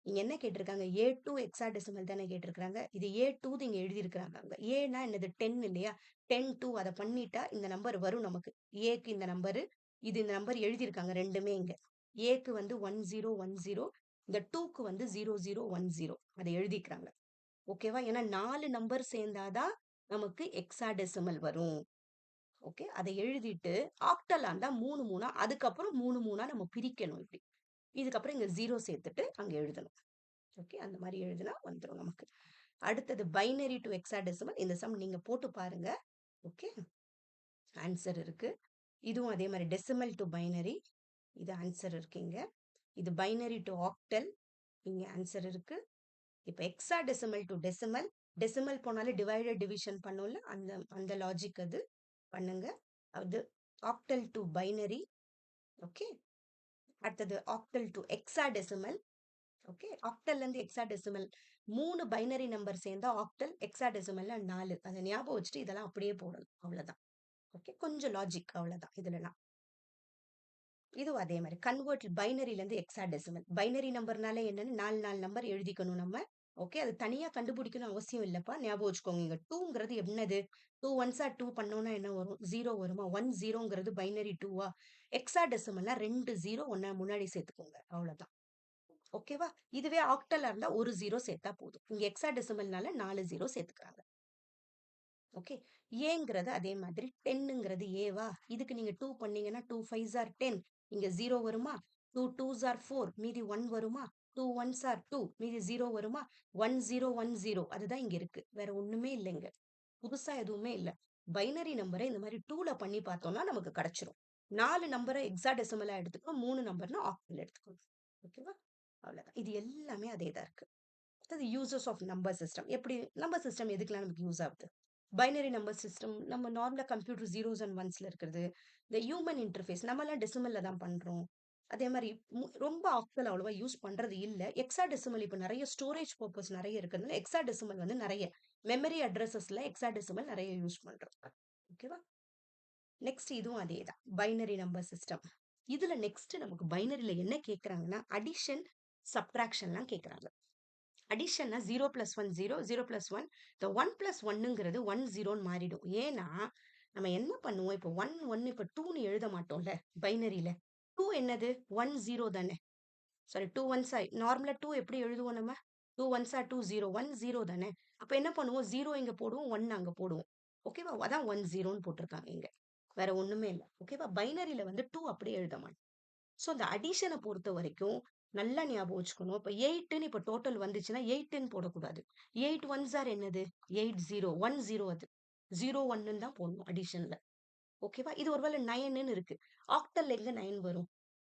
இங்க என்ன கேட்டிருக்காங்க? ஏ டூ ஹெக்ஸாடெசிமல் தானே கேட்டிருக்காங்க. இது ஏ டூ இங்க எழுதியிருக்கிறாங்க. அங்க ஏன்னா என்னது 10 இல்லையா? 10 2 அத பண்ணிட்டா இந்த நம்பர் வரும் நமக்கு. ஏக்கு இந்த நம்பரு, இது இந்த நம்பர் எழுதியிருக்காங்க 2மே இங்க. ஏக்கு வந்து 1010, இந்த 2க்கு வந்து 0010 அதை எழுதிக்கிறாங்க. ஓகேவா? ஏன்னா 4 நம்பர் சேர்ந்தாதான் நமக்கு ஹெக்ஸாடெசிமல் வரும். ஓகே. அதை எழுதிட்டு ஆக்டலா இருந்தா 3 3ஆ அதுக்கப்புறம் 3 3ஆ நம்ம பிரிக்கணும் இப்படி. இதுக்கப்புறம் இங்க 0 சேர்த்துட்டு அங்க எழுதணும். ஓகே. அந்த மாதிரி எழுதினா வந்துரும் நமக்கு. அடுத்தது பைனரி டு ஹெக்ஸாடெசிமல். இந்த சம் நீங்க போட்டு பாருங்க. ஓகே. ஆன்சர் இருக்கு. இதுவும் அதே மாதிரி டெசிமல் டு பைனரி. இது ஆன்சர் இருக்குங்க. இது பைனரி டு ஆக்டல். இங்க ஆன்சர் இருக்கு. இப்ப ஹெக்ஸாடெசிமல் டு டெசிமல். டெசிமல் போனாலே டிவைடட் டிவிஷன் பண்ணும்ல, அந்த அந்த லாஜிக் அது பண்ணுங்க. அது ஆக்டல் டு பைனரி. ஓகே. அடுத்தது ஆக்டல் டு ஹெக்ஸாடெசிமல். ஓகே. ஆக்டல்ல இருந்து ஹெக்ஸாடெசிமல் 3 பைனரி நம்பர் சேர்ந்தா ஆக்டல், ஹெக்ஸாடெசிமல்ல 4. அதை ஞாபகம் வச்சுட்டு இதெல்லாம் அப்படியே போடணும். அவ்வளவுதான். ஓகே. கொஞ்சம் லாஜிக் அவ்வளவுதான் இதுலலாம். இதுவும் அதே மாதிரி கன்வெர்ட் பைனரில இருந்து ஹெக்ஸாடெசிமல். பைனரி நம்பர்னாலே என்னன்னு 4 4 நம்பர் எழுதிக்கணும் நம்ம. ஓகே. அது தனியா கண்டுபிடிக்கணும் அவசியம் இல்லப்பா. ஞாபகம் வச்சுக்கோங்க. இங்க 2ங்கிறது என்னது? 2 ஒன்ஸா 2 பண்ணோம்னா என்ன வரும்? 0 வருமா? 1 0ங்கிறது பைனரி 2வா? ஹெக்ஸாடெசிமல்னா 2 0 ஒண்ணா முன்னாடி சேர்த்துக்கோங்க. அவ்வளவுதான். ஓகேவா? இதுவே ஆக்டலா இருந்தா ஒரு 0 சேர்த்தா போதும். இங்க ஹெக்ஸாடெசிமல்னால 4 0 சேர்த்துக்கிறாங்க. ஓகே. ஏங்கிறது அதே மாதிரி 10ங்கிறது ஏவா? இதுக்கு நீங்க 2 பண்ணீங்கன்னா 2 5s are 10. இங்க 0 வருமா? 2 2s are 4. மீதி 1 வருமா? 2 1s are 2. மீதி 0 வருமா? 1 0 1 0. அதுதான் இங்க இருக்கு. வேற ஒண்ணுமே இல்லைங்க. புதுசா எதுவுமே இல்ல. பைனரி நம்பரை இந்த மாதிரி 2ல பண்ணி பார்த்தோம்னா நமக்கு கிடைச்சிரும். 4 நம்பரை ஹெக்ஸாடெசிமலா எடுத்துக்கணும். 3 நம்பர்னா ஆக்டல் எடுத்துக்கணும். ஓகேவா? அவ்வளவுதான். இது எல்லாமே அதே தான் இருக்கு. அடுத்தது யூசஸ் ஆஃப் நம்பர் சிஸ்டம். எப்படி நம்பர் சிஸ்டம் எதுக்கெல்லாம் நமக்கு யூஸ் ஆகுது? பைனரி நம்பர் சிஸ்டம் நம்ம நார்மலா கம்ப்யூட்டர் ஜீரோஸ் அண்ட் ஒன்ஸ்ல இருக்கிறது. இந்த ஹியூமன் இன்டர்ஃபேஸ் நம்மலாம் டெசிமல்ல தான் பண்றோம். அதே மாதிரி ரொம்ப ஆக்டல் அவ்வளவா யூஸ் பண்றது இல்ல. ஹெக்ஸாடெசிமல் இப்ப நிறைய ஸ்டோரேஜ் பர்பஸ் நிறைய இருக்கிறதுனால ஹெக்ஸாடெசிமல் வந்து நிறைய மெமரி அட்ரஸஸ்ல ஹெக்ஸாடெசிமல் நிறைய யூஸ் பண்றோம். ஓகேவா? நெக்ஸ்ட் இதுவும் அதே தான். Binary number system. இதுல நெக்ஸ்ட் நமக்கு பைனரியில என்ன கேக்குறாங்கன்னா அடிஷன், சப்ட்ராக்ஷன்லாம் கேக்குறாங்க. அடிஷன்னா 0 + 1 0, 0 + 1. இந்த 1 + 1ங்கிறது 1 0ன்னு மாறிடும். ஏன்னா, நம்ம என்ன பண்ணுவோம், இப்போ 1 1 இப்போ 2ன்னு எழுத மாட்டோம்ல பைனரியில. 2 என்னது? 1 0 தானே. சாரி 2 1s நார்மலா 2 எப்படி எழுதுவோம் நம்ம? 2 1s 2 0 1 0 தானே. அப்ப என்ன பண்ணுவோம்? 0 இங்க போடுவோம், 1 அங்க போடுவோம். ஓகேவா? அதான் 1 0ன்னு போட்டிருக்காங்க இங்க. வேற ஒண்ணுமே இல்ல. ஓகேவா? பைனரியில வந்து 2 அப்படியே எழுத மாட்டோம். ஸோ இந்த அடிஷன பொறுத்த வரைக்கும் நல்லா ஞாபகம் வச்சுக்கணும். இப்ப 8ன்னு இப்ப டோட்டல் வந்துச்சுன்னா 8ன்னு போடக்கூடாது. 8 1s ஆர் என்னது? 8 0 1 0 அது. 0 1ன்னு தான் போடணும் அடிஷன்ல. ஓகேவா? இது ஒருவேளை 9ன்னு இருக்கு. ஆக்டல்ல எங்க 9 வரும்?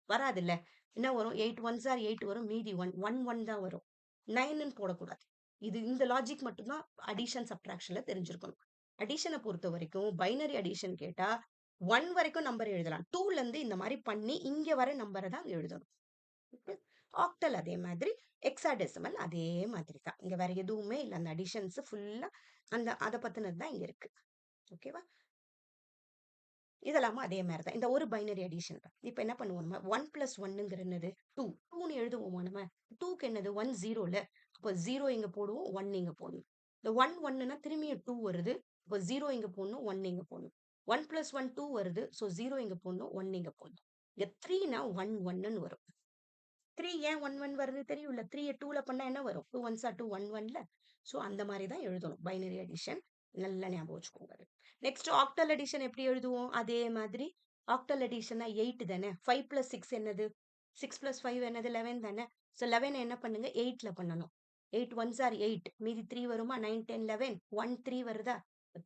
வராதுல்ல. என்ன வரும்? 8 1s ஆர் 8 வரும். மீதி 1 1 1 தான் வரும். 9ன்னு போடக்கூடாது. இது இந்த லாஜிக் மட்டும் தான் அடிஷன் சப்ட்ராக்ஷன்ல தெரிஞ்சிருக்கணும். அடிஷன பொறுத்த வரைக்கும் பைனரி அடிஷன் கேட்டா 1 வரைக்கும் நம்பர் எழுதலாம். 2ல இருந்து இந்த மாதிரி பண்ணி இங்க வர நம்பர தான் எழுதணும். ஆக்டல் அதே மாதிரி, ஹெக்ஸாடெசிமல் அதே மாதிரி தான். இங்க வேற எதுவுமே இல்ல. அந்த அடிஷன்ஸ் ஃபுல்லா அந்த அத பத்தினது தான் இங்க இருக்கு. ஓகேவா? இதெல்லாமும் அதே மாரி தான். இந்த ஒரு பைனரி அடிஷன் தான். இப்ப என்ன பண்ணுவோம் நம்ம 1 + 1ங்கிறது என்னது? 2. 2ன்னு எழுதுவோமா நம்ம? 2க்கு என்னது? 1 0ல. அப்ப 0 இங்க போடுவோம், 1 இங்க போடணும். இந்த 1 1ன்னா திரும்பியும் 2 வருது. அப்ப 0 இங்க போடணும், 1 இங்க போடணும். 1 + 1 2 வருது. ஸோ 0 இங்க போடணும், 1 இங்க போடணும். இங்க 3ன்னா 1 1ன்னு வரும். 3 ஏன் 1 1 வருது தெரியும்ல. 3ய 2ல பண்ணா என்ன வரும்? 2 1s are 2 1 1ல. ஸோ அந்த மாரி தான் எழுதணும். Binary addition. நல்லா ஞாபகம் வச்சுக்கோங்க அது. நெக்ஸ்ட் ஆக்டல் அடிஷன் எப்படி எழுதுவோம்? அதே மாதிரி ஆக்டல் அடிஷன்னா 8 தானே. 5 + 6 என்னது? 6 + 5 என்னது 11 தானே. ஸோ 11 என்ன பண்ணுங்க 8ல பண்ணணும். 8 ஒன்ஸ் ஆர் 8 மீதி 3 வருமா 9 10 11 1 3 வருதா.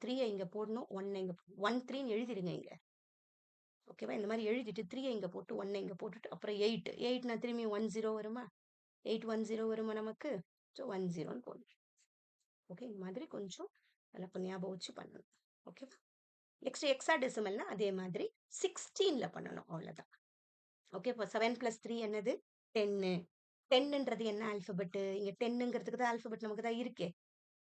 3 இங்க போடணும் 1 இங்க 1 3ன்னு எழுதிடுங்க இங்க. ஓகேவா, இந்த மாதிரி எழுதிட்டு 3 இங்க போட்டு 1 இங்க போட்டுட்டு அப்புறம் 8 8 நான் திரும்பி 10 வருமா. 810 வருமா நமக்கு. ஸோ 10ன்னு போடணும். ஓகே, இந்த மாதிரி கொஞ்சம் நல்லா ஞாபகம் வச்சு பண்ணணும். ஓகேவா. நெக்ஸ்ட் ஹெக்ஸாடெசிமல்னா அதே மாதிரி 16ல பண்ணணும், அவ்வளவுதான். ஓகே, இப்போ 7 + 3 என்னது 10. 10ன்றது என்ன ஆல்பபெட். இங்க 10ங்கிறதுக்கு தான் ஆல்பபெட் நமக்கு தான் இருக்கே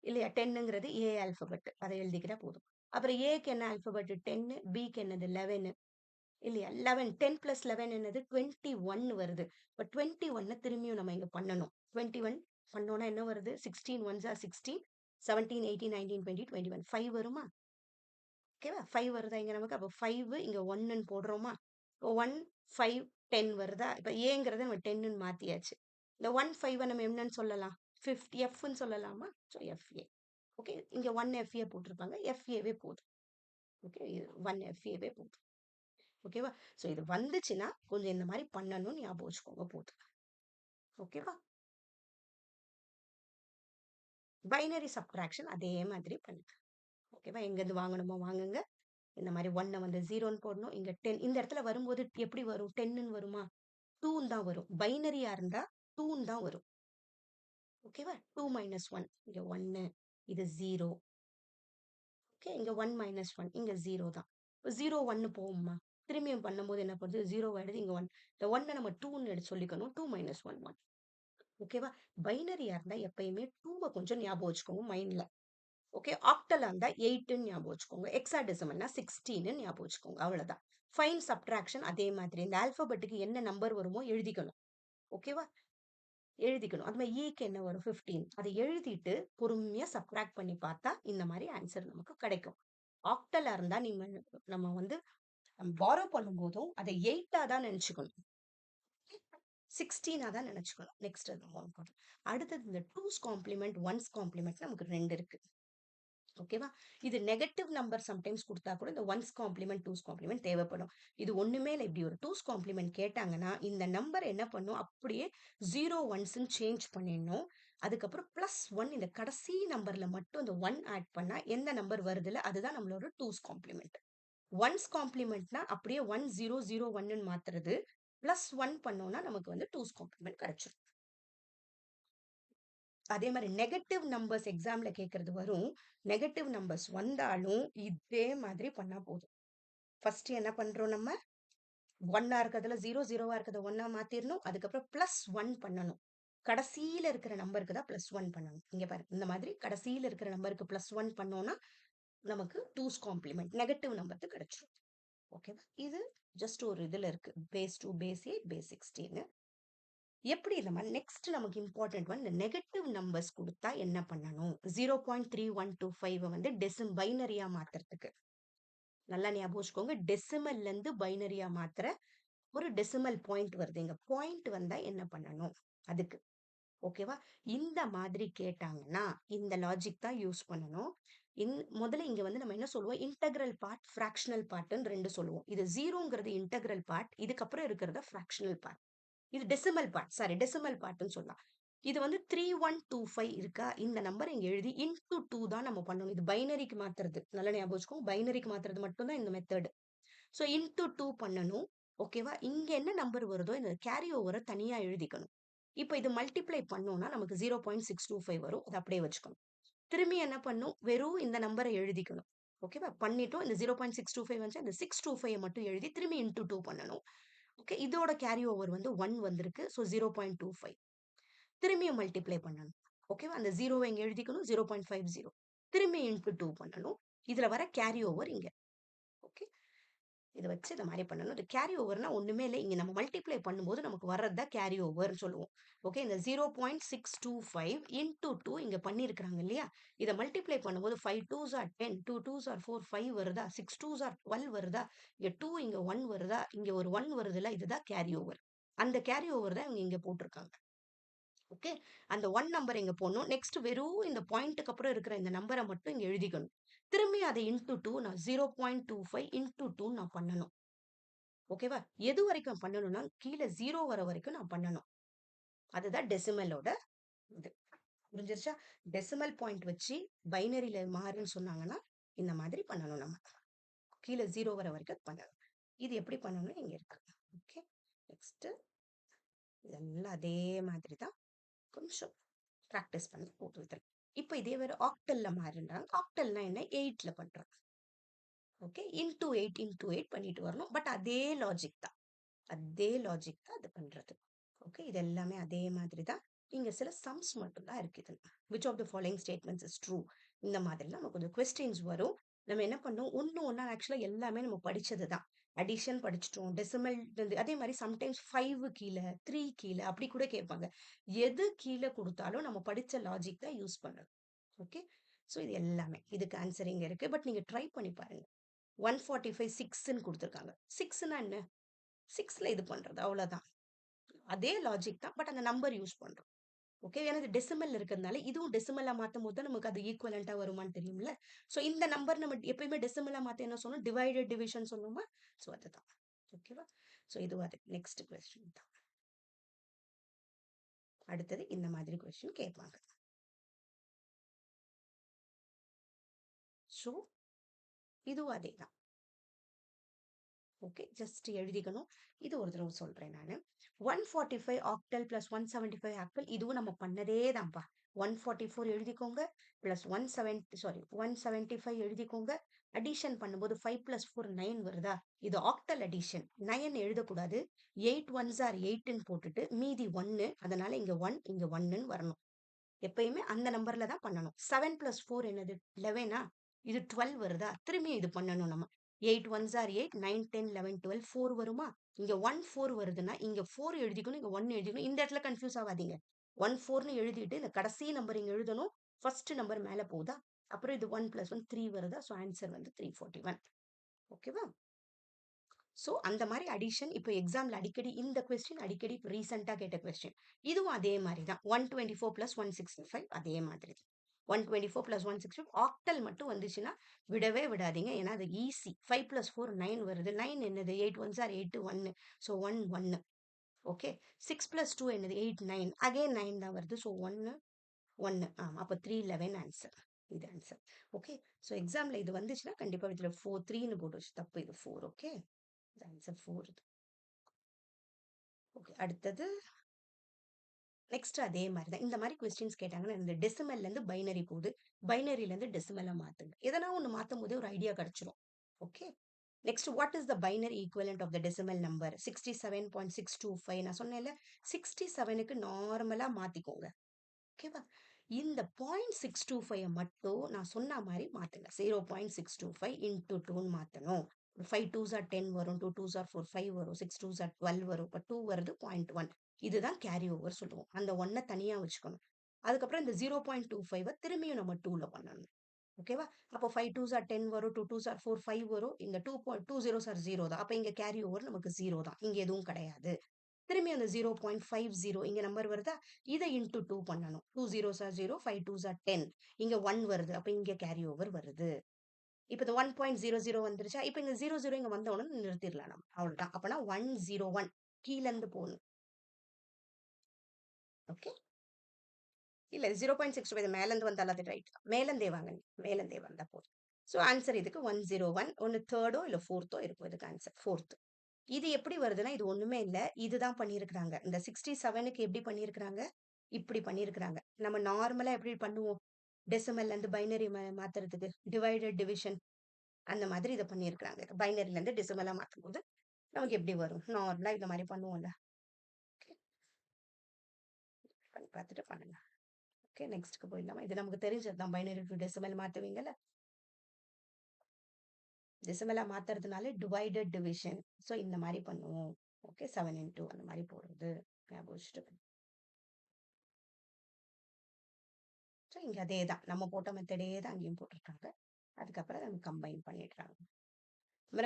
இல்லையா. 10ங்கிறது ஏ ஆல்பபெட், அதை எழுதிக்கிட்டா போதும். அப்புறம் ஏக்கு என்ன ஆல்பபெட் 10, பிக்கு என்னது 11 இல்லையா. 11 10 + 11 என்னது 21 வருது. இப்போ 21 திரும்பியும் நம்ம இங்க பண்ணணும். 21 பண்ணோம்னா என்ன வருது 16 1s are 16 17 18 19 20 21 5 வருமா. ஓகேவா, 5 வருதா இங்க நமக்கு. அப்போ 5 இங்க 1ன்னு போடுறோமா. 1 5 10 வருதா. இப்போ ஏங்கிறத நம்ம 10ன்னு மாத்தியாச்சு. இந்த 1 5 நம்ம என்னன்னு சொல்லலாம் 50 எஃப்னு சொல்லலாமா. So FA. ஓகே, இங்க 1 எஃப்ஏ போட்டிருப்பாங்க, எஃப்ஏவே போதும். ஓகே, 1 எஃப்ஏவே போதும். ஓகேவா. ஸோ இது வந்துச்சுன்னா கொஞ்சம் இந்த மாதிரி பண்ணணும்னு ஞாபகம் வச்சுக்கோங்க போதும். ஓகேவா. பைனரி சப்ட்ராக்ஷன் அதே மாதிரி பண்ணுங்க. ஓகேவா, எங்கேருந்து வாங்கணுமோ வாங்குங்க. இந்த மாதிரி 1 வந்து 0ன்னு போடணும். இங்க 10 இந்த இடத்துல வரும்போது எப்படி வரும் 10ன்னு வருமா. 2 தான் வரும். பைனரியா இருந்தா 2 தான் வரும். ஓகேவா. 2 - 1 இங்க 1 இது 0. ஓகே, இங்க 1 - 1 இங்க 0 தான். 0 1 போகுமா. திரும்பியும் பண்ணும்போது என்ன பண்ணுது 0 ஆயிடுது. இங்க 1 இந்த 1 நம்ம 2ன்னு எடுத்து சொல்லிக்கணும். 2 - 1 1. ஓகேவா. பைனரியா இருந்தா எப்பயுமே 2 கொஞ்சம் ஞாபகம் வச்சுக்கோங்க மைண்ட்ல. ஓகே, ஆக்டலா இருந்தா 8ன்னு ஞாபகம் வச்சுக்கோங்க. ஹெக்ஸாடெசிமல்னா 16ன்னு ஞாபகம் வச்சுக்கோங்க. அவ்வளவுதான். ஃபைன் சப்ட்ராக்ஷன் அதே மாதிரி இந்த ஆல்பபெட்டுக்கு என்ன நம்பர் வருமோ எழுதிக்கணும். ஓகேவா, எழுதிக்கணும். அது மாதிரி ஈக்கு என்ன வரும் 15 அதை எழுதிட்டு பொறுமையா சப்ட்ராக்ட் பண்ணி பார்த்தா இந்த மாதிரி ஆன்சர் நமக்கு கிடைக்கும். ஆக்டலா இருந்தா நம்ம வந்து பாரோ பண்ணும்போதும் அதை 8ஆ தான் நினைச்சுக்கணும், 16ஆ தான் நினைச்சுக்கணும். நெக்ஸ்ட் அடுத்தது இந்த 2's காம்ப்ளிமெண்ட் 1's காம்ப்ளிமெண்ட் நமக்கு 2 இருக்கு. ஓகேவா. இது நெகட்டிவ் நம்பர் சம்டைம்ஸ் கொடுத்தா கூட இந்த 1's காம்ப்ளிமெண்ட் 2's காம்ப்ளிமெண்ட் தேவைப்படும். இது ஒண்ணுமே இல்லை. இப்படி ஒரு 2's காம்ப்ளிமெண்ட் கேட்டாங்கன்னா இந்த நம்பர் என்ன பண்ணும் அப்படியே 0 1ஸ்ன்னு சேஞ்ச் பண்ணிடணும். அதுக்கப்புறம் +1 இந்த கடைசி நம்பர்ல மட்டும் இந்த 1 ஆட் பண்ணா எந்த நம்பர் வருதுல்ல அதுதான் நம்மளோட 2's காம்ப்ளிமெண்ட். 1's காம்ப்ளிமெண்ட்னா அப்படியே 1 0 0 1ன்னு மாத்துறது. +1 பண்ணோம்னா நமக்கு வந்து 2's காம்ப்ளிமெண்ட் கிடைச்சிடும். அதே மாதிரி நெகட்டிவ் நம்பர்ஸ் எக்ஸாம்ல கேட்கறது வரும். நெகட்டிவ் நம்பர்ஸ் வந்தாலும் இதே மாதிரி பண்ணா போதும். ஃபர்ஸ்ட் என்ன பண்றோம் நம்ம 1ஆ இருக்கிறதுல 0 0வா இருக்கிறத 1ஆ மாத்திரணும். அதுக்கப்புறம் +1 பண்ணணும். கடைசியில இருக்கிற நம்பருக்கு தான் +1 பண்ணணும். இங்க பாருங்க, இந்த மாதிரி கடைசியில இருக்கிற நம்பருக்கு +1 பண்ணோம்னா நமக்கு 2's காம்ப்ளிமெண்ட் நெகட்டிவ் நம்பருக்கு கிடைச்சிடும். ஓகேவா. இது ஜஸ்ட் ஒரு இதுல இருக்கு. Base 2 base 8 base 16. எப்படி நம்ம நெக்ஸ்ட் நமக்கு இம்பார்ட்டன்ட் இந்த நெகட்டிவ் நம்பர்ஸ் கொடுத்தா என்ன பண்ணணும். 0.3125 வந்து பைனரியா மாத்துறதுக்கு நல்லா ஞாபகம் வச்சுக்கோங்க. டெசிமல்ல இருந்து பைனரியா மாத்துற ஒரு டெசிமல் பாயிண்ட் வருது. இங்க பாயிண்ட் வந்தா என்ன பண்ணணும் அதுக்கு. ஓகேவா. இந்த மாதிரி கேட்டாங்கன்னா இந்த லாஜிக் தான் யூஸ் பண்ணணும். முதல்ல இங்க வந்து நம்ம என்ன சொல்லுவோம் இன்டெக்ரல் பார்ட் ஃபிராக்ஷனல் பார்ட்னு 2 சொல்லுவோம். இது 0ங்கிறது இன்டெக்ரல் பார்ட், இதுக்கப்புறம் இருக்கிறத ஃபிராக்ஷனல் பார்ட். இது டெசிமல் பார்ட், சாரி டெசிமல் பார்ட்னு சொல்லலாம். இது வந்து 3125 இருக்கா. இந்த நம்பர் இங்க எழுதி இன்டு 2 தான் நம்ம பண்ணணும். இது பைனரிக்கு மாத்துறது நல்லா ஞாபகம் வச்சுக்கோங்க. பைனரிக்கு மாத்துறது மட்டும் தான் இந்த மெத்தட். ஸோ இன்டு 2 பண்ணணும். ஓகேவா. இங்க என்ன நம்பர் வருதோ இந்த கேரி ஓவரை தனியா எழுதிக்கணும். இப்போ இது மல்டிப்ளை பண்ணோம்னா நமக்கு 0.625 வரும். அதை அப்படியே வச்சுக்கணும். திரும்பி என்ன பண்ணும் வெறும் இந்த நம்பரை எழுதிக்கணும். ஓகேவா. பண்ணிட்டோம். இந்த 0.625 வந்து இந்த 625 மட்டும் எழுதி திரும்பி இன்டு 2 பண்ணணும். ஓகே, இதோட கேரி ஓவர் வந்து 1 வந்திருக்கு. ஸோ 0.25 திரும்பியும் மல்டிப்ளை பண்ணணும். ஓகேவா. அந்த 0வை இங்க எழுதிக்கணும். 0.50 திரும்பி இன்டு 2 பண்ணணும். இதுல வர கேரி ஓவர் இங்க. ஓகே, இதை வச்சு இந்த மாதிரி பண்ணணும். இந்த கேரி ஓவர்னா ஒண்ணுமே இல்லை. இங்க நம்ம மல்டிப்ளை பண்ணும்போது நமக்கு வர்றதுதான் கேரி ஓவர் சொல்லுவோம். ஓகே, இந்த 0.625 இன்டு 2 இங்க பண்ணிருக்காங்க இல்லையா. இதை மல்டிப்ளை பண்ணும்போது 5 2s are 10 2 2s are 4 5 வருதா, 6 2s are 12 வருதா, இங்க 2 இங்க 1 வருதா, இங்க ஒரு 1 வருதுல்ல, இதுதான் கேரி ஓவர். அந்த கேரி ஓவர் தான் இங்க போட்டிருக்காங்க. ஓகே, அந்த 1 நம்பர் இங்க போடணும். நெக்ஸ்ட் வெறும் இந்த பாயிண்ட்டுக்கு அப்புறம் இருக்கிற இந்த நம்பரை மட்டும் இங்க எழுதிக்கணும். திரும்பி அதை இன்டு 2 நான் 0.25 இன்டு 2 நான் பண்ணணும். ஓகேவா? எது வரைக்கும் பண்ணணும்னா, கீழ 0 வர வரைக்கும் நான் பண்ணணும். அதுதான் டெசிமலோட இது. புரிஞ்சிருச்சா? டெசிமல் பாயிண்ட் வச்சு பைனரியில மாறுன்னு சொன்னாங்கன்னா, இந்த மாதிரி பண்ணணும் நம்ம. கீழ 0 வர வரைக்கும் பண்ணணும். இது எப்படி பண்ணணும்னு இங்க இருக்கு. ஓகே. நெக்ஸ்ட் இதெல்லாம் அதே மாதிரி தான். கொஞ்சம் பிராக்டிஸ் பண்ணி போட்டு இப்போ இதே வேற ஆக்டல்ல மாறுன்றாங்க. ஆக்டல்னா என்ன? 8ல பண்றோம். ஓகே. இன்டூ 8 இன்டூ 8 பண்ணிட்டு வரணும். பட் அதே லாஜிக் தான். அதே லாஜிக் தான் அது பண்றது. ஓகே. இது எல்லாமே அதே மாதிரி தான். இங்க சில சம்ஸ் மட்டும் தான் இருக்குது. Which of the following statements is true? இந்த மாதிரி நம்ம கொஞ்சம் கொஸ்டின்ஸ் வரும். நம்ம என்ன பண்ணோம், ஒண்ணு ஒண்ணா ஆக்சுவலா எல்லாமே நம்ம படிச்சது தான். அடிஷன் படிச்சிட்டோம், டெசிமல் அதே மாதிரி சம்டைம்ஸ் 5 கீழ 3 கீழ அப்படி கூட கேட்பாங்க. எது கீழ கொடுத்தாலும் நம்ம படிச்ச லாஜிக் தான் யூஸ் பண்ணணும். ஓகே. ஸோ இது எல்லாமே இதுக்கு ஆன்சர் இங்க இருக்கு. பட் நீங்க ட்ரை பண்ணி பாருங்க. 145 6ன்னு கொடுத்துருக்காங்க. 6னா என்ன? 6ல இது பண்றது அவ்வளவுதான். அதே லாஜிக் தான். பட் அந்த நம்பர் யூஸ் பண்றோம். ஓகே. ஏன்னா இது டெசிமல் இருக்கிறதுனால இதுவும் டெசிமலா மாத்தும் போது நமக்கு அது ஈக்குவலண்டா வருமான்னு தெரியும்ல. சோ இந்த நம்பர் நம்ம எப்பயுமே டெசிமலா மாத்த என்ன சொன்னோம்? டிவைடட் டிவிஷன் சொல்லுமா? சோ அதுதான். ஓகேவா? சோ இது அது நெக்ஸ்ட் கொஸ்டின் தான். அடுத்தது இந்த மாதிரி கொஸ்டின் கேட்பாங்க. சோ இதுவும் அதே தான். ஓகே. ஜஸ்ட் எழுதிக்கணும். இது ஒரு தடவை சொல்றேன் நானு. 145 ஆக்டல் பிளஸ் 175 ஆக்டல் இதுவும் நம்ம பண்ணதே தான்ப்பா. 144 எழுதிக்கோங்க. பிளஸ் 175 எழுதிக்கோங்க. அடிஷன் பண்ணும்போது 5 பிளஸ் 4 9 வருதா? இது ஆக்டல் அடிஷன். 9 எழுதக்கூடாது. 8 ஒன்ஸ் ஆர் 8ன்னு போட்டுட்டு மீதி 1. அதனால இங்க 1 இங்க 1ன்னு வரணும். எப்பயுமே அந்த நம்பர்ல தான் பண்ணணும். 7 பிளஸ் 4 என்னது? 11ஆ? இது 12 வருதா? திரும்பி இது பண்ணணும் நம்ம. 8 ஒன்ஸ் ஆர் 8, 9, 10, 11, 12, 4 வருமா? இங்க 1, 4 வருதுன்னா, இங்க 4 எழுதிக்கணும், இங்க 1 எழுதிக்கணும். இந்த இடத்துல கன்ஃபியூஸ் ஆகாதீங்க. 1, 4ன்னு எழுதிட்டு, இந்த கடைசி நம்பர் இங்க எழுதணும். ஃபர்ஸ்ட் நம்பர் மேல போகுதா? அப்புறம் இது 1 பிளஸ் 1 3 வருதா? ஸோ ஆன்சர் வந்து 341. ஓகேவா? சோ அந்த மாதிரி அடிஷன் இப்போ எக்ஸாம்ல அடிக்கடி இந்த கொஸ்டின் அடிக்கடி ரீசெண்டா கேட்ட கொஸ்டின். இதுவும் அதே மாதிரி தான். 124 பிளஸ் 165 அதே மாதிரி. 124 பிளஸ் 165 ஆக்டல் மட்டும் வந்துச்சுன்னா விடவே விடாதீங்க. ஏன்னா அது ஈஸி. 5 பிளஸ் 4 9 வருது. 9 என்னது? 8 ones are 8 1. So 1 1. Okay. 6 plus 2 என்னது? 8 9. அகைன் 9 தான் வருது. ஸோ 1 1. அப்போ 311 ஆன்சர். இது ஆன்சர். ஓகே. ஸோ எக்ஸாம்ல இது வந்துச்சுன்னா கண்டிப்பா இதுல 4 3ன்னு போட்டு வச்சு தப்பு. இது 4. ஓகே. ஆன்சர் 4. ஓகே. அடுத்தது நெக்ஸ்ட் அதே மாதிரி தான். இந்த மாதிரி கொஸ்டின்ஸ் கேட்டாங்கன்னா இந்த டெசிமல்ல இருந்து பைனரி போகுது. பைனரியில இருந்து டெசிமலா மாத்துங்க. எதனா ஒண்ணு மாத்தும் போதே ஒரு ஐடியா கிடைச்சிரும். Okay. Next what is the binary equivalent of the decimal number? 67.625. நான் சொன்னேன்ல 67க்கு நார்மலா மாத்திக்கோங்க. ஓகேவா? இந்த 0.625 மட்டும் நான் சொன்ன மாதிரி மாத்துங்க. 0.625 இன்டூ 2ன்னு மாத்தணும். 5 2s are 10 வரும். 2 2s are 4 5 வரும். 6 2s are 12 வரும். இப்போ 2 வருது 0.1. இதுதான் கேரி ஓவர் சொல்லுவோம். அந்த 1 தனியா வச்சுக்கணும். அதுக்கப்புறம் இந்த 0.25 திரும்பியும் நம்ம 2ல பண்ணணும். ஓகேவா? அப்போ 5 2s are 10 வரும். 2 2s are 4 5 வரும். இங்க 2 zeros are 0 தான். அப்ப இங்க கேரி ஓவர் நமக்கு 0 தான். இங்க எதுவும் கிடையாது. திரும்பி அந்த 0.50 இங்க நம்பர் வருதா? இதை இன்டூ 2 பண்ணணும். 2 zeros are 0, 5 2s are 10. இங்க 1 வருது. அப்ப இங்க கேரி ஓவர் வருது. இப்ப இந்த 1.00 வந்துருச்சா? இப்ப இங்க 00 இங்க வந்த உடனே நிறுத்திடலாம் நம்ம. அவ்வளவுதான். அப்பனா 101 கீழ இருந்து போகணும். ஓகே. இல்ல 0.65 இது மேல இருந்து வந்தாலும் அது ரைட். மேல இருந்தே வாங்க. மேல இருந்தே வந்தா போதும். சோ ஆன்சர் இதுக்கு 101. ஒன்னு தேர்டோ இல்ல ஃபோர்த்தோ இருக்கும் இதுக்கு ஆன்சர். ஃபோர்த். இது எப்படி வருதுன்னா, இது ஒண்ணுமே இல்ல. இதுதான் பண்ணியிருக்கிறாங்க. இந்த 67க்கு எப்படி பண்ணியிருக்கிறாங்க? இப்படி பண்ணியிருக்கிறாங்க. நம்ம நார்மலா எப்படி பண்ணுவோம்? டெசிமல்ல இருந்து பைனரி மாத்துறதுக்கு டிவைடட் டிவிஷன் அந்த மாதிரி இத பண்ணியிருக்கிறாங்க. பைனரில இருந்து டெசிமலா மாத்தும்போது நமக்கு எப்படி வரும்? நார்மலா இந்த மாதிரி பண்ணுவோம்ல. ஓகே. பண்ணி பார்த்துட்டு பண்ணுங்க. ஓகே. நெக்ஸ்ட்க்கு போயிடலாமா? இது நமக்கு தெரிஞ்சது தான். பைனரி டு டெசிமல் மாத்துவீங்கல்ல. டெசிமலா மாத்துறதுனால டிவைடட் டிவிஷன். சோ இந்த மாதிரி பண்ணுவோம். ஓகே. 7 into அந்த மாதிரி போடுறது. ஞாபகம் வச்சுட்டு ஸோ இங்க அதே தான். நம்ம போட்ட மெத்தடே தான் அங்கேயும் போட்டிருக்காங்க. அதுக்கப்புறம் நம்ம கம்பைன் பண்ணிடுறாங்க.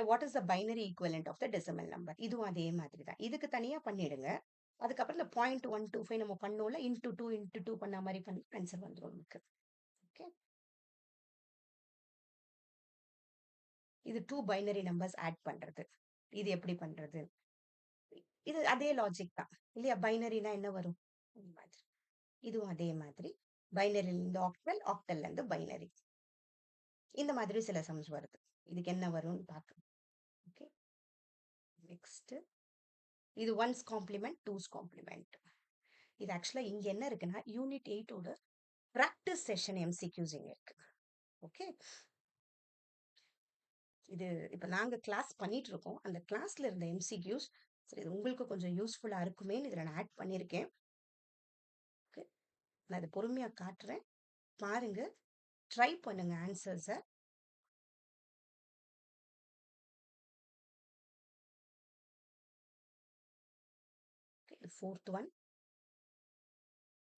What is the binary equivalent of the decimal number? இதுவும் அதே மாதிரி தான். இதுக்கு தனியா பண்ணிடுங்க. அதுக்கப்புறம் இந்த 0.125 நம்ம பண்ணோம்ல இன்டூ 2 இன்டூ 2 பண்ண மாதிரி பண்ணி ஆன்சர் வந்துடும் நமக்கு. ஓகே. இது 2 பைனரி நம்பர்ஸ் ஆட் பண்றது. இது எப்படி பண்றது? இது அதே லாஜிக் தான் இல்லையா? பைனரினா என்ன வரும்? இந்த மாதிரி. இதுவும் அதே மாதிரி. பைனரில இருந்து ஆக்டல், ஆக்டல்ல இருந்து பைனரி. இந்த மாதிரி சில சம்ஸ் வருது. இதுக்கு என்ன வரும்னு பார்க்கலாம். ஓகே. நெக்ஸ்ட் இது ஒன்ஸ் காம்ப்ளிமெண்ட், டூஸ் காம்ப்ளிமெண்ட். இது ஆக்சுவலா இங்க என்ன இருக்குன்னா யூனிட் 8 ஓட பிராக்டிஸ் செஷன் எம்சிக்யூஸ் இங்க இருக்கு. ஓகே. இது இப்ப நாங்க கிளாஸ் பண்ணிட்டு இருக்கோம். அந்த கிளாஸ்ல இருந்த எம்சிக்யூஸ் சரி இது உங்களுக்கு கொஞ்சம் யூஸ்ஃபுல்லா இருக்குமேன்னு இதுல நான் ஆட் பண்ணியிருக்கேன். ஓகே. நான் இதை பொறுமையா காட்டுறேன். பாருங்க. ட்ரை பண்ணுங்க ஆன்சர்ஸை. ஃபோர்த் ஒன்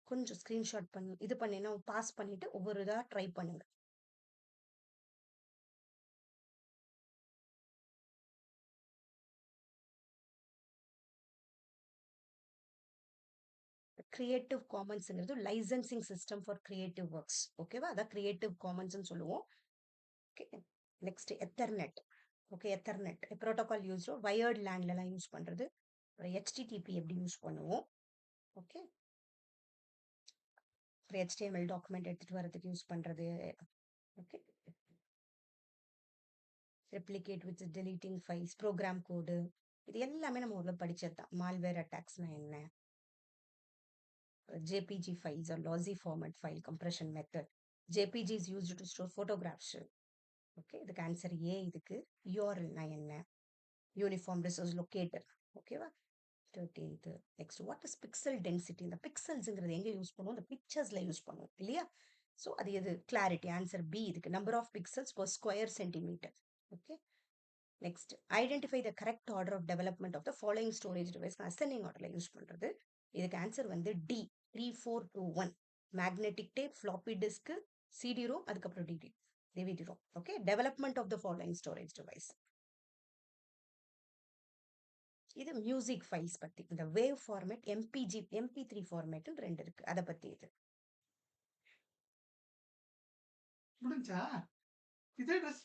கொஞ்சம் ஸ்கிரீன்ஷாட் பண்ணி இது பண்ணினா பாஸ் பண்ணிட்டு ஒவ்வொரு இதா ட்ரை பண்ணுங்க. கிரியேட்டிவ் காமன்ஸ்ங்கிறது licensing system for creative works. ஓகேவா? அதான் கிரியேட்டிவ் காமன்ஸ் சொல்லுவோம். Okay. Next ethernet. Okay. Ethernet protocol use wired லேண்ட்லாம் யூஸ் பண்றது. அப்புறம் ஹெச்டிடிபி எப்படி யூஸ் பண்ணுவோம். ஓகே. அப்புறம் HTML டாக்குமெண்ட் எடுத்துட்டு வரதுக்கு யூஸ் பண்றது. Okay. Replicate with deleting files, program code, இது எல்லாமே நம்ம உள்ள படிச்சது தான். மால்வேர் அட்டாக்ஸ்னா என்ன, JPG files are lossy format file compression method, JPG is used to store photographs. Okay. இதுக்கு ஆன்சர் ஏ. இதுக்கு யூஆர்எல்னா என்ன, யூனிஃபார்ம் ரிசோர்ஸ் லொக்கேட்டர். ஓகேவா? 13th. Next what is pixel density. இந்த பிக்சல்ஸ்ங்கிறது எங்க யூஸ் பண்ணுவோம்? இந்த பிக்சர்ஸ்ல யூஸ் பண்ணுவோம் இல்லையா? ஸோ அது எது? கிளாரிட்டி. Answer B. இதுக்கு number of pixels per square centimetre. Okay. Next identify the correct order of development of the following storage device. Ascending ஆர்டர்ல யூஸ் பண்றது. இதுக்கு ஆன்சர் வந்து D. 3421. Magnetic tape, floppy disk, CD ROM, அதுக்கப்புறம் DVD ROM. Okay. Development of the following storage device. இது music files பத்தி. இந்த wave format, MBG, MP3 format ரெண்டு இருக்கு. அதை பத்தி இது. முடிஞ்சா இதே ட்ரெஸ்